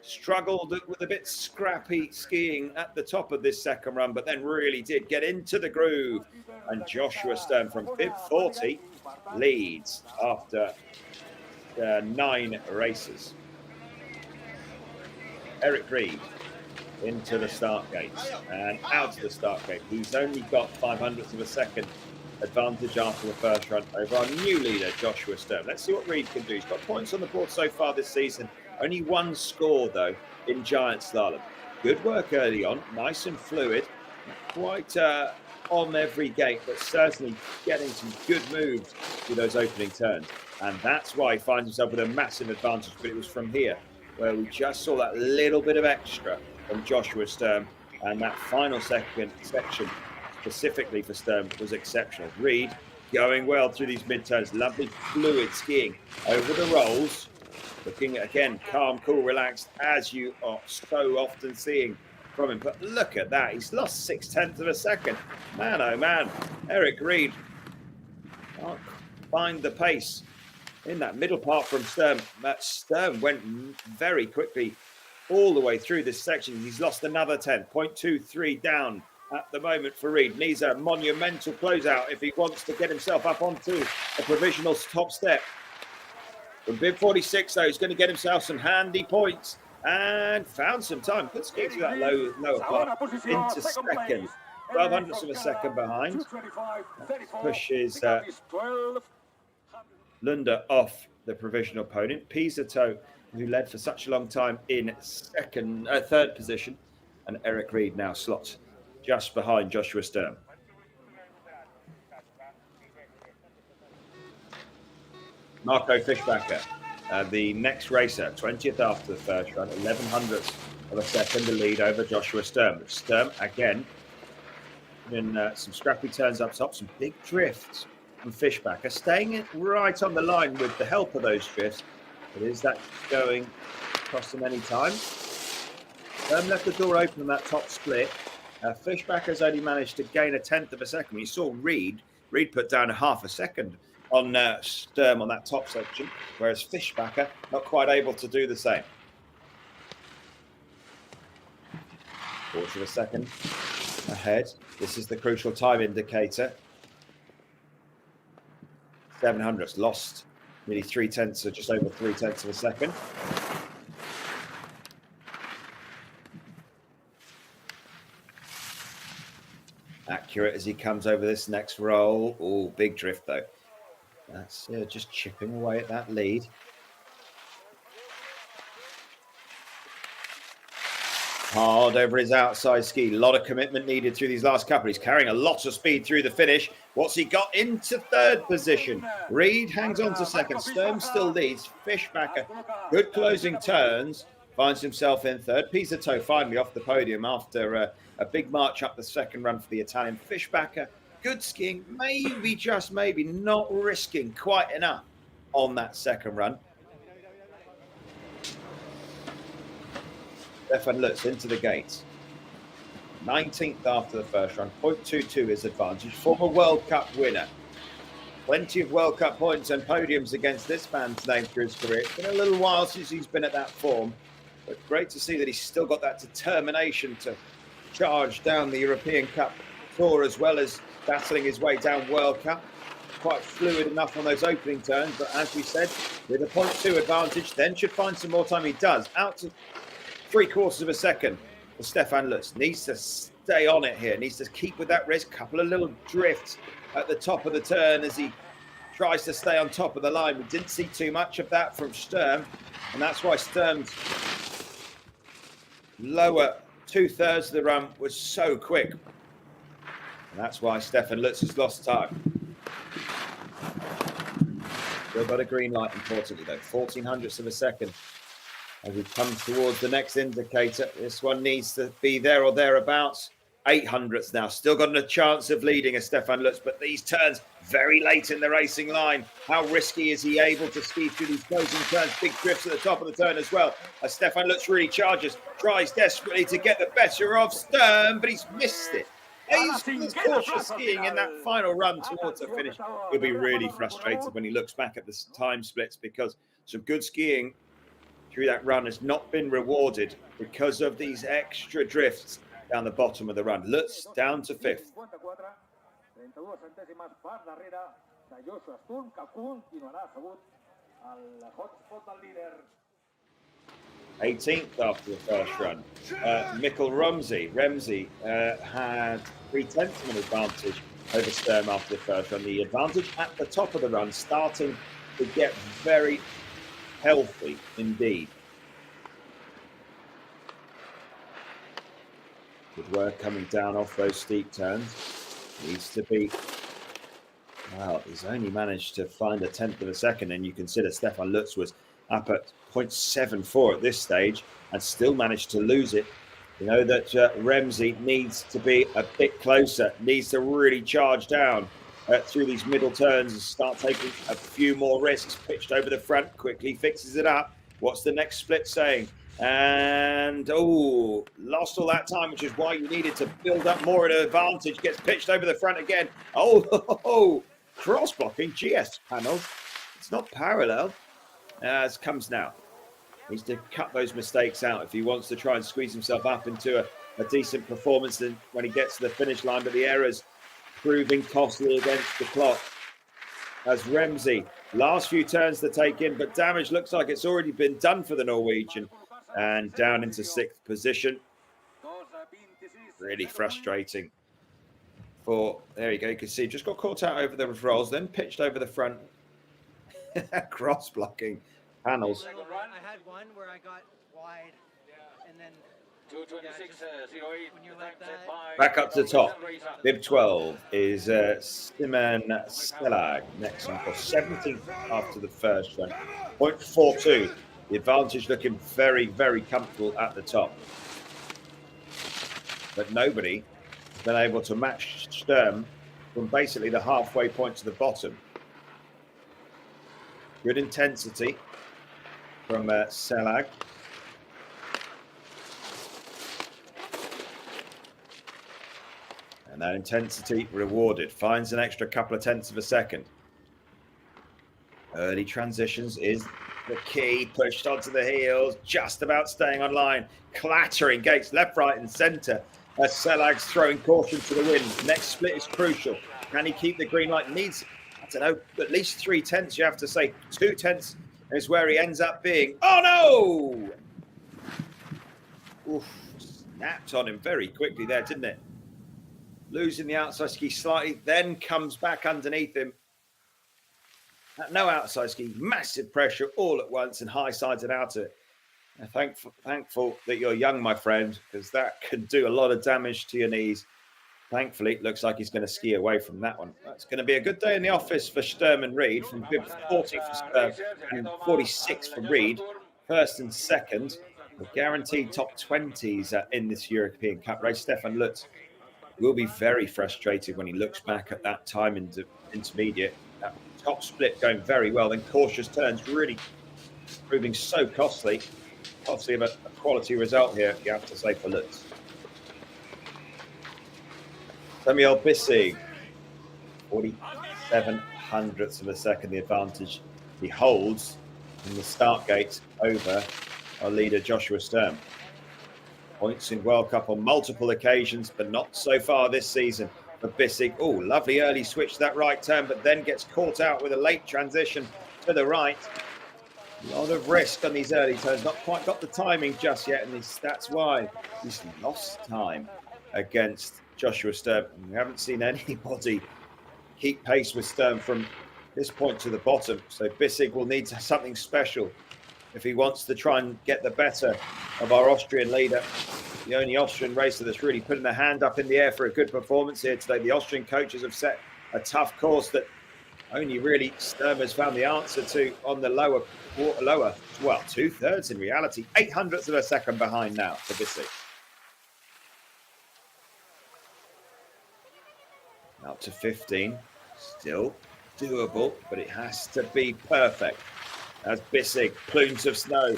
Struggled with a bit scrappy skiing at the top of this second run, but then really did get into the groove. And Joshua Sturm from bib 40 leads after 9 races. Eric Reed into the start gates and out of the start gate. He's only got 500ths of a second advantage after the first run over our new leader, Joshua Sturm. Let's see what Reed can do. He's got points on the board so far this season. Only 1 score, though, in giant slalom. Good work early on, nice and fluid. Quite on every gate, but certainly getting some good moves with those opening turns. And that's why he finds himself with a massive advantage. But it was from here where we just saw that little bit of extra from Joshua Sturm. And that final section, specifically for Sturm, was exceptional. Reed going well through these mid-turns. Lovely fluid skiing over the rolls. Looking, again, calm, cool, relaxed, as you are so often seeing from him. But look at that. He's lost 0.6 of a second. Man, oh man. Eric Reed can't find the pace in that middle part from Sturm. That Sturm went very quickly all the way through this section. He's lost another 10. 0.23 down at the moment for Reed. Needs a monumental closeout if he wants to get himself up onto a provisional top step. From bib 46, though, he's going to get himself some handy points and found some time. Good ski through that lower part into second. 1200ths of a second behind. Pushes Lunda off the provisional opponent. Principado, who led for such a long time, in third position. And Eric Reed now slots just behind Joshua Sturm. Marco Fischbacher, the next racer, 20th after the first run, 1100ths of a second to lead over Joshua Sturm. Sturm, again, in some scrappy turns up top, some big drifts from Fischbacher, staying right on the line with the help of those drifts. But is that going across them any time? Sturm left the door open on that top split. Fischbacher's only managed to gain 1/10 of a second. You saw Reed put down a half a second on Sturm on that top section, whereas Fischbacher not quite able to do the same. 1/4 of a second ahead. This is the crucial time indicator. 700ths lost nearly 0.3, or just over 0.3 of a second. Accurate as he comes over this next roll. Oh, big drift though. That's just chipping away at that lead. Hard over his outside ski. A lot of commitment needed through these last couple. He's carrying a lot of speed through the finish. What's he got into third position? Reed hangs on to second. Sturm still leads. Fischbacher, good closing turns. Finds himself in third. Principado finally off the podium after a big march up the second run for the Italian. Fischbacher, good skiing, maybe, just maybe, not risking quite enough on that second run. Stefan Lutz into the gates. 19th after the first run, 0.22 is advantage. Former World Cup winner. Plenty of World Cup points and podiums against this man's name through his career. It's been a little while since he's been at that form, but great to see that he's still got that determination to charge down the European Cup tour, as well as battling his way down World Cup. Quite fluid enough on those opening turns, but as we said, with a 0.2 advantage, then should find some more time. He does, out to 0.75 of a second. For Stefan Lutz, needs to stay on it here, needs to keep with that risk. Couple of little drifts at the top of the turn as he tries to stay on top of the line. We didn't see too much of that from Sturm, and that's why Sturm's lower 2/3 of the run was so quick. And that's why Stefan Lutz has lost time. Still got a green light, importantly, though. 1400ths of a second. As we come towards the next indicator, this one needs to be there or thereabouts. 800ths now. Still got a chance of leading as Stefan Lutz, but these turns very late in the racing line. How risky is he able to ski through these closing turns? Big drifts at the top of the turn as well. As Stefan Lutz really charges, tries desperately to get the better of Sturm, but he's missed it. He's cautious skiing in that final run towards the finish. He'll be really frustrated when he looks back at the time splits, because some good skiing through that run has not been rewarded because of these extra drifts down the bottom of the run. Lutz down to 5th. 18th after the first run. Mikkel Remzi had 3/10 of an advantage over Sturm after the first run. The advantage at the top of the run starting to get very healthy indeed. Good work coming down off those steep turns. Needs to be, well, he's only managed to find 1/10 of a second, and you consider Stefan Lutz was up at 0.74 at this stage and still managed to lose it. You know that Remzi needs to be a bit closer, needs to really charge down through these middle turns and start taking a few more risks. Pitched over the front, quickly fixes it up. What's the next split saying? And lost all that time, which is why you needed to build up more at an advantage. Gets pitched over the front again. Cross blocking GS panels. It's not parallel. As comes now. Needs to cut those mistakes out if he wants to try and squeeze himself up into a decent performance when he gets to the finish line. But the errors proving costly against the clock. As Remzi, last few turns to take in, but damage looks like it's already been done for the Norwegian. And down into 6th position. Really frustrating. There you go, you can see, just got caught out over the rolls, then pitched over the front. Cross blocking panels. I had one where I got wide, and then 2:26.08. when you're like that. Back up to the top. Bib 12 is Simon Stelag. Next one for 17th after the first run. 0.42. The advantage looking very, very comfortable at the top. But nobody has been able to match Sturm from basically the halfway point to the bottom. Good intensity from Selag. And that intensity rewarded. Finds an extra couple of tenths of a second. Early transitions is the key. Pushed onto the heels. Just about staying on line. Clattering gates left, right and centre. As Selag's throwing caution to the wind. Next split is crucial. Can he keep the green light? Needs, I don't know, at least 3/10. You have to say 2/10 is where he ends up being. Oh no! Oof, snapped on him very quickly there, didn't it? Losing the outside ski slightly, then comes back underneath him. No outside ski, massive pressure all at once and high-sided out it. Thankful that you're young, my friend, because that can do a lot of damage to your knees. Thankfully, it looks like he's going to ski away from that one. That's going to be a good day in the office for Sturm and Reed, from bib 40 for Sturm and 46 for Reed. First and second, the guaranteed top 20s in this European Cup race. Stefan Lutz will be very frustrated when he looks back at that time in intermediate. That top split going very well, then cautious turns really proving so costly. Obviously, a quality result here, you have to say, for Lutz. Samuel Bissig, 47/100ths of a second, the advantage he holds in the start gate over our leader Joshua Sturm. Points in World Cup on multiple occasions, but not so far this season for Bissig. Oh, lovely early switch to that right turn, but then gets caught out with a late transition to the right. A lot of risk on these early turns, not quite got the timing just yet, and that's why he's lost time against Joshua Sturm. We haven't seen anybody keep pace with Sturm from this point to the bottom. So Bissig will need something special if he wants to try and get the better of our Austrian leader. The only Austrian racer that's really putting their hand up in the air for a good performance here today. The Austrian coaches have set a tough course that only really Sturm has found the answer to on the lower, well, 2/3 in reality. 800ths of a second behind now for Bissig. Up to 15, still doable, but it has to be perfect. As Bissig, plumes of snow,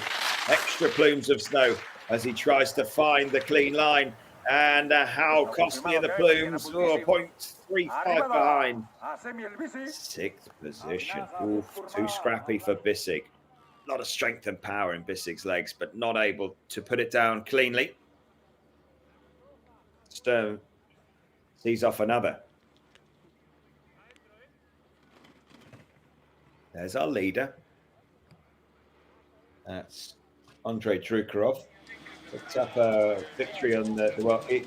extra plumes of snow as he tries to find the clean line. And how costly are the plumes? 0.35 behind. 6th position. Oof, too scrappy for Bissig. A lot of strength and power in Bissig's legs, but not able to put it down cleanly. Sturm sees off another. There's our leader. That's Andrei Drukarov. Picked up a victory on the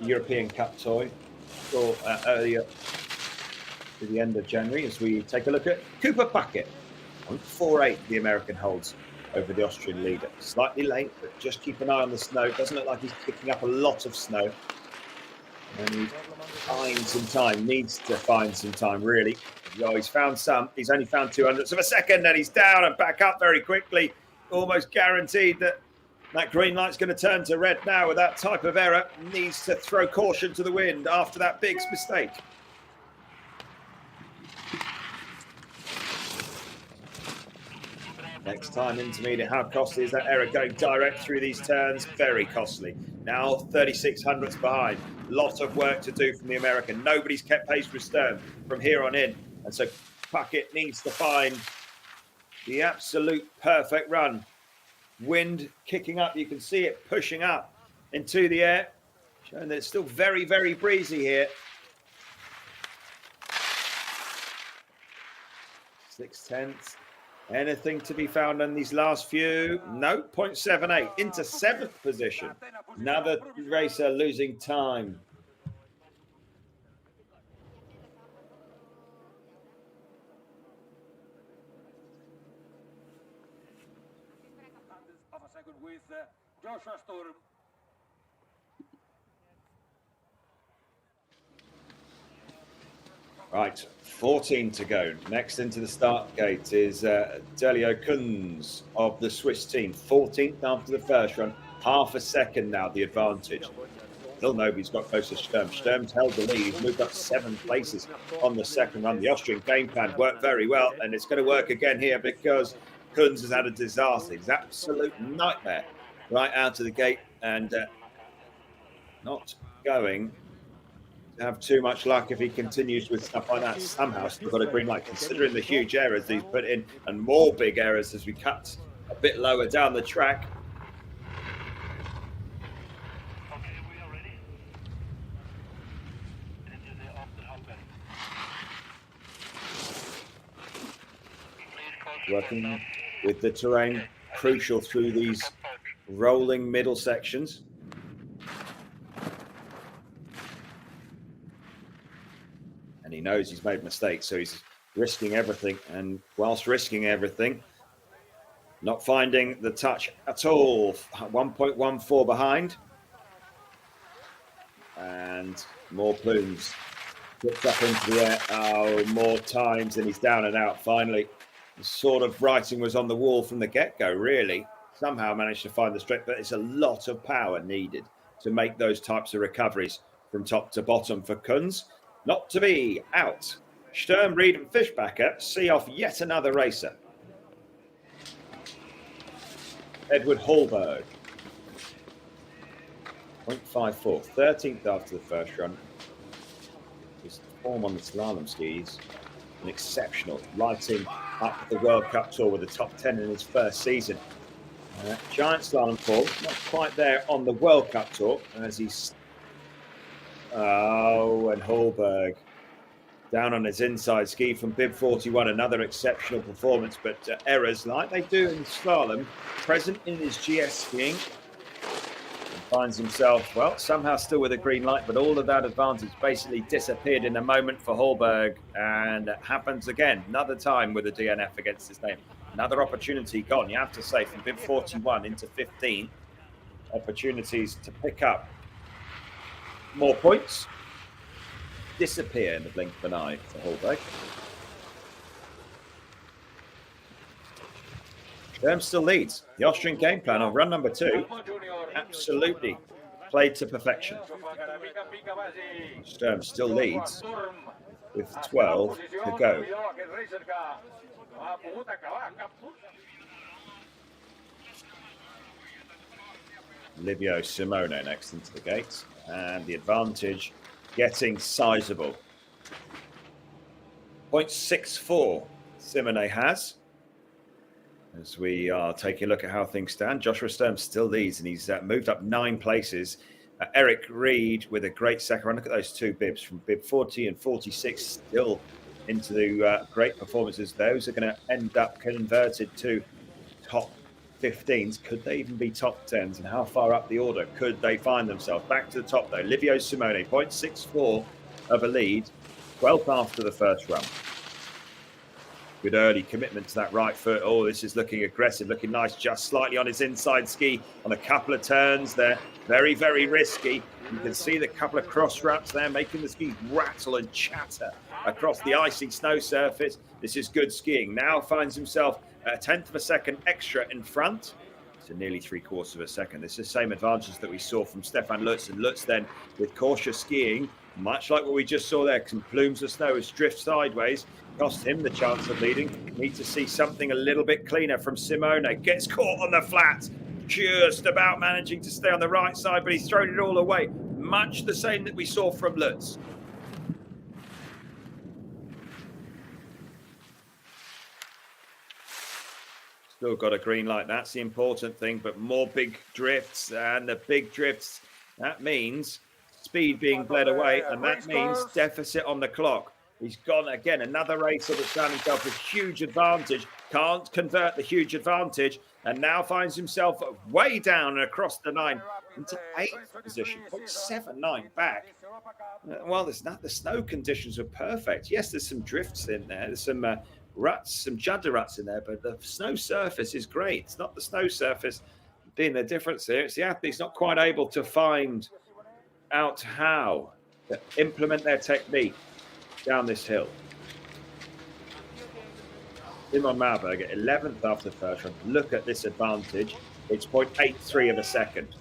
European Cup toy earlier to the end of January. As we take a look at Cooper Puckett, 0.48 the American holds over the Austrian leader. Slightly late, but just keep an eye on the snow. Doesn't look like he's picking up a lot of snow. And he finds some time, needs to find some time, really. He's found some. He's only found 200ths of a second, and he's down and back up very quickly. Almost guaranteed that green light's going to turn to red now with that type of error. Needs to throw caution to the wind after that big mistake. Next time, intermediate, how costly is that error going direct through these turns? Very costly. Now 3600ths behind. Lot of work to do from the American. Nobody's kept pace with Sturm from here on in. And so Puckett needs to find the absolute perfect run. Wind kicking up. You can see it pushing up into the air. Showing that it's still very, very breezy here. 6/10. Anything to be found on these last few? No, 0.78 into 7th position. Another racer losing time. Of a second with Joshua Sturm. Right, 14 to go. Next into the start gate is Delio Kunz of the Swiss team. 14th after the first run. Half a second now, the advantage. Still nobody's got close to Sturm. Sturm's held the lead. He's moved up 7 places on the second run. The Austrian game plan worked very well, and it's going to work again here because Kunz has had a disaster. It's an absolute nightmare right out of the gate, and not going to have too much luck if he continues with stuff like that. Somehow still got a green light, considering the huge errors that he's put in, and more big errors as we cut a bit lower down the track. Working with the terrain, crucial through these rolling middle sections. And he knows he's made mistakes, so he's risking everything. And whilst risking everything, not finding the touch at all. 1.14 behind. And more plumes. Flipped up into the air. Oh, more times, and he's down and out finally. The sort of writing was on the wall from the get-go, really. Somehow managed to find the strength, but it's a lot of power needed to make those types of recoveries from top to bottom for Kunz. Not to be out. Sturm, Reed and Fischbacher see off yet another racer. Edward Hallberg. 0.54, 13th after the first run. His form on the slalom skis, an exceptional, lighting up the World Cup Tour with the top 10 in his first season. Giant slalom form, not quite there on the World Cup Tour as he's... Oh, and Hallberg down on his inside ski from bib 41, another exceptional performance, but errors like they do in slalom present in his GS skiing. finds himself, well, somehow still with a green light, but all of that advantage basically disappeared in a moment for Hallberg, and it happens again, another time with a DNF against his name. Another opportunity gone, you have to say, from bib 41 into 15, opportunities to pick up more points, disappear in the blink of an eye for Hallberg. Sturm still leads. The Austrian game plan on run number 2 absolutely played to perfection. Sturm still leads with 12 to go. Livio Simone next into the gates, and the advantage getting sizable. 0.64 Simone has. As we are taking a look at how things stand, Joshua Sturm still leads, and he's moved up 9 places. Eric Reed with a great second run. Look at those 2 bibs from bib 40 and 46 still into the great performances. Those are going to end up converted to top 15s. Could they even be top 10s? And how far up the order could they find themselves? Back to the top, though. Livio Simone, 0.64 of a lead, 12th after the first run. Good early commitment to that right foot. Oh, this is looking aggressive, looking nice, just slightly on his inside ski on a couple of turns there. Very, very risky. You can see the couple of cross wraps there, making the skis rattle and chatter across the icy snow surface. This is good skiing. Now finds himself a 1/10 of a second extra in front. So nearly 3/4 of a second. This is the same advantage that we saw from Stefan Lutz. And Lutz then, with cautious skiing, much like what we just saw there, some plumes of snow as drift sideways, cost him the chance of leading. Need to see something a little bit cleaner from Simone. Gets caught on the flat, just about managing to stay on the right side, but he's thrown it all away. Much the same that we saw from Lutz. Still got a green light. That's the important thing, but more big drifts, and the big drifts, that means speed being bled away, and that means deficit on the clock. He's gone again, another racer that's found himself with huge advantage, can't convert the huge advantage, and now finds himself way down and across the 9 into 8th position, 0.79 back. Well, the snow conditions were perfect. Yes, there's some drifts in there, there's some ruts, some judder ruts in there, but the snow surface is great. It's not the snow surface being the difference here. It's the athletes not quite able to find out how to implement their technique down this hill. Simon Malberg at 11th after the first run. Look at this advantage. It's 0.83 of a second.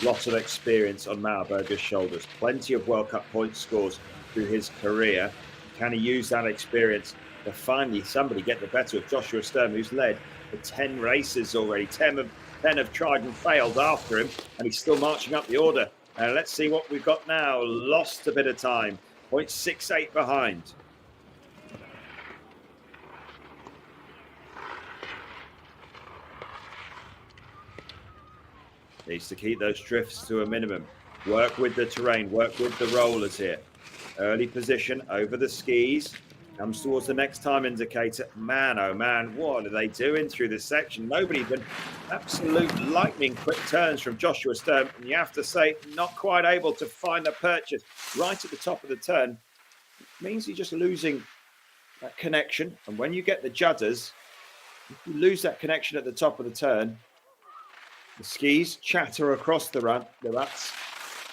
Lots of experience on Malberger's shoulders. Plenty of World Cup point scores through his career. Can he use that experience to finally somebody get the better of Joshua Sturm, who's led for 10 races already? 10 have tried and failed after him, and he's still marching up the order. Let's see what we've got now. Lost a bit of time. 0.68 behind. Needs to keep those drifts to a minimum. Work with the terrain. Work with the rollers here. Early position over the skis. Comes towards the next time indicator. Man, oh man, what are they doing through this section? Nobody even absolute lightning quick turns from Joshua Sturm. And you have to say, not quite able to find the purchase right at the top of the turn. It means you're just losing that connection. And when you get the judders, if you lose that connection at the top of the turn, the skis chatter across the ruts,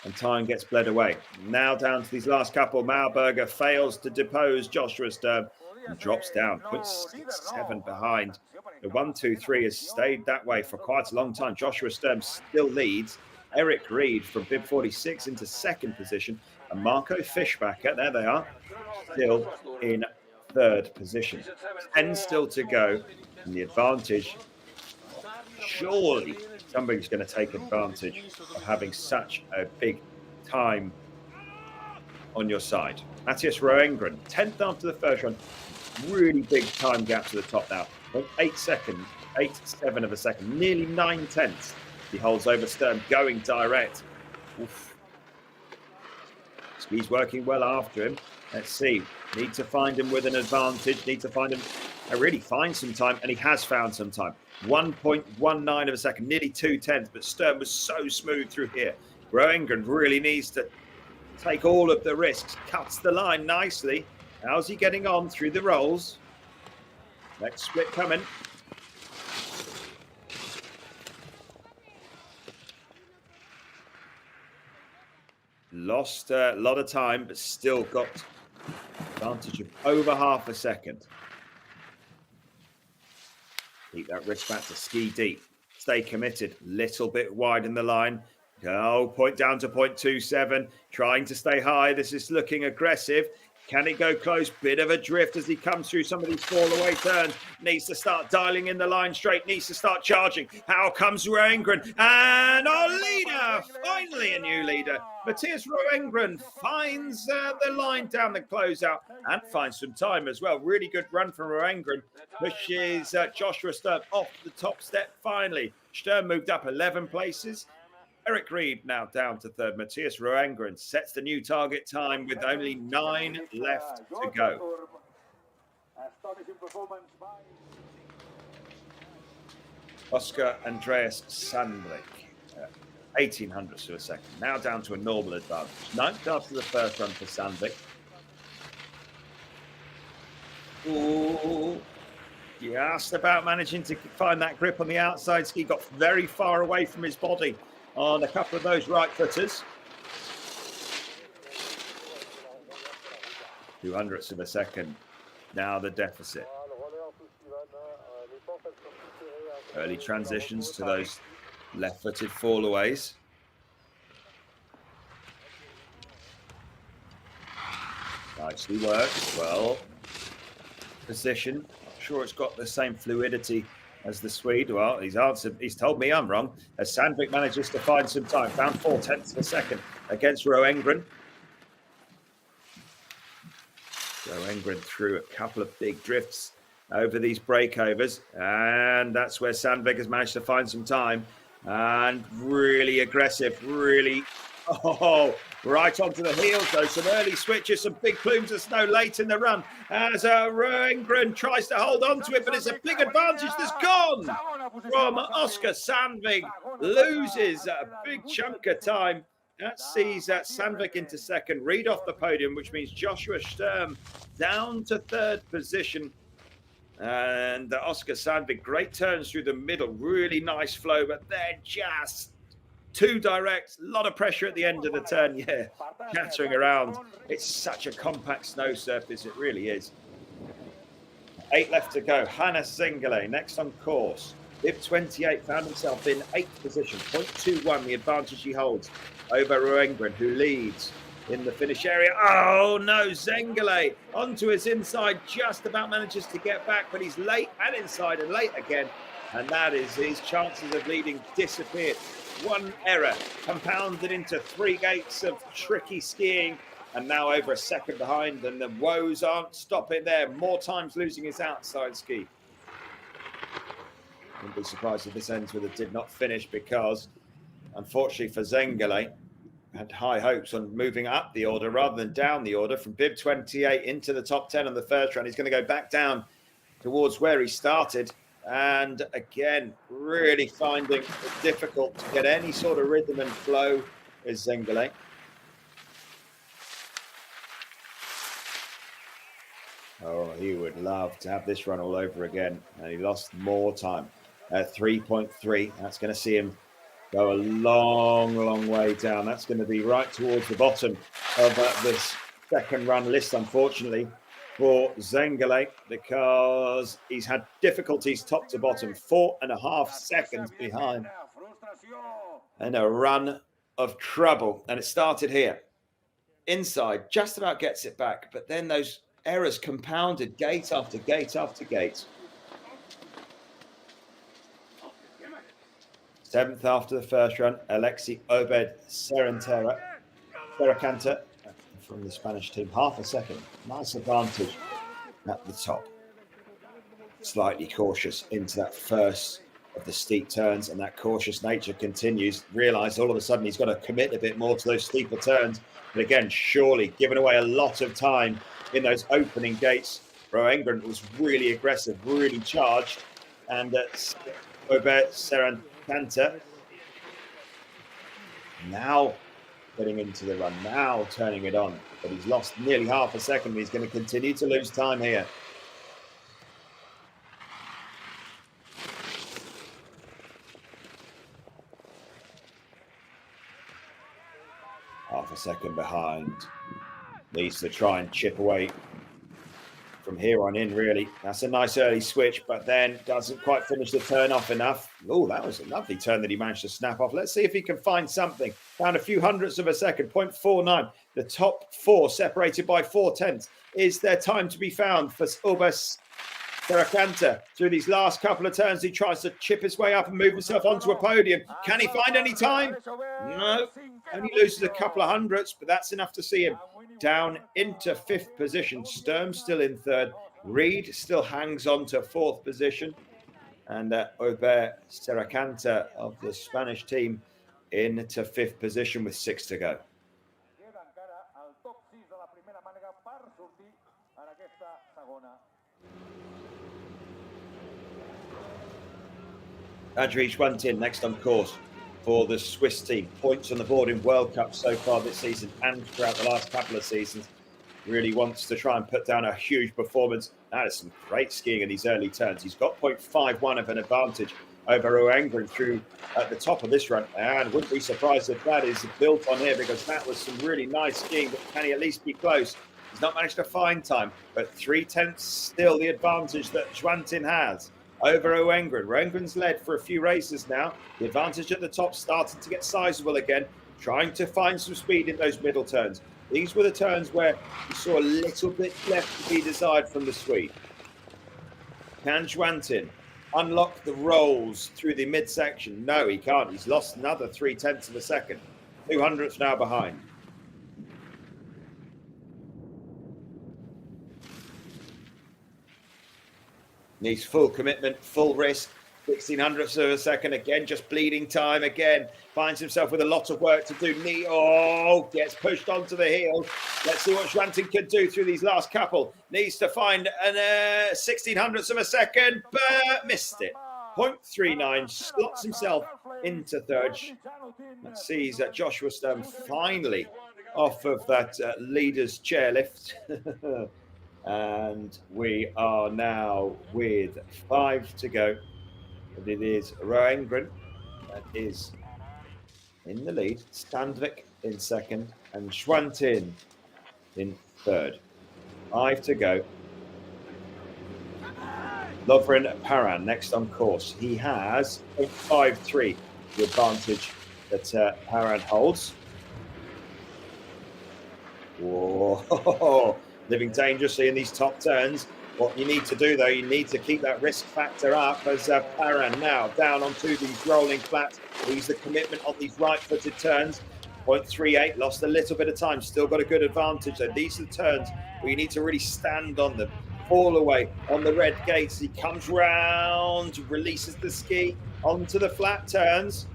and time gets bled away. Now down to these last couple. Malberger fails to depose Joshua Sturm and drops down, 0.67 behind. The 1, 2, 3 has stayed that way for quite a long time. Joshua Sturm still leads. Eric Reed from bib 46 into 2nd position. And Marco Fischbacher, there they are, still in 3rd position. 10 still to go. And the advantage, surely somebody's going to take advantage of having such a big time on your side. Matthias Roengren, 10th after the first run. Really big time gap to the top now. 8.7 of a second, nearly 9/10. He holds over Sturm, going direct. Oof. He's working well after him. Let's see. Need to find him with an advantage. Need to find him, really find some time, and he has found some time. 1.19 of a second, nearly 2/10, but Sturm was so smooth through here. Roengren really needs to take all of the risks, cuts the line nicely. How's he getting on through the rolls? Next split coming. Lost a lot of time, but still got advantage of over half a second. Keep that wrist back to ski deep. Stay committed. Little bit wide in the line. Oh, point down to 0.27. Trying to stay high. This is looking aggressive. Can it go close? Bit of a drift as he comes through some of these fall away turns. Needs to start dialing in the line straight. Needs to start charging. How comes Roengren? And our leader, finally a new leader. Matthias Roengren finds the line down the closeout and finds some time as well. Really good run from Roengren. Pushes Joshua Sturm off the top step finally. Sturm moved up 11 places. Eric Reed now down to third. Matthias Roengren sets the new target time with only 9 left to go. Oscar Andreas Sandvik, 1800ths of a second. Now down to a normal advantage. 9th after the first run for Sandvik. Ooh. Just about managing to find that grip on the outside ski. Got very far away from his body on a couple of those right footers. 200ths of a second. Now the deficit. Early transitions to those left-footed fall-aways. Nicely worked. Well positioned. Not sure it's got the same fluidity as the Swede. Well, he's answered. He's told me I'm wrong. As Sandvik manages to find some time, found 0.4 of a second against Roengren. Roengren threw a couple of big drifts over these breakovers, and that's where Sandvik has managed to find some time and really aggressive, really, right onto the heels though. Some early switches, some big plumes of snow late in the run as Roengren tries to hold on to it, but it's a big advantage that's gone from Oscar Sandvik. Loses a big chunk of time. That sees Sandvik into second, Reed off the podium, which means Joshua Sturm down to third position. And Oscar Sandvik, great turns through the middle, really nice flow, but they're just too direct. A lot of pressure at the end of the turn, yeah, chattering around. It's such a compact snow surface, it really is. 8 left to go. Hannes Zengele next on course. Bib 28 found himself in 8th position, 0.21 the advantage he holds over Roengren, who leads in the finish area. Oh no, Zengele onto his inside, just about manages to get back, but he's late and inside and late again. And that is his chances of leading disappeared. One error compounded into 3 gates of tricky skiing, and now over a second behind, and the woes aren't stopping there. More times losing his outside ski. Wouldn't be surprised if this ends with a did not finish, because unfortunately for Zengele, had high hopes on moving up the order rather than down the order from Bib 28 into the top 10 on the first round. He's going to go back down towards where he started. And again, really finding it difficult to get any sort of rhythm and flow is Zengele. Oh, he would love to have this run all over again. And he lost more time at 3.3. That's going to see him go a long, long way down. That's going to be right towards the bottom of this second run list, unfortunately, for Zengele, because he's had difficulties top to bottom, 4.5 seconds behind, and a run of trouble. And it started here. Inside, just about gets it back, but then those errors compounded gate after gate after gate. 7th after the first run, Alexi Obed Serracanta from the Spanish team, half a second. Nice advantage at the top. Slightly cautious into that first of the steep turns, and that cautious nature continues. Realised all of a sudden he's got to commit a bit more to those steeper turns. But again, surely giving away a lot of time in those opening gates. Roengren was really aggressive, really charged, and Robert Serracanta. Now getting into the run, now turning it on. But he's lost nearly half a second. He's going to continue to lose time here. Half a second behind. Needs to try and chip away from here on in, really. That's a nice early switch, but then doesn't quite finish the turn off enough. Oh, that was a lovely turn that he managed to snap off. Let's see if he can find something. Down a few hundredths of a second, 0.49. The top four separated by 0.4. Is there time to be found for Ubas Serracanta? Through these last couple of turns, he tries to chip his way up and move himself onto a podium. Can he find any time? No. Only loses a couple of hundredths, but that's enough to see him down into 5th position. Sturm still in 3rd. Reed still hangs on to 4th position. And Ubas Serracanta of the Spanish team into 5th position with 6 to go. Andrej Schwantin next on course for the Swiss team. Points on the board in World Cup so far this season and throughout the last couple of seasons. Really wants to try and put down a huge performance. That is some great skiing in these early turns. He's got 0.51 of an advantage over Roengren through at the top of this run. And wouldn't be surprised if that is built on here, because that was some really nice skiing. But can he at least be close? He's not managed to find time, but 0.3 still the advantage that Schwantin has over Roengren. Roengren's led for a few races now. The advantage at the top starting to get sizable again, trying to find some speed in those middle turns. These were the turns where we saw a little bit left to be desired from the Swede. Can Schwantin unlock the rolls through the midsection? No, he can't. He's lost another 0.3 of a second. 200ths now behind. Needs full commitment, full risk. 1600ths of a second again, just bleeding time again. Finds himself with a lot of work to do. Gets pushed onto the heel. Let's see what Schwantin can do through these last couple. Needs to find an 1600ths of a second, but missed it. 0.39, slots himself into 3rd. That sees Joshua Sturm finally off of that leader's chairlift. And we are now with 5 to go. And it is Roengren that is in the lead, Standvik in 2nd, and Schwantin in 3rd. 5 to go. Lovren Paran next on course. He has 0.53, the advantage that Paran holds. Whoa. Living dangerously in these top turns. What you need to do, though, you need to keep that risk factor up as Paran now down onto these rolling flats. He's the commitment on these right-footed turns. 0.38, lost a little bit of time, still got a good advantage. So these are the turns where you need to really stand on them. Fall away on the red gates. He comes round, releases the ski onto the flat turns.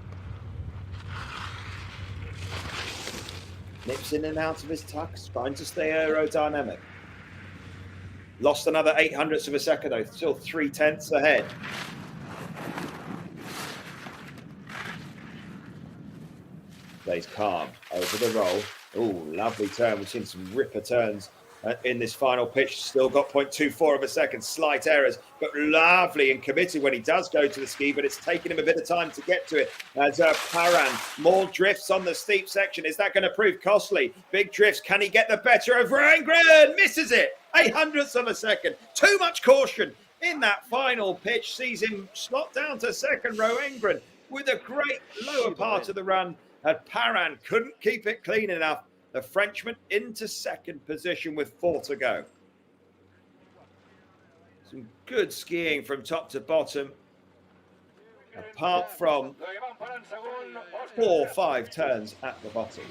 Nips in and out of his tucks, trying to stay aerodynamic. Lost another 0.08 of a second, though. Still 0.3 ahead. Stays calm over the roll. Oh, lovely turn. We've seen some ripper turns in this final pitch. Still got 0.24 of a second. Slight errors, but lovely and committed when he does go to the ski, but it's taken him a bit of time to get to it. As Paran, more drifts on the steep section. Is that going to prove costly? Big drifts. Can he get the better of Roengren? Misses it. 0.08 of a second. Too much caution in that final pitch. Sees him slot down to 2nd. Roengren with a great lower part of the run. And Paran couldn't keep it clean enough. The Frenchman into 2nd position with 4 to go. Some good skiing from top to bottom. Apart from 4 or 5 turns at the bottom.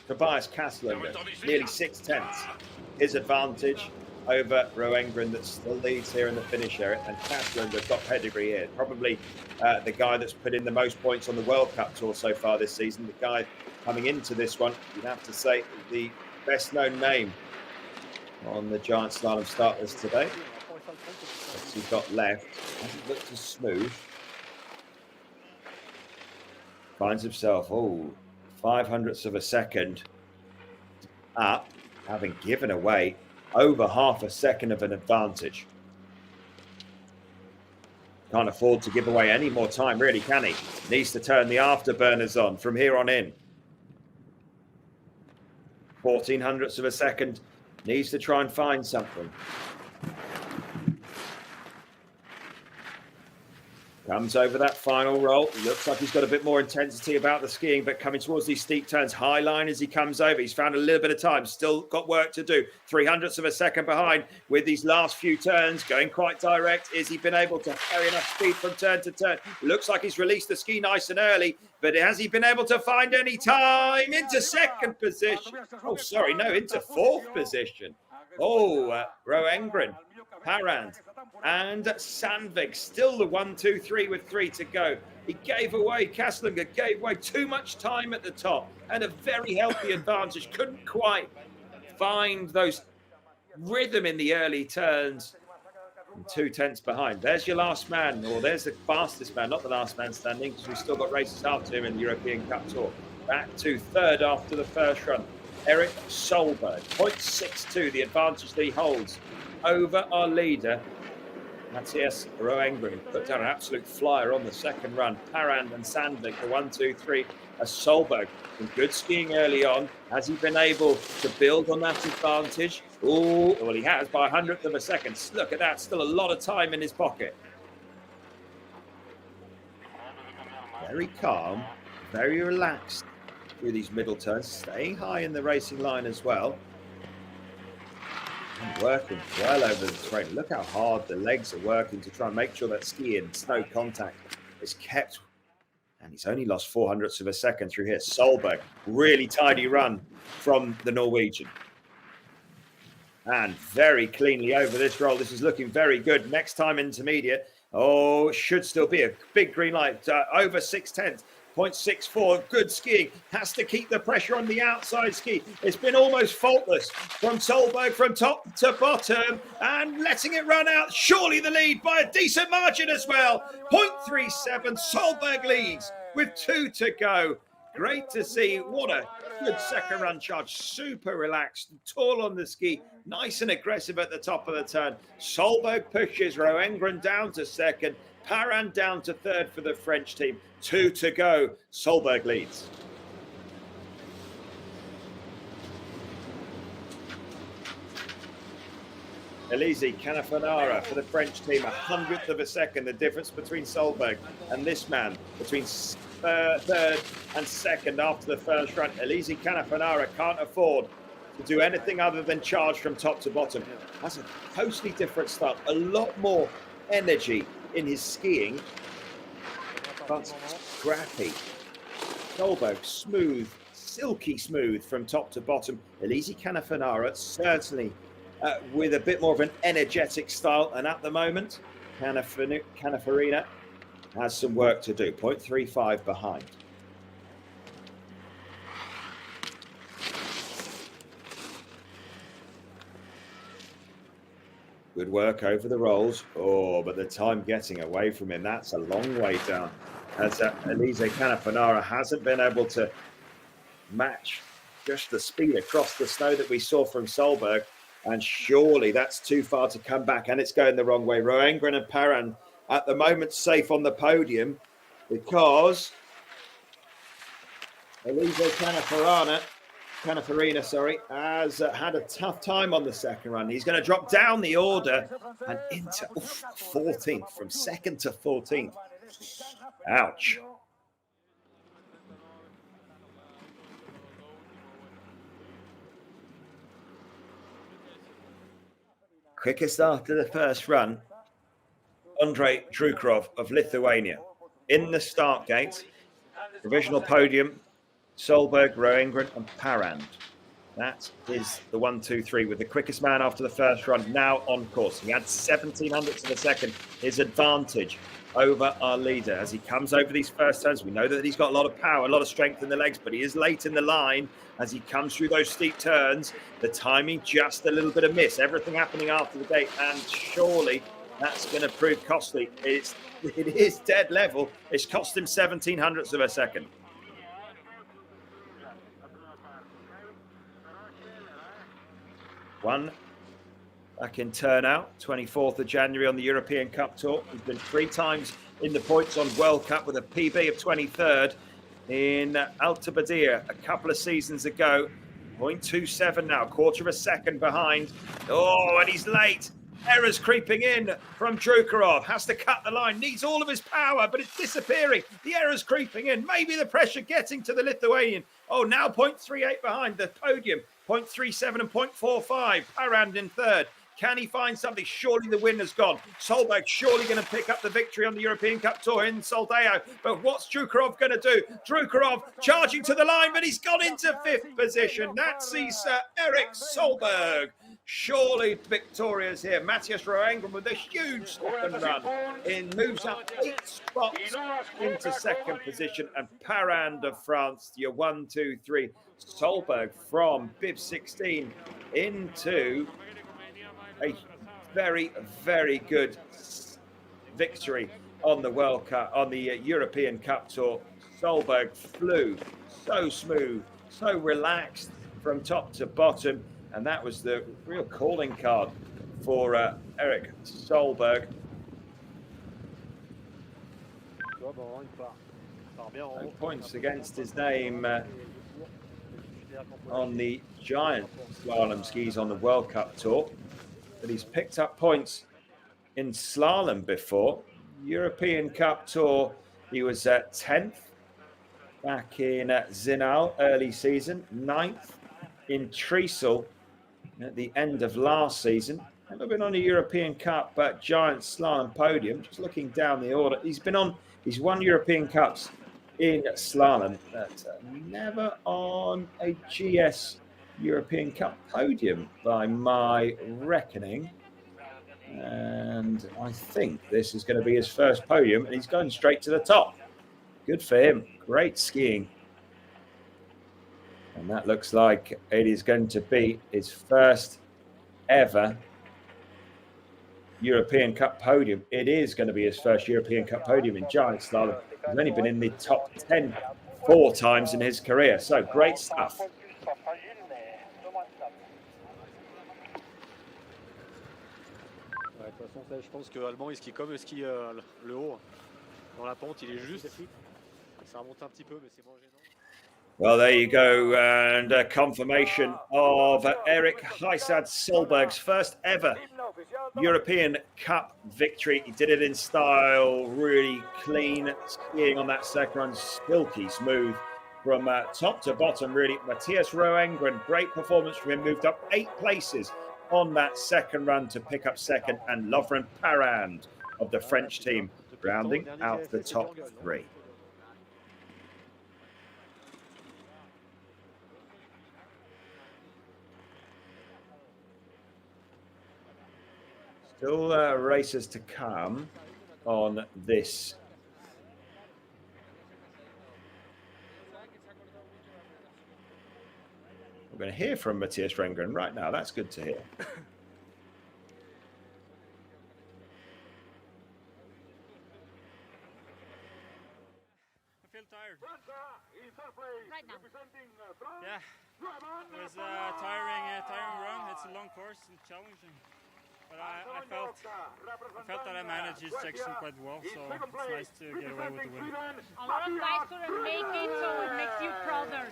Tobias Kasslander, nearly 0.6. His advantage over Roengren that still leads here in the finish area. And Kaslander's got pedigree here. Probably the guy that's put in the most points on the World Cup Tour so far this season. The guy coming into this one, you'd have to say, the best known name on the giant slalom start list today. What's he got left? Hasn't looked as smooth. finds himself, 500ths of a second up, having given away over half a second of an advantage. Can't afford to give away any more time, really, can he? Needs to turn the afterburners on from here on in. 1400ths of a second. Needs to try and find something. Comes over that final roll. Looks like he's got a bit more intensity about the skiing, but coming towards these steep turns. High line as he comes over. He's found a little bit of time. Still got work to do. 300ths of a second behind with these last few turns. Going quite direct. Is he been able to carry enough speed from turn to turn? Looks like he's released the ski nice and early, but has he been able to find any time? Into second position. Oh, sorry, no, into fourth position. Roengren, Harán, and Sandvik, still the 1, 2, 3 with 3 to go. He gave away, Kaslinger gave away too much time at the top and a very healthy advantage. Couldn't quite find those rhythm in the early turns. And 2/10 behind. There's your last man, or there's the fastest man, not the last man standing, because we've still got races after him in the European Cup Tour. Back to third after the first run. Erik Solberg, 0.62, the advantage that he holds over our leader, Matthias Roengren. Put down an absolute flyer on the second run. Harán and Sandvik, the 1, 2, 3. Solberg, some good skiing early on. Has he been able to build on that advantage? Well, he has by 100th of a second. Look at that, still a lot of time in his pocket. Very calm, very relaxed through these middle turns, staying high in the racing line as well. And working well over the terrain. Look how hard the legs are working to try and make sure that ski and snow contact is kept. And he's only lost 400ths of a second through here. Solberg, really tidy run from the Norwegian. And very cleanly over this roll. This is looking very good. Next time intermediate. Should still be a big green light. Over 6/10. 0.64, good skiing, has to keep the pressure on the outside ski. It's been almost faultless from Solberg from top to bottom and letting it run out. Surely the lead by a decent margin as well. 0.37, Solberg leads with 2 to go. Great to see. What a good second run charge. Super relaxed, tall on the ski, nice and aggressive at the top of the turn. Solberg pushes Roengren down to second. Harán down to third for the French team. 2 to go. Solberg leads. Elise Canafanara for the French team. 100th of a second. The difference between Solberg and this man, between third and second after the first run. Elise Canafanara can't afford to do anything other than charge from top to bottom. That's a totally different start. A lot more energy in his skiing, but scrappy. Solberg, smooth, silky smooth from top to bottom. Elise Canafanara certainly with a bit more of an energetic style, and at the moment, Canafarina has some work to do. 0.35 behind. Good work over the rolls. But the time getting away from him, that's a long way down. As Elise Canafanara hasn't been able to match just the speed across the snow that we saw from Solberg. And surely that's too far to come back, and it's going the wrong way. Roengren and Harán at the moment safe on the podium because Elise Canafarina, has had a tough time on the second run. He's going to drop down the order and into 14th, from second to 14th. Ouch. Quickest after the first run, Andrei Drukarov of Lithuania. In the start gate, provisional podium, Solberg, Roengren and Harán. That is the 1, 2, 3 with the quickest man after the first run now on course. He had 1700ths of a second, his advantage over our leader. As he comes over these first turns, we know that he's got a lot of power, a lot of strength in the legs, but he is late in the line as he comes through those steep turns. The timing, just a little bit of miss. Everything happening after the gate, and surely that's going to prove costly. It is dead level. It's cost him 1700ths of a second. Won back in turnout, 24th of January on the European Cup Tour. He's been 3 times in the points on World Cup with a PB of 23rd in Alta Badia a couple of seasons ago. 0.27 now, quarter of a second behind. Oh, and he's late. Errors creeping in from Drukarov. Has to cut the line. Needs all of his power, but it's disappearing. The errors creeping in. Maybe the pressure getting to the Lithuanian. Oh, now 0.38 behind the podium. 0.37 and 0.45. Harán in third. Can he find something? Surely the win has gone. Solberg surely going to pick up the victory on the European Cup Tour in Soldeu. But what's Drukarov going to do? Drukarov charging to the line, but he's gone into 5th position. That sees Erik Solberg surely victorious here. Matthias Roengren with a huge second run moves up 8 spots into 2nd position. And Harán of France, your 1, 2, 3. Solberg from bib 16 into a very, very good victory on the World Cup, on the European Cup Tour. Solberg flew so smooth, so relaxed from top to bottom, and that was the real calling card for Erik Solberg. No points against his name on the giant slalom skis on the World Cup Tour. But he's picked up points in slalom before. European Cup Tour, he was 10th back in Zinal early season, 9th in Trisel at the end of last season. Never been on a European Cup but giant slalom podium. Just looking down the order, he's won European Cups in slalom, but never on a GS European Cup podium by my reckoning. And I think this is going to be his first podium, and he's going straight to the top. Good for him. Great skiing. And that looks like it is going to be his first ever European Cup podium. It is going to be his first European Cup podium in giant slalom. He's only been in the top 10 4 times in his career. So great stuff. De toute façon, je pense que l'Allemand il skie comme le ski le haut. Dans la pente, il est juste. Ça remonte un petit peu, mais c'est moins gênant. Well, there you go, and a confirmation of Erik Solberg's first ever European Cup victory. He did it in style, really clean skiing on that second run, silky smooth from top to bottom, really. Matthias Roengren, great performance from him, moved up 8 places on that second run to pick up second, and Lovren Parand of the French team rounding out the top 3. Still races to come on this. We're going to hear from Matthias Roengren right now. That's good to hear. I feel tired. Right now. Yeah, it was tiring run. It's a long course and challenging. But I felt that I managed this section quite well, so it's nice to get away with the win. A lot of guys couldn't make it, so it makes you prouder.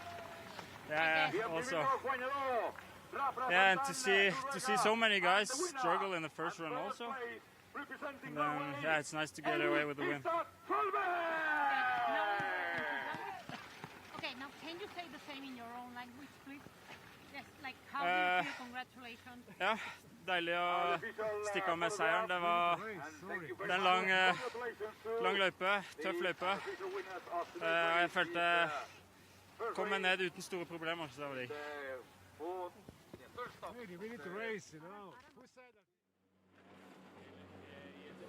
Yeah, also. Yeah, and to see so many guys struggle in the first run also. And then, yeah, it's nice to get away with the win. Okay, now can you say the same in your own language, please? Yes, like how do you feel? Congratulations. Ja, deilig å stikke av med seieren. Det var en lang løype, tøff løype. Jeg følte kom meg ned uten store problemer, så det var digg.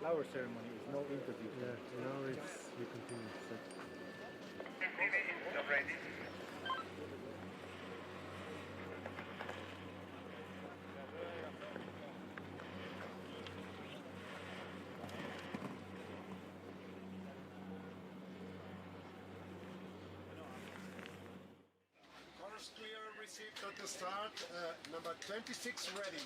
Flower ceremony is no interview. Yeah, now we continue. seat at the start. Number 26 ready.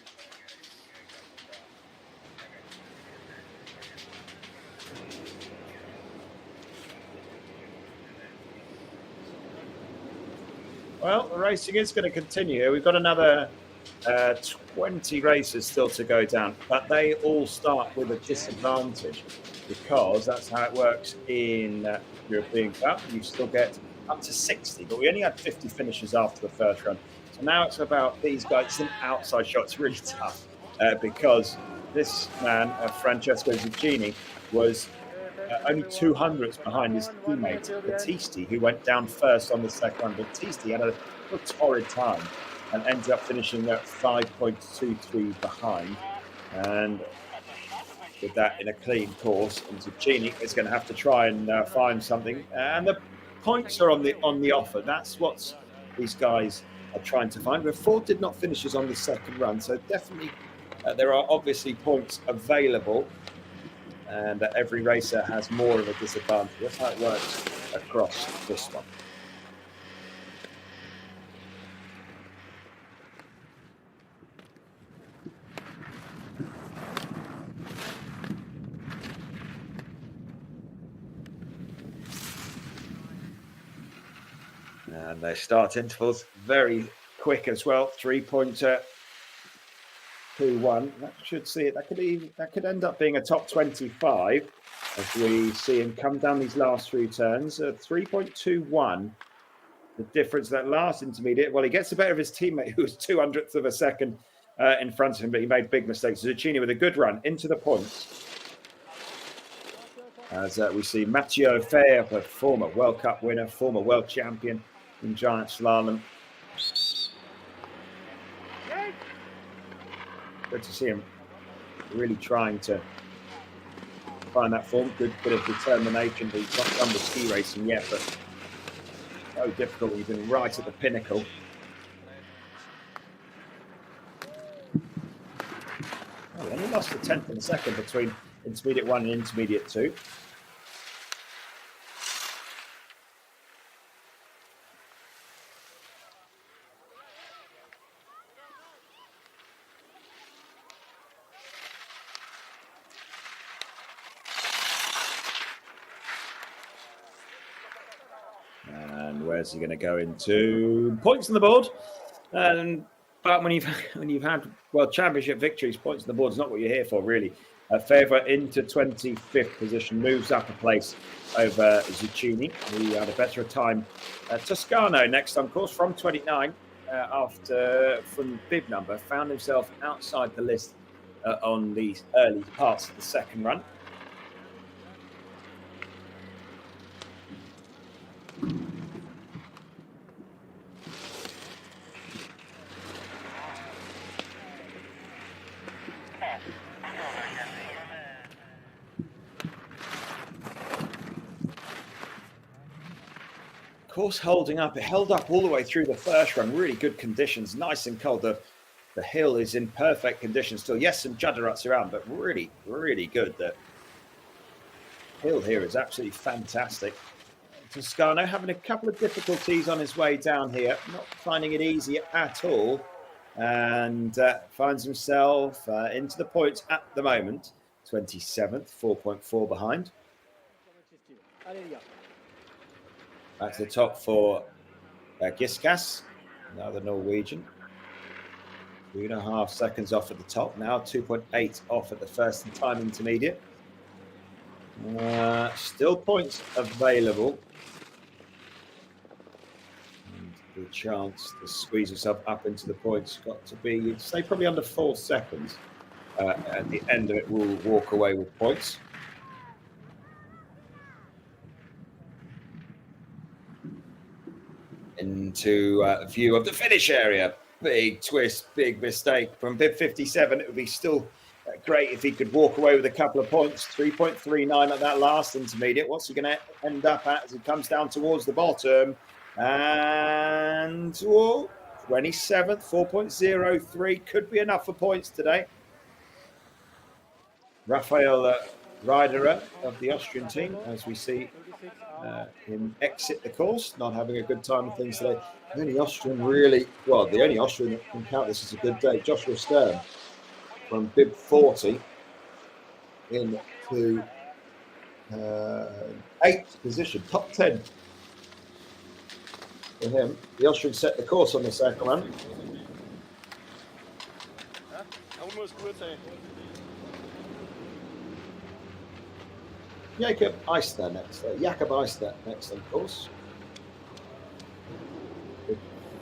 Well, the racing is going to continue. We've got another 20 races still to go down, but they all start with a disadvantage because that's how it works in European Cup. You still get up to 60, but we only had 50 finishes after the first run. So now it's about these guys. It's an outside shot. It's really tough because this man, Francesco Zucchini, was only 200ths behind his teammate Battisti, who went down first on the second run. Battisti had a torrid time and ended up finishing at 5.23 behind. And with that in a clean course, and Zucchini is going to have to try and find something. And the points are on the offer. That's what these guys are trying to find. But Ford did not finish us on the second run, so definitely there are obviously points available. And every racer has more of a disadvantage. That's how it works across this one. And their start intervals very quick as well. 3.21. That should see it. That could end up being a top 25 as we see him come down these last three turns. 3.21. The difference that last intermediate. Well, he gets the better of his teammate who was 200th of a second in front of him, but he made big mistakes. Zucchini with a good run into the points. As we see Matteo Feber, former World Cup winner, former world champion in giant slalom. Good to see him really trying to find that form. Good bit of determination. He's not done the ski racing yet, but so difficult. He's been right at the pinnacle. Oh, he only lost a tenth and a second between intermediate 1 and intermediate 2. And where's he going to go into? Points on the board. But when you've had World Championship victories, points on the board is not what you're here for, really. Favour into 25th position, moves up a place over Zucchini, who had a better time. Toscano next on course from 29 from bib number, found himself outside the list on the early parts of the second run. Course holding up. It held up all the way through the first run. Really good conditions, nice and cold. The hill is in perfect condition still. Yes, some judderuts around, but really, really good. The hill here is absolutely fantastic. Toscano having a couple of difficulties on his way down here, not finding it easy at all, and finds himself into the points at the moment. 27th, 4.4 behind. Back to the top for Giskas, another Norwegian. 2.5 seconds off at the top now, 2.8 off at the first time intermediate. Still points available. And the chance to squeeze yourself up into the points got to be, you'd say, probably under 4 seconds. At the end of it, we'll walk away with points. Into view of the finish area. Big twist, big mistake from bib 57. It would be still great if he could walk away with a couple of points. 3.39 at that last intermediate. What's he going to end up at as he comes down towards the bottom? And 27th, 4.03 could be enough for points today. Rafael rider of the Austrian team, as we see him exit the course, not having a good time of things today. The only Austrian that can count this as a good day, Joshua Stern, from bib 40 into 8th position, top 10 for him. The Austrian set the course on the second run. Jakob Eister next on course.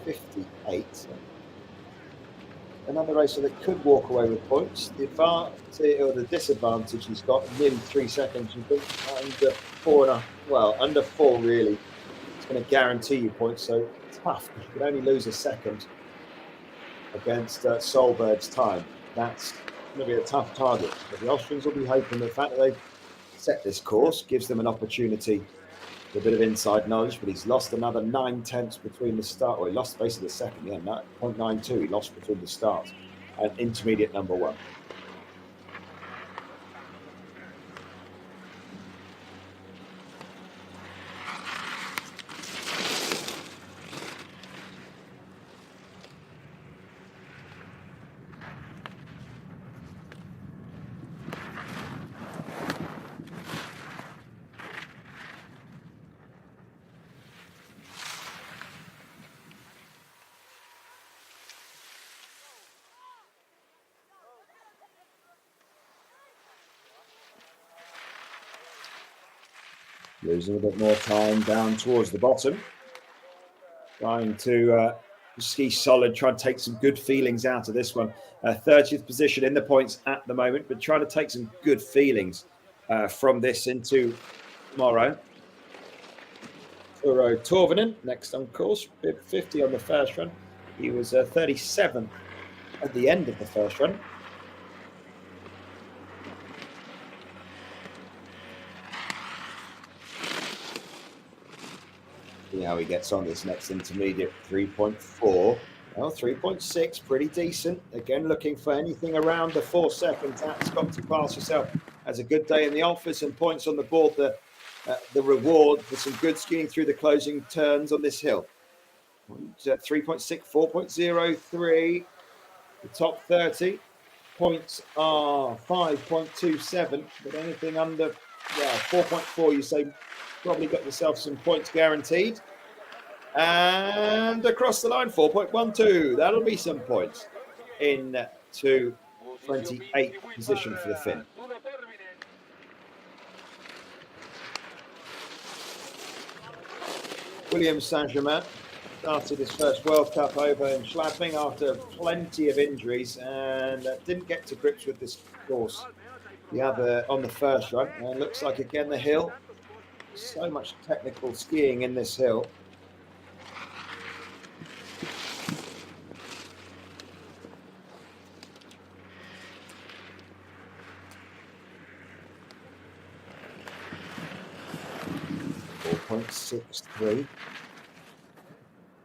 58. Another racer that could walk away with points. The advantage or the disadvantage he's got nearly 3 seconds. You think under 4.5, under 4 really. It's going to guarantee you points. So tough. You can only lose a second against Solberg's time. That's going to be a tough target. But the Austrians will be hoping the fact that they've set this course gives them an opportunity for a bit of inside knowledge, but he's lost another 9/10 between the start, or he lost basically the second, 0.92 he lost between the start and intermediate number 1. Losing a bit more time down towards the bottom. Trying to ski solid, try and take some good feelings out of this one. 30th position in the points at the moment, but trying to take some good feelings from this into tomorrow. Turo Torvinen, next on course, 50 on the first run. He was 37th at the end of the first run. See how he gets on this next intermediate. 3.4, 3.6, pretty decent. Again, looking for anything around the 4 seconds. That's got to pass yourself. Has a good day in the office and points on the board. The reward for some good skiing through the closing turns on this hill. 3.6, 4.03. The top 30 points are 5.27, but anything under 4.4, you say probably got yourself some points guaranteed. And across the line, 4.12. That'll be some points into 28th position for the Finn. William Saint-Germain started his first World Cup over in Schladming after plenty of injuries and didn't get to grips with this course on the first run. And looks like again the hill. So much technical skiing in this hill. .63,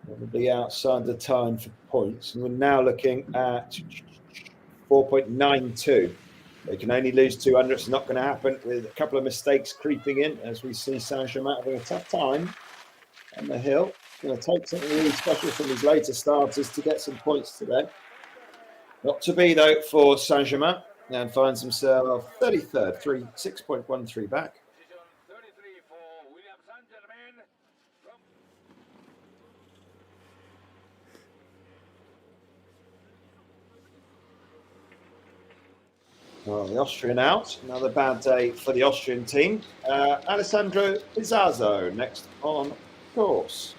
probably outside the time for points, and we're now looking at 4.92. They can only lose 200. It's not going to happen with a couple of mistakes creeping in, as we see Saint-Germain having a tough time on the hill. It's going to take something really special from his later starters to get some points today. Not to be though for Saint-Germain, and finds himself 33rd, 6.13 back. Well, the Austrian out. Another bad day for the Austrian team. Alessandro Pizzazzo next on course.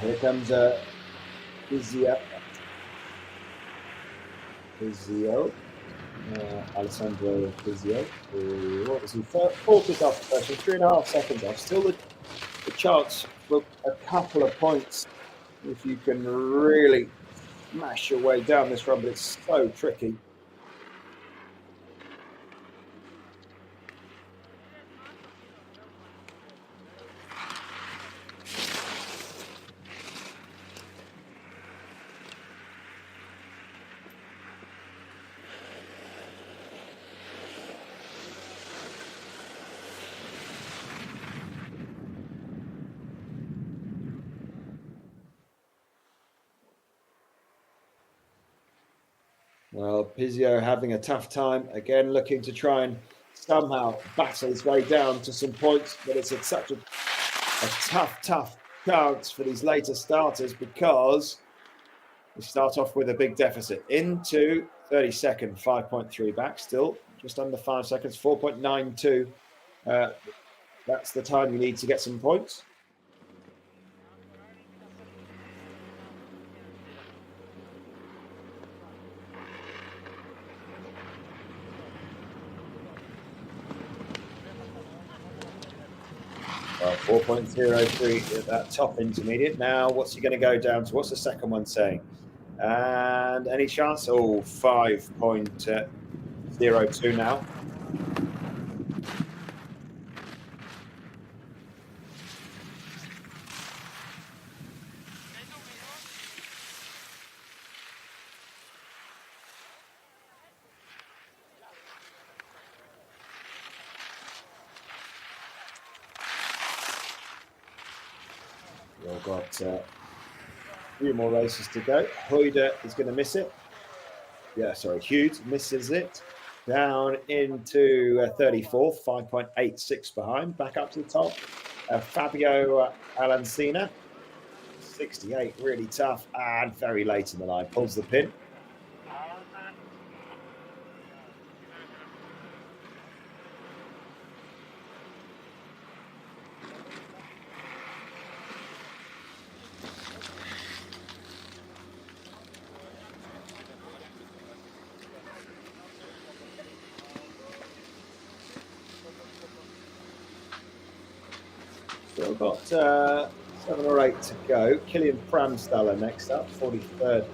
Here comes Fizio. Alessandro Pizio. What was he? 40th off the first, 3.5 seconds off. Still the chance for a couple of points if you can really smash your way down this run, but it's so tricky. Well, Pizio having a tough time again, looking to try and somehow battle his way down to some points, but it's such a tough chance for these later starters because we start off with a big deficit into 32nd, 5.3 back, still just under 5 seconds, 4.92. That's the time you need to get some points. Well, 4.03 at that top intermediate. Now, what's he going to go down to? What's the second one saying? And any chance? Oh, 5.02 now. We've got a few more races to go. Hoyder is going to miss it. Yeah, sorry, Hughes misses it. Down into 34th, 5.86 behind. Back up to the top. Fabio Alancina, 68, really tough and very late in the line. Pulls the pin. Still got 7 or 8 to go. Killian Pramstaller next up, 43rd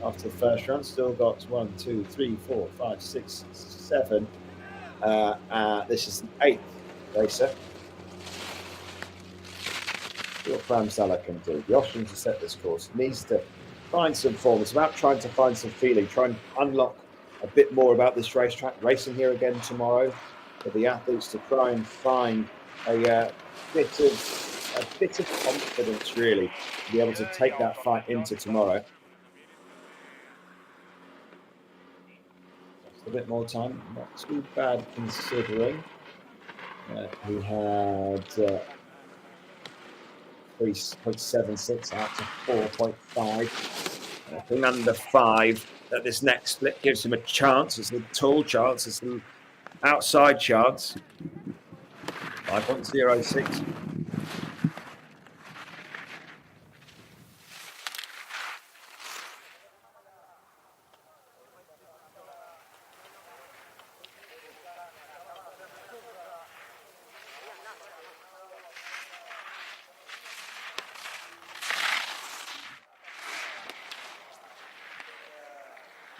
after the first run. Still got 1, 2, 3, 4, 5, 6, 7. This is the 8th racer. See what Pramstaller can do. The Austrian to set this course needs to find some form. It's about trying to find some feeling, try and unlock a bit more about this racetrack. Racing here again tomorrow for the athletes to try and find a bit of confidence, really, to be able to take that fight into tomorrow. Just a bit more time, not too bad considering. He had 3.76 out to 4.5. I think under 5 at this next split gives him a chance. It's a tall chance. It's an outside chance. 5.06.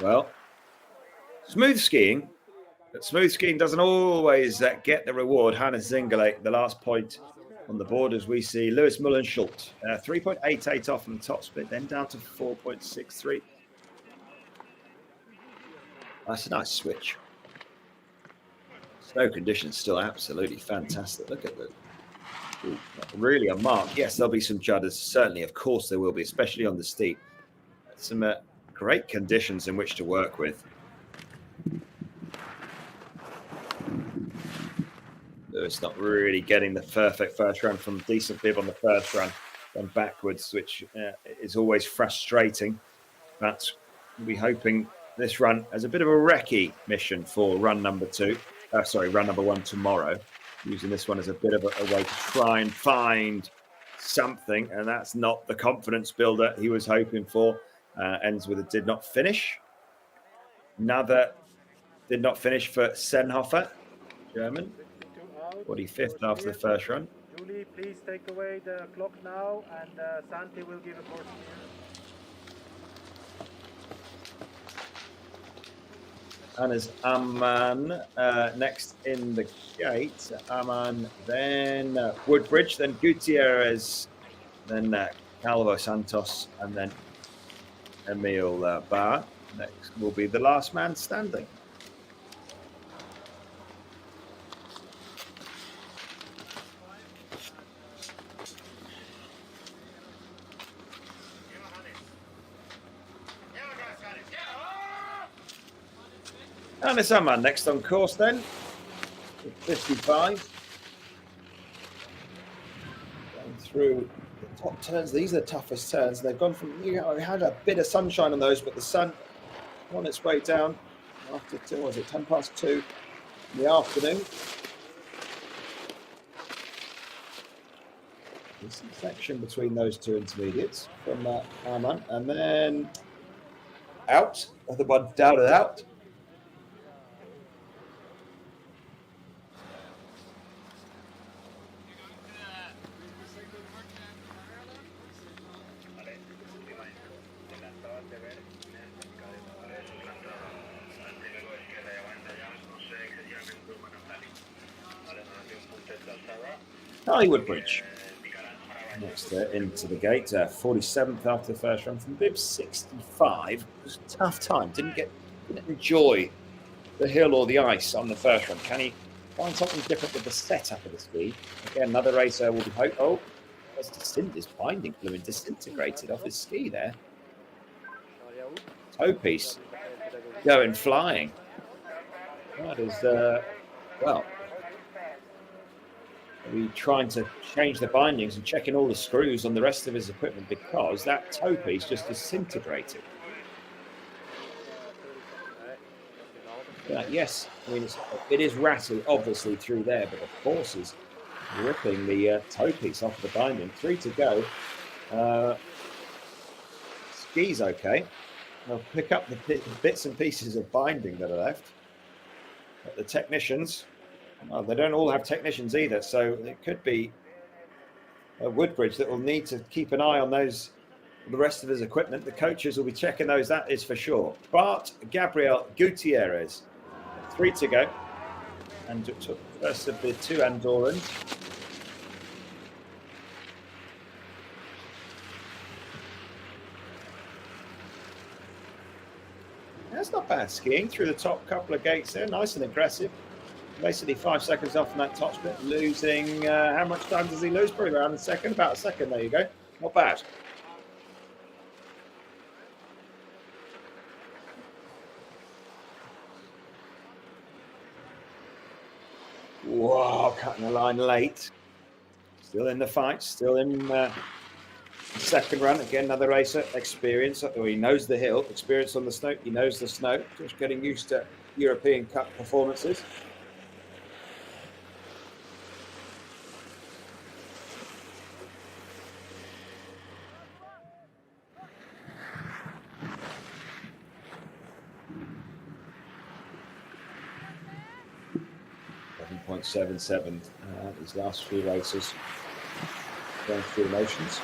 Well, smooth skiing. But smooth skiing doesn't always get the reward. Hannes Zingele, the last point on the board as we see Lewis Mullenschultz, 3.88 off from the top split, then down to 4.63. That's a nice switch. Snow conditions still absolutely fantastic. Look at that. Really a mark. Yes, there'll be some judders. Certainly, of course, there will be, especially on the steep. Some great conditions in which to work with. Lewis not really getting the perfect first run from decent bib on the first run, then backwards, which is always frustrating. But we'll be hoping this run as a bit of a recce mission for run number 1 tomorrow, using this one as a bit of a way to try and find something, and that's not the confidence builder he was hoping for. Ends with a did not finish. Another did not finish for Senhofer, German. 45th after the first run. Julie, please take away the clock now, and Santi will give a course here. And as Aman next in the gate, Aman, then Woodbridge, then Gutierrez, then Calvo Santos, and then Emil Barr. Next will be the last man standing. And it's Aman next on course then, 55. Going through the top turns. These are the toughest turns. They've gone from, we had a bit of sunshine on those, but the sun on its way down after 10 past 2 in the afternoon. There's a section between those two intermediates from Aman, and then out, the one down and out. Woodbridge next into the gate, 47th after the first run from bib 65. It was a tough time. Didn't enjoy the hill or the ice on the first run. Can he find something different with the setup of the ski? Again, another racer will be hope. Oh, his binding fluid disintegrated off his ski there. Toe piece going flying. That is well. We're trying to change the bindings and checking all the screws on the rest of his equipment because that toe piece just disintegrated. Yes, I mean, it is ratty, obviously, through there, but the force is ripping the toe piece off the binding. 3 to go. Ski's okay. I'll pick up the bits and pieces of binding that are left. But the technicians... Well, they don't all have technicians either, so it could be a Woodbridge that will need to keep an eye on those, the rest of his equipment. The coaches will be checking those, that is for sure. But Gabriel Gutierrez, 3 to go, and took first of the 2 Andorrans. That's not bad skiing through the top couple of gates there, nice and aggressive. Basically 5 seconds off from that top split, losing, how much time does he lose? Probably around a second, about a second, there you go. Not bad. Whoa, cutting the line late. Still in the fight, still in the second run. Again, another racer, experience. Oh, he knows the hill, experience on the snow. He knows the snow, just getting used to European Cup performances. .77 these last few races going through the motions.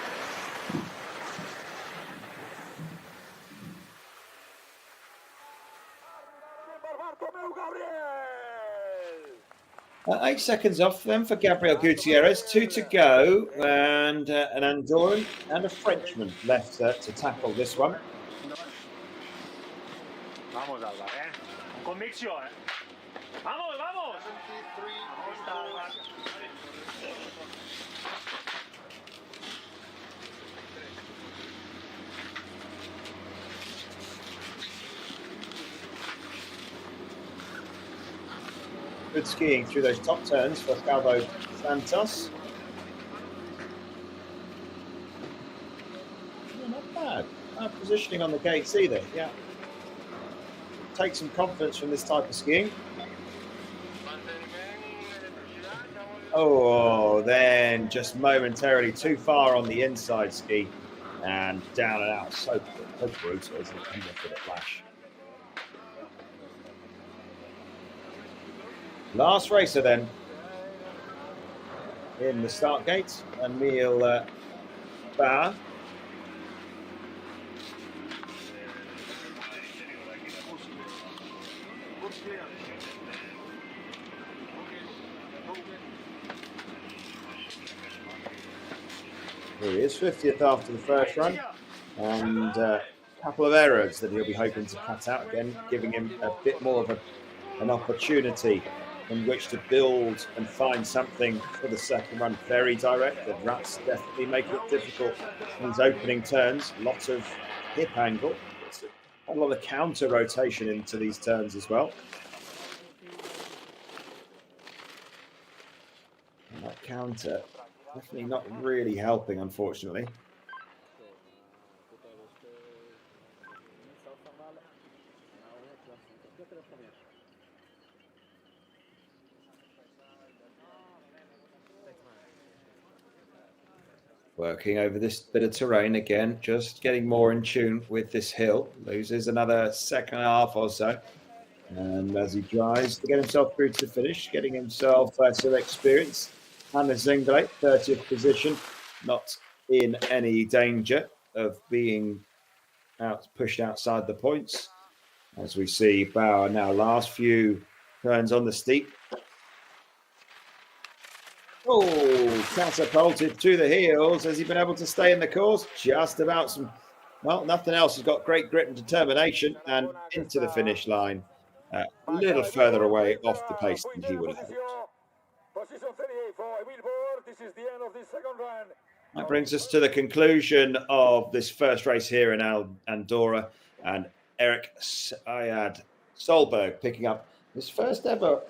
Eight seconds off them for Gabriel Gutierrez. 2 to go, and an Andorran and a Frenchman left to tackle this one. Vamos, Alba, con convicción. Vamos, vamos. Good skiing through those top turns for Calvo Santos. Yeah, not bad. Bad positioning on the gates either. Yeah. Take some confidence from this type of skiing. Oh, then just momentarily too far on the inside ski and down and out. So brutal, isn't it? For the flash. Last racer then in the start gate, Emil Bauer. Here he is, 50th after the first run, and a couple of errors that he'll be hoping to cut out again, giving him a bit more of an opportunity in which to build and find something for the second run. Very direct. The ruts definitely make it difficult in these opening turns. Lots of hip angle. It's a lot of counter rotation into these turns as well. And that counter definitely not really helping, unfortunately. Working over this bit of terrain again, just getting more in tune with this hill. Loses another second and a half or so. And as he tries to get himself through to the finish, getting himself some experience. Hannes Zengele, 30th position, not in any danger of being pushed outside the points. As we see Bauer now, last few turns on the steep. Oh, catapulted to the heels. Has he been able to stay in the course? Just about some, well, nothing else. He's got great grit and determination and into the finish line. A little further away off the pace than he would have hoped. That brings us to the conclusion of this first race here in Andorra, and Erik Syed Solberg picking up his first ever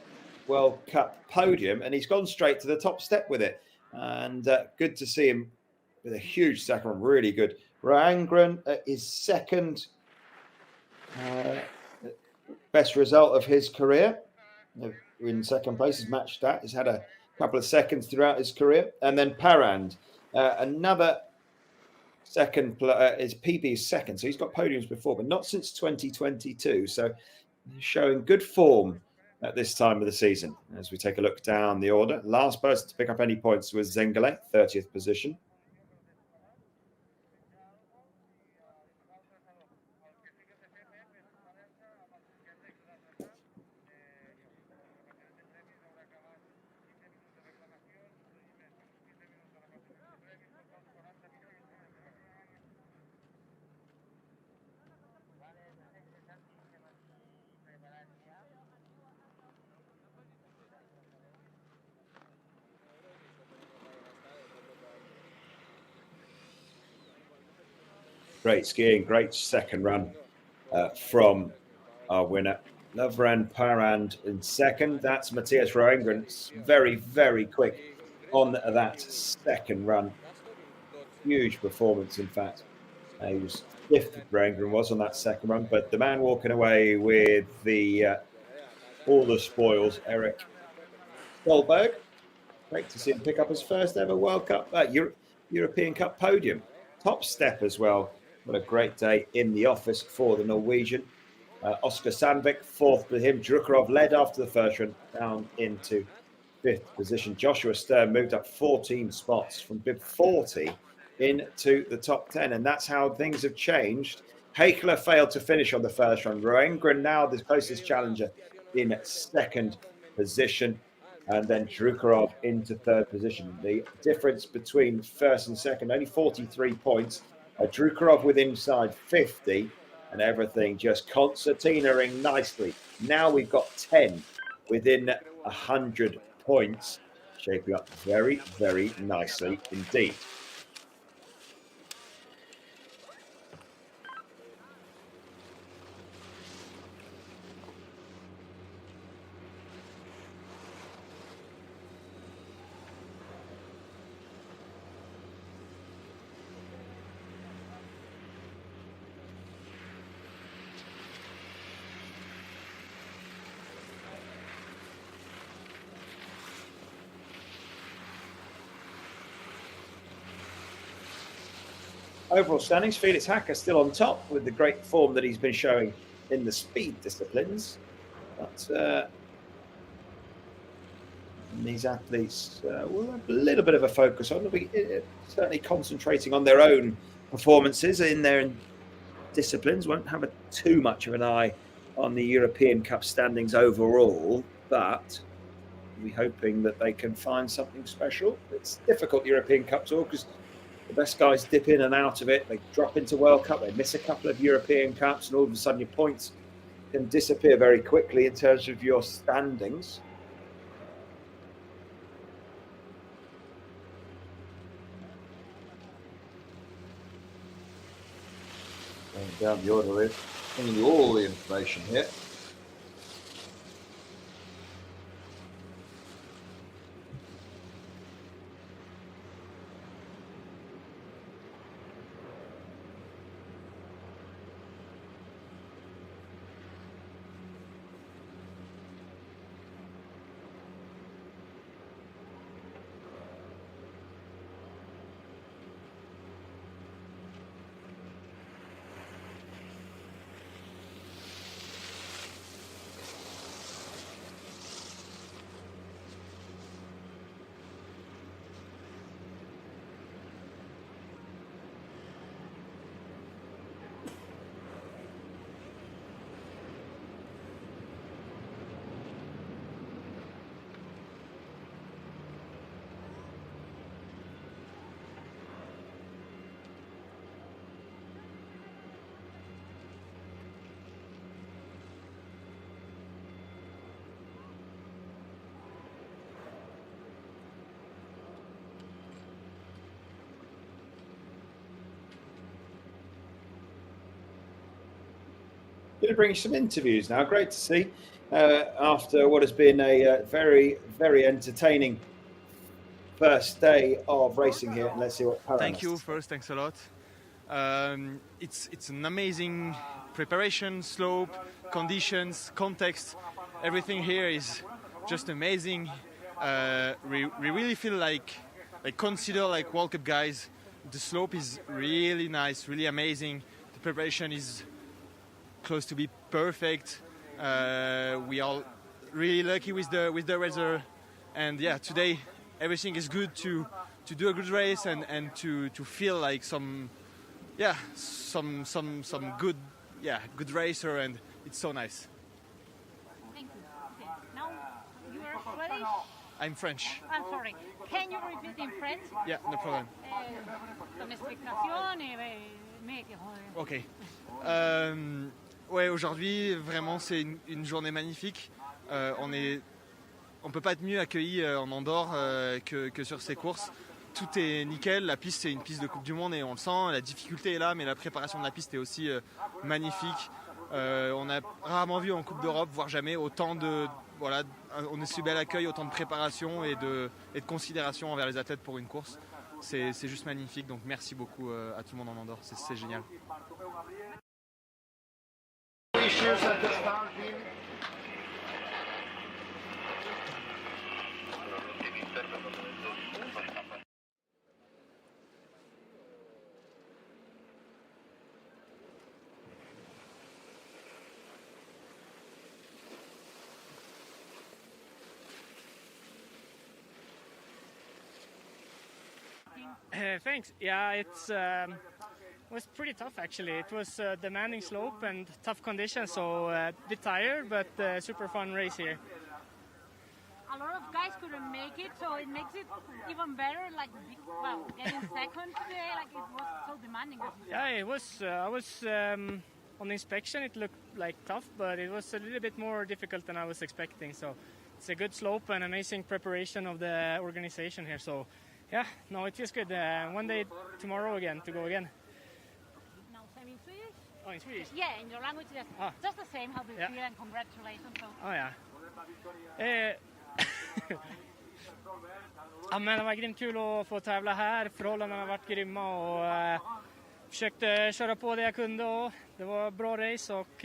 World Cup podium, and he's gone straight to the top step with it. And good to see him with a huge second run, really good. Roangren is second best result of his career. In second place, he's matched that. He's had a couple of seconds throughout his career. And then Parand, another second, his PB is second. So he's got podiums before, but not since 2022. So he's showing good form at this time of the season. As we take a look down the order, last person to pick up any points was Zengele, 30th position. Great skiing, great second run from our winner. Lovren Parand in second. That's Matthias Roengren. Very, very quick on that second run. Huge performance, in fact. He was fifth, Roengren was, on that second run. But the man walking away with all the spoils, Erik Solberg. Great to see him pick up his first ever World Cup, European Cup podium. Top step as well. What a great day in the office for the Norwegian. Oscar Sandvik, fourth for him. Drukarov led after the first run, down into fifth position. Joshua Stern moved up 14 spots from bib 40 into the top 10. And that's how things have changed. Hakeler failed to finish on the first run. Roengren now the closest challenger in second position. And then Drukarov into third position. The difference between first and second, only 43 points. Drukarov with inside 50, and everything just concertinaing nicely. Now we've got 10 within 100 points, shaping up very, very nicely indeed. Overall standings, Felix Hacker still on top with the great form that he's been showing in the speed disciplines. But And these athletes will have a little bit of a focus on. They'll be certainly concentrating on their own performances in their disciplines. Won't have too much of an eye on the European Cup standings overall, but we're hoping that they can find something special. It's difficult, European Cup Tour, because the best guys dip in and out of it. They drop into World Cup, they miss a couple of European Cups, and all of a sudden your points can disappear very quickly in terms of your standings. Going down the order here, bringing you all the information here. Going to bring you some interviews now. Great to see after what has been a very, very entertaining first day of racing here. And let's see what Harán. Thank you. First, thanks a lot. It's an amazing preparation, slope, conditions, context. Everything here is just amazing. We really feel like consider like World Cup guys. The slope is really nice, really amazing. The preparation is close to be perfect. We are really lucky with the weather, and yeah, today everything is good to do a good race and to feel like some good racer, and it's so nice. Thank you. Okay. Now you are Swedish. I'm French. I'm sorry. Can you repeat in French? Yeah, no problem. Ton explication Ok. Ouais, aujourd'hui, vraiment, c'est une journée magnifique. On peut pas être mieux accueilli en Andorre que sur ces courses. Tout est nickel. La piste, c'est une piste de Coupe du Monde et on le sent. La difficulté est là, mais la préparation de la piste est aussi magnifique. On a rarement vu en Coupe d'Europe, voire jamais, autant de on est si bel accueil, autant de préparation et de considération envers les athlètes pour une course. C'est juste magnifique. Donc merci beaucoup à tout le monde en Andorre. C'est génial. Thanks. Yeah, it was pretty tough actually. It was a demanding slope and tough conditions, so a bit tired, but super fun race here. A lot of guys couldn't make it, so it makes it even better. Like, well, getting second today, like it was so demanding. Yeah, it was. I was on the inspection. It looked like tough, but it was a little bit more difficult than I was expecting. So it's a good slope and amazing preparation of the organization here. So. Yeah, no, it feels good. One day tomorrow again to go again. Now, same in Swedish? Oh, in Swedish? Yeah, in your language, just the same. How do you feel, and congratulations. So. Oh, ja. Ja, men det var grymt kul att få tävla här. Förhållandena har varit grymma och försökte köra på det jag kunde. Och det var bra race och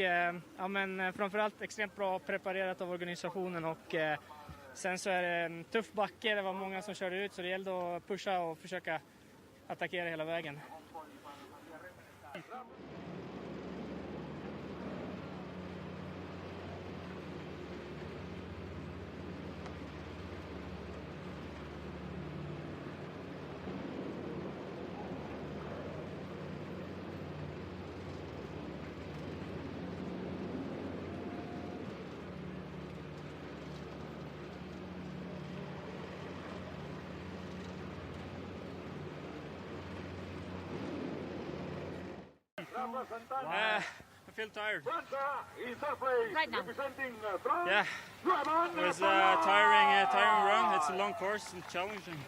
ja, men framförallt extremt bra preparerat av organisationen och sen så är det en tuff backe, det var många som körde ut så det gällde att pusha och försöka attackera hela vägen. I feel tired. Right now. Yeah, it was a tiring run. It's a long course and challenging.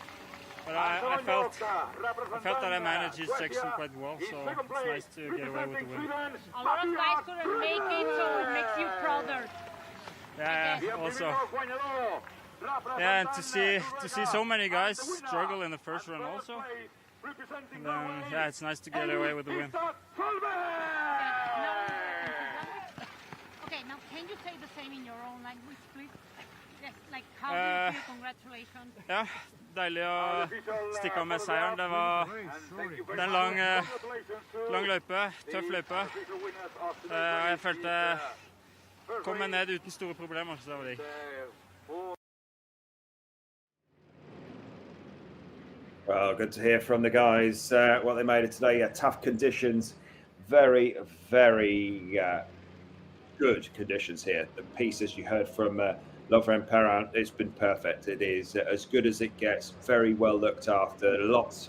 But I felt that I managed this section quite well, so it's nice to get away with the win. A lot of guys couldn't make it, so it makes you prouder. Yeah, also. Yeah, and to see so many guys struggle in the first run also. And then, yeah, it's nice to get away with the win. Okay, now can you say the same in your own language, please? Yes, like how do you feel? Congratulations. Ja, deilig å stikke av med seieren. Det var en lang løype, tøff løype. Jeg følte kom meg ned uten store problemer, så det var digg. Well, good to hear from the guys what they made it today. Yeah, tough conditions, very, very good conditions here. The piece, as you heard from Lovren Perrin, it's been perfect. It is as good as it gets, very well looked after, lots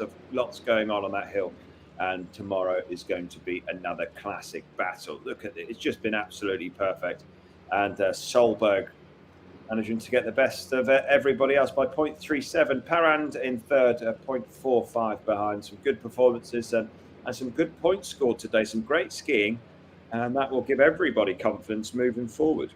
going on that hill. And tomorrow is going to be another classic battle. Look at it, it's just been absolutely perfect. And Solberg managing to get the best of everybody else by 0.37. Parand in third, 0.45 behind. Some good performances and some good points scored today. Some great skiing, and that will give everybody confidence moving forward.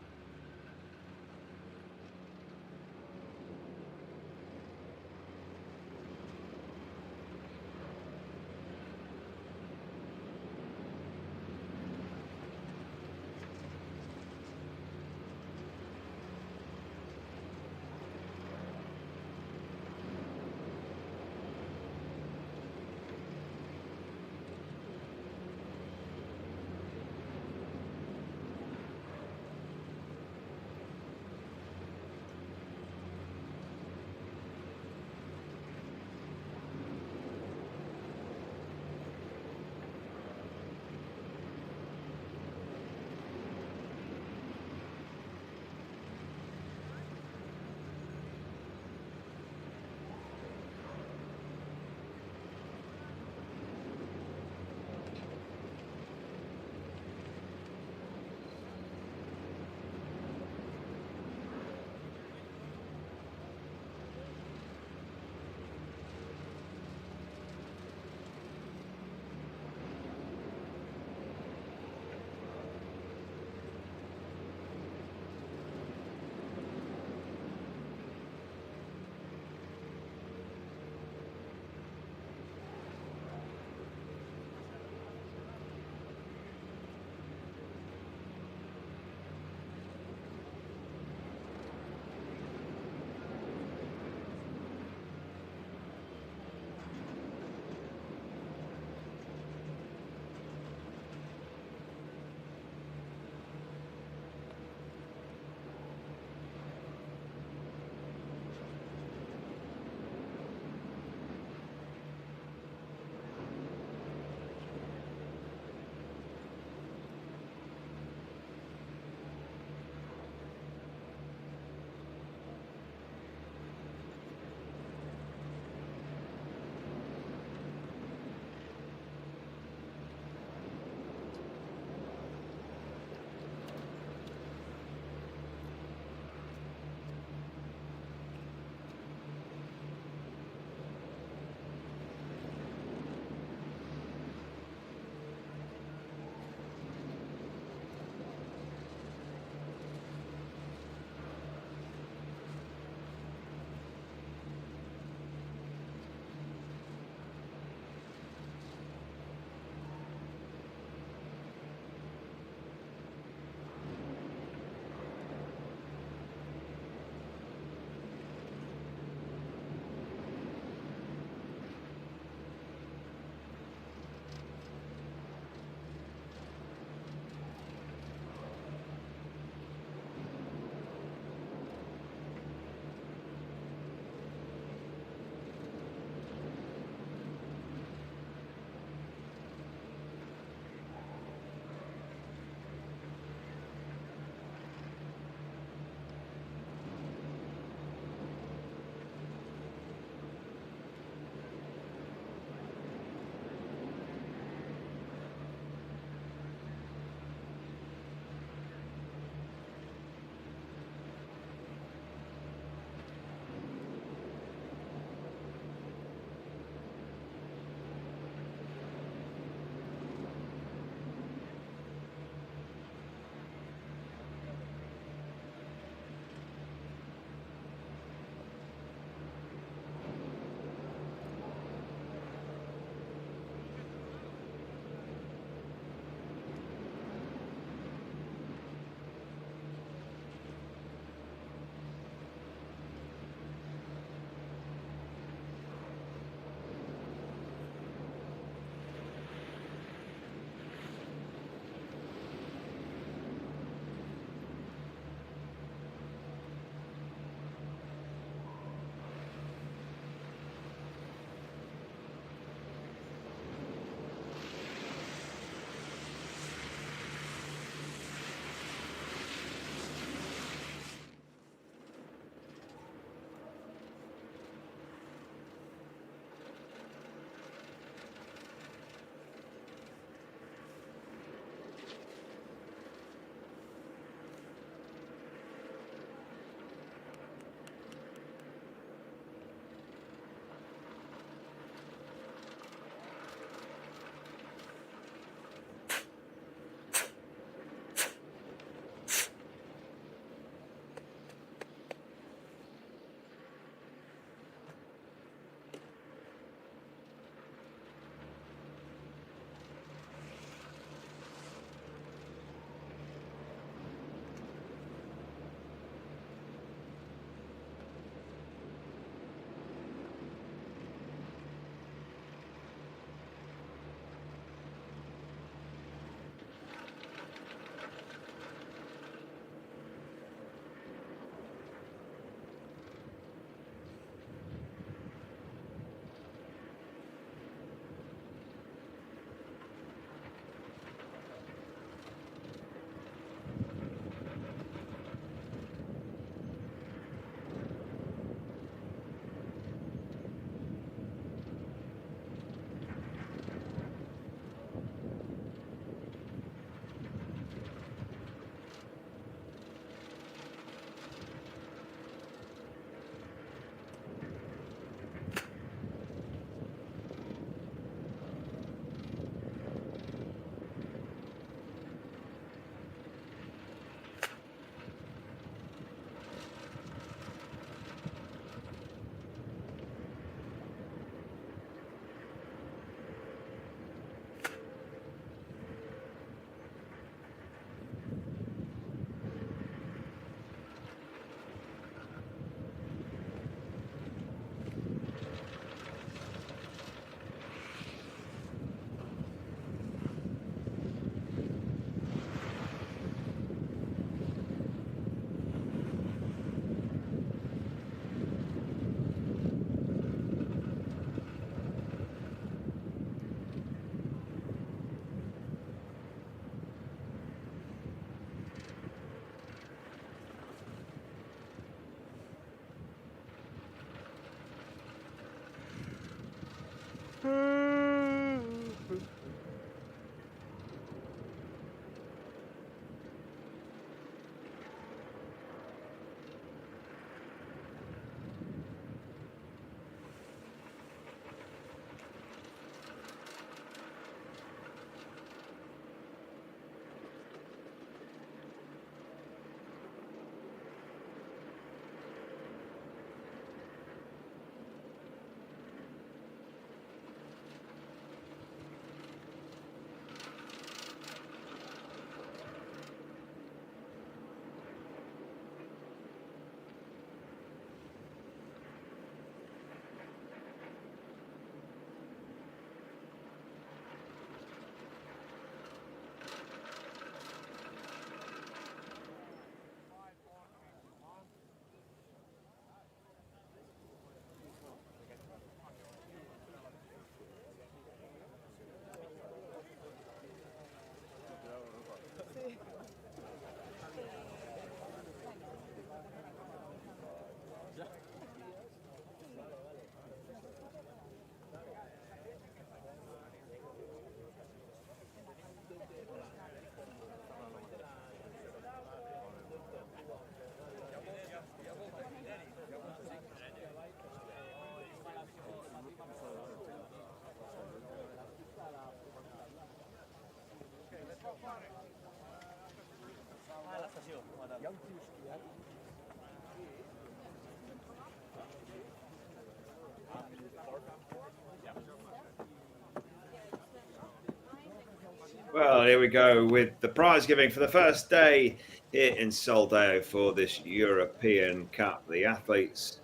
Well, here we go with the prize giving for the first day here in Soldeu for this European Cup. The athletes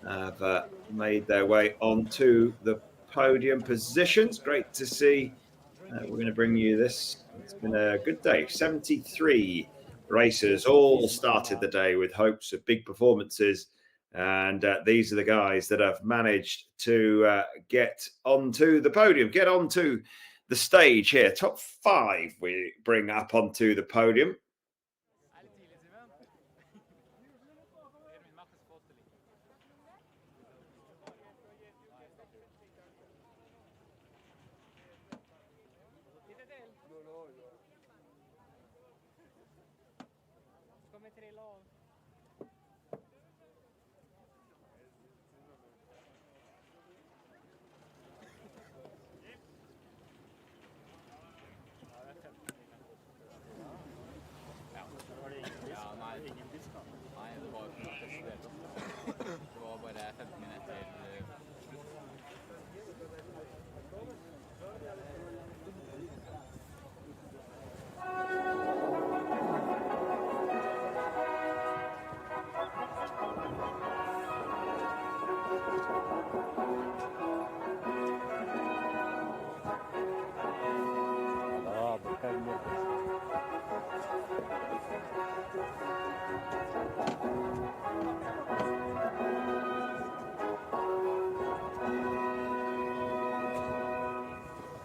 have made their way onto the podium positions. Great to see. We're going to bring you this. It's been a good day. 73 racers all started the day with hopes of big performances. And these are the guys that have managed to get onto the podium, get onto the stage here. Top 5 we bring up onto the podium.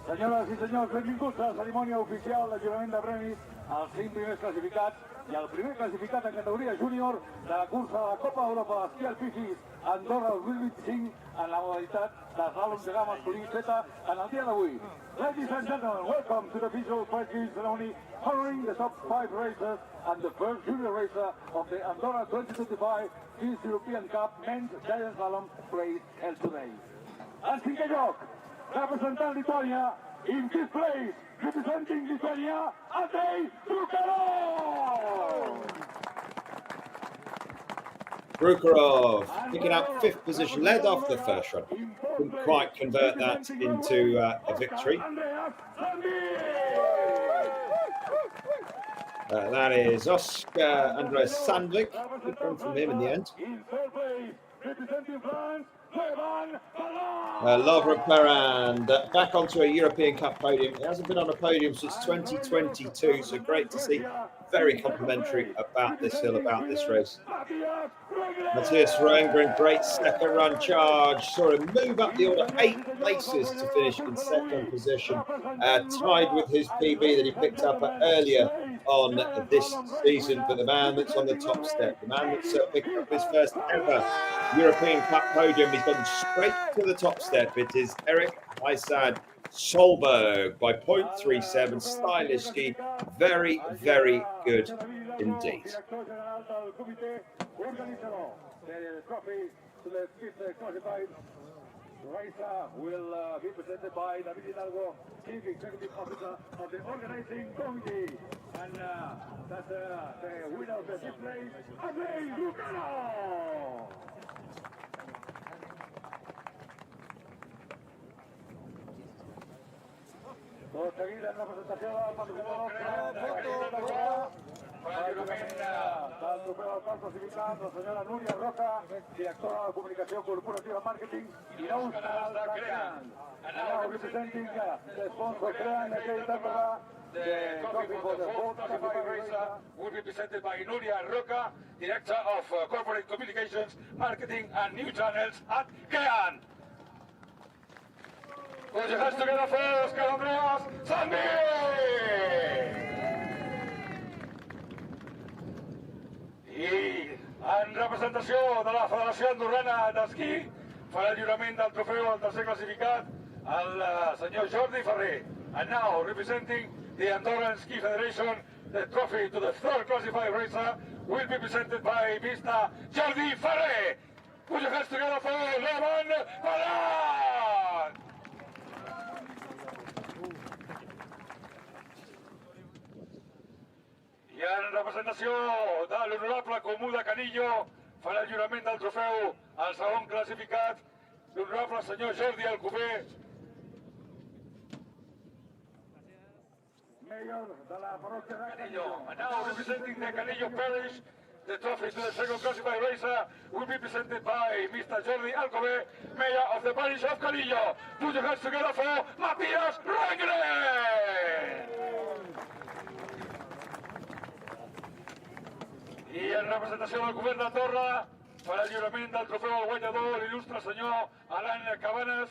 Senyores i senyors, benvinguts a la cerimònia oficial de lliurament de premis als 5 primers classificats i al primer classificat en categoria júnior de la cursa de la Copa d'Europa d'esquí alpí FIS Andorra 2025 en la modalitat de slalom de gamma masculí seta en el dia d'avui. Ladies and gentlemen, welcome to the official prize giving ceremony honoring the top 5 racers and the first junior racer of the Andorra 2025 FIS European Cup Men's Giant Slalom race held today. En cinquè lloc, representant Lituània, in fifth place, representing Lithuania, Andrei Brukharov! Brukharov picking up 5th position, led off the first run. Couldn't quite convert that into a victory. That is Oscar Andreas Sandvik. Good run from him in the end. Representing France, Lovre Perand back onto a European Cup podium. He hasn't been on a podium since 2022, so great to see. Very complimentary about this hill, about this race. Matthias Rengren, great second run charge. Saw him move up the order 8 places to finish in second position. Tied with his PB that he picked up earlier on this season. But the man that's on the top step, the man that's picked up his first ever European Cup podium, he's gone straight to the top step. It is Erik Heisad Solberg by 0.37. Stylish ski. Very, very good indeed. Racer will be presented by David Hidalgo, Chief Executive Officer of the organizing committee. And that's the winner of the fifth place, Andrei Brukharov! Tot seguit en representació del patrocinador del trofeu del quart classificat, la senyora Núria Roca, directora de Comunicació Corporativa Màrqueting i nous canals de Crean. And now representing the sponsor Crean, the trophy for the fourth classified racer will be presented by Núria Roca, Director of Corporate Communications, Marketing and New Channels at Crean. Put your hands together for Oscar Andreas Sandvik! I en representació de la Federació Andorrana d'Esquí farà el lliurament del trofeu al tercer classificat el senyor Jordi Ferrer. And now, representing the Andorran Ski Federation, the trophy to the third classified racer will be presented by Mr. Jordi Ferrer. Put your hands together for Roman Balan! en representació de l'honorable Comú de Canillo, farà el jurament del trofeu al segon classificat, l'honorable senyor Jordi Alcover, mayor de la parròquia de Canillo. And now representing the Canillo Parish, the trophy to the second classified racer will be presented by Mr. Jordi Alcover, Mayor of the Parish of Canillo. Put your hands together for Matías Rangren! I en representació del govern d'Andorra, farà el lliurament del trofeu al guanyador l'il·lustre senyor Alan Cabanes,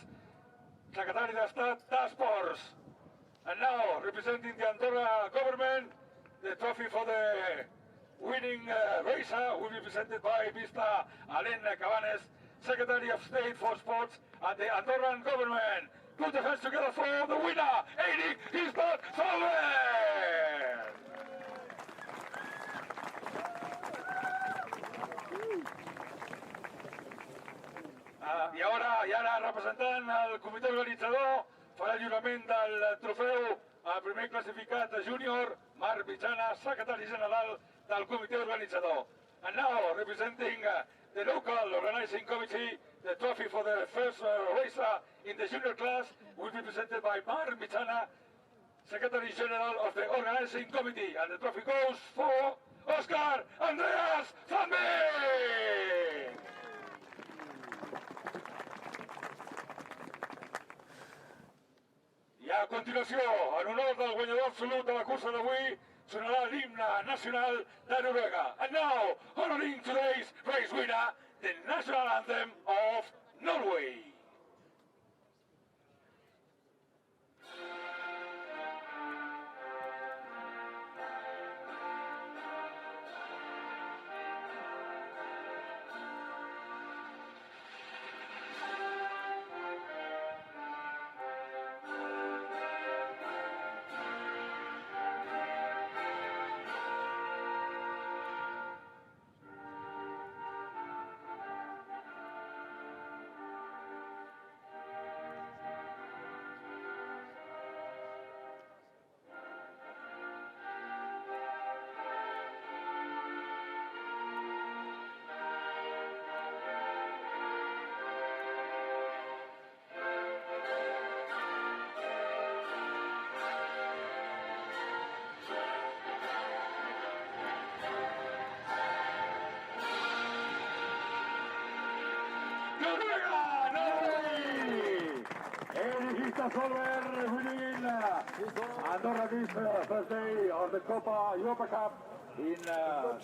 secretari d'Estat d'Esports. And now, representing the Andorra government, the trophy for the winning racer will be presented by Mr. Alan Cabanes, Secretary of State for Sports and the Andorran government. Put your hands together for the winner, Eirik Histad Solver! I ara representant el comitè organitzador, farà el lliurament del trofeu al primer classificat júnior, Marc Mitjana, secretari general del comitè organitzador. And now, representing the local organizing committee, the trophy for the first racer in the junior class will be presented by Marc Mitjana, secretary general of the organizing committee. And the trophy goes for Oscar Andreas Zandberg! I a continuació, en honor del guanyador absolut de la cursa d'avui, sonarà l'himne nacional de Noruega. And now, honoring today's race winner, the national anthem of Norway. Solver winning Andorra this first day of the Copa Europa Cup in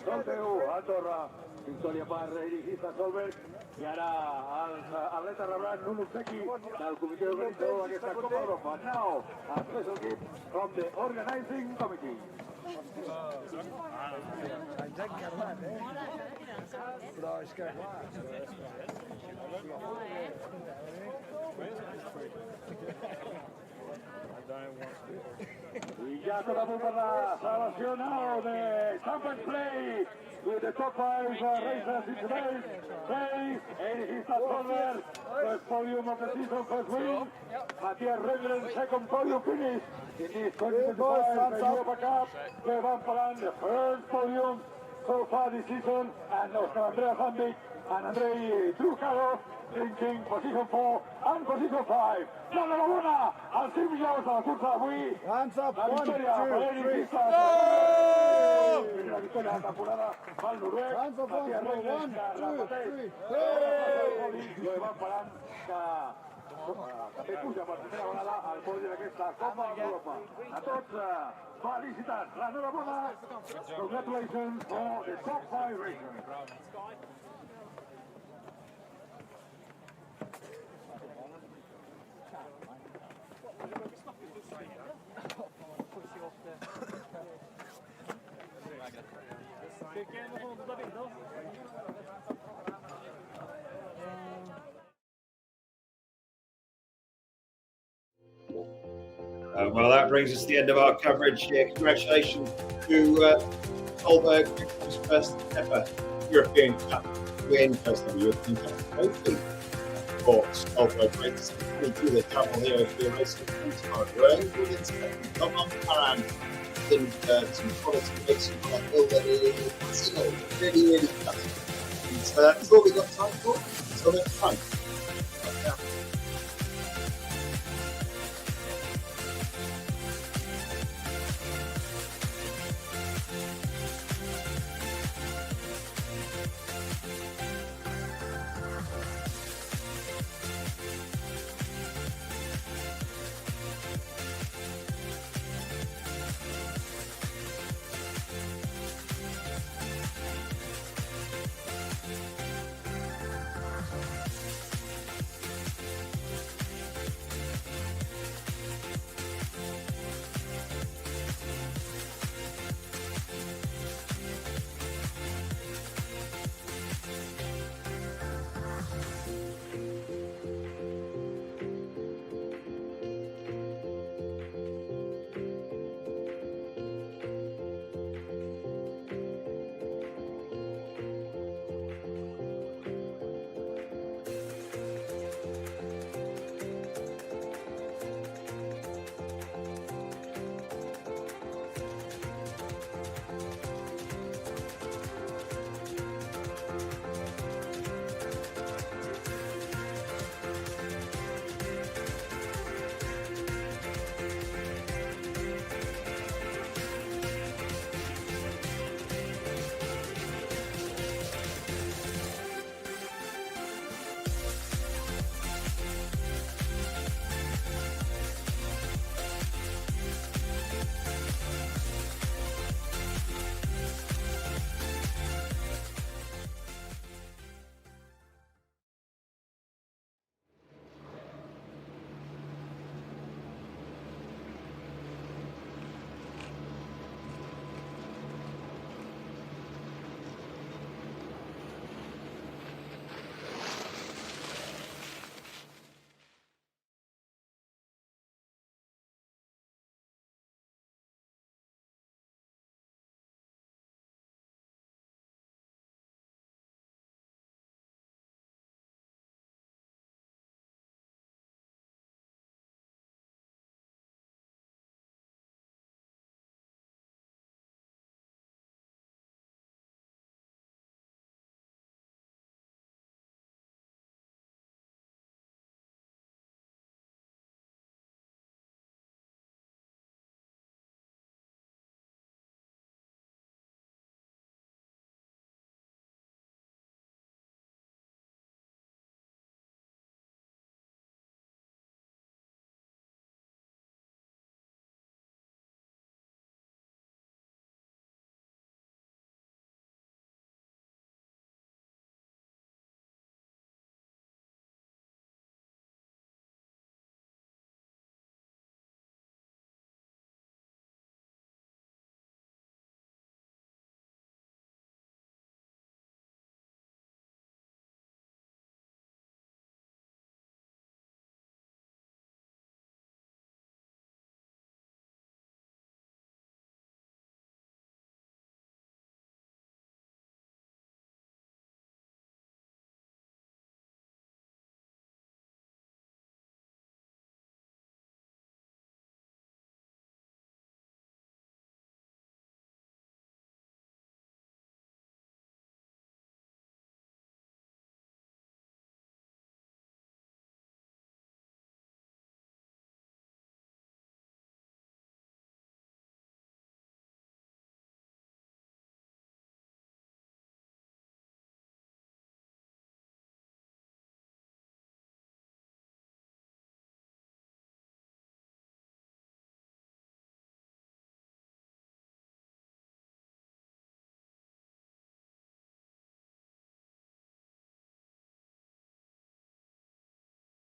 Soldeu, Andorra. Victòria per Eirik Solver. I ara els atletes rebran un obsequi del comitè organitzador d'aquesta Copa Europa. Now, a special gift from the organizing committee. Però és que I ja tot a punt per la celebració now de Champions Play with the top 5 racers in today's play. Eirik Solver, first podium of the season, first win. Matías Rangren, second podium finish in this 2025 Europa Cup. They van parant the first podium so far this season, and Oscar Andreas Zandberg and Andrei Trucado clinching position 4 and position 5. L'enhorabona als 5 milions de la cursa d'avui. La victòria per Eirik Solver. Primera victòria de la temporada pel noruec. Matías Rangren, que repeteix el podi, i van parant que també puja per primera vegada al podi d'aquesta Copa d'Europa. A tots, felicitats. L'enhorabona. Congratulations for the top 5 racers. Well, that brings us to the end of our coverage here. Congratulations to Solberg, his first ever European Cup win, first ever European Cup trophy for Solberg. Great to see the double here of the race. Come on, Harán. and some products to make some kind of hill that is, really, really tough. So that's all we've got time for. Until next time.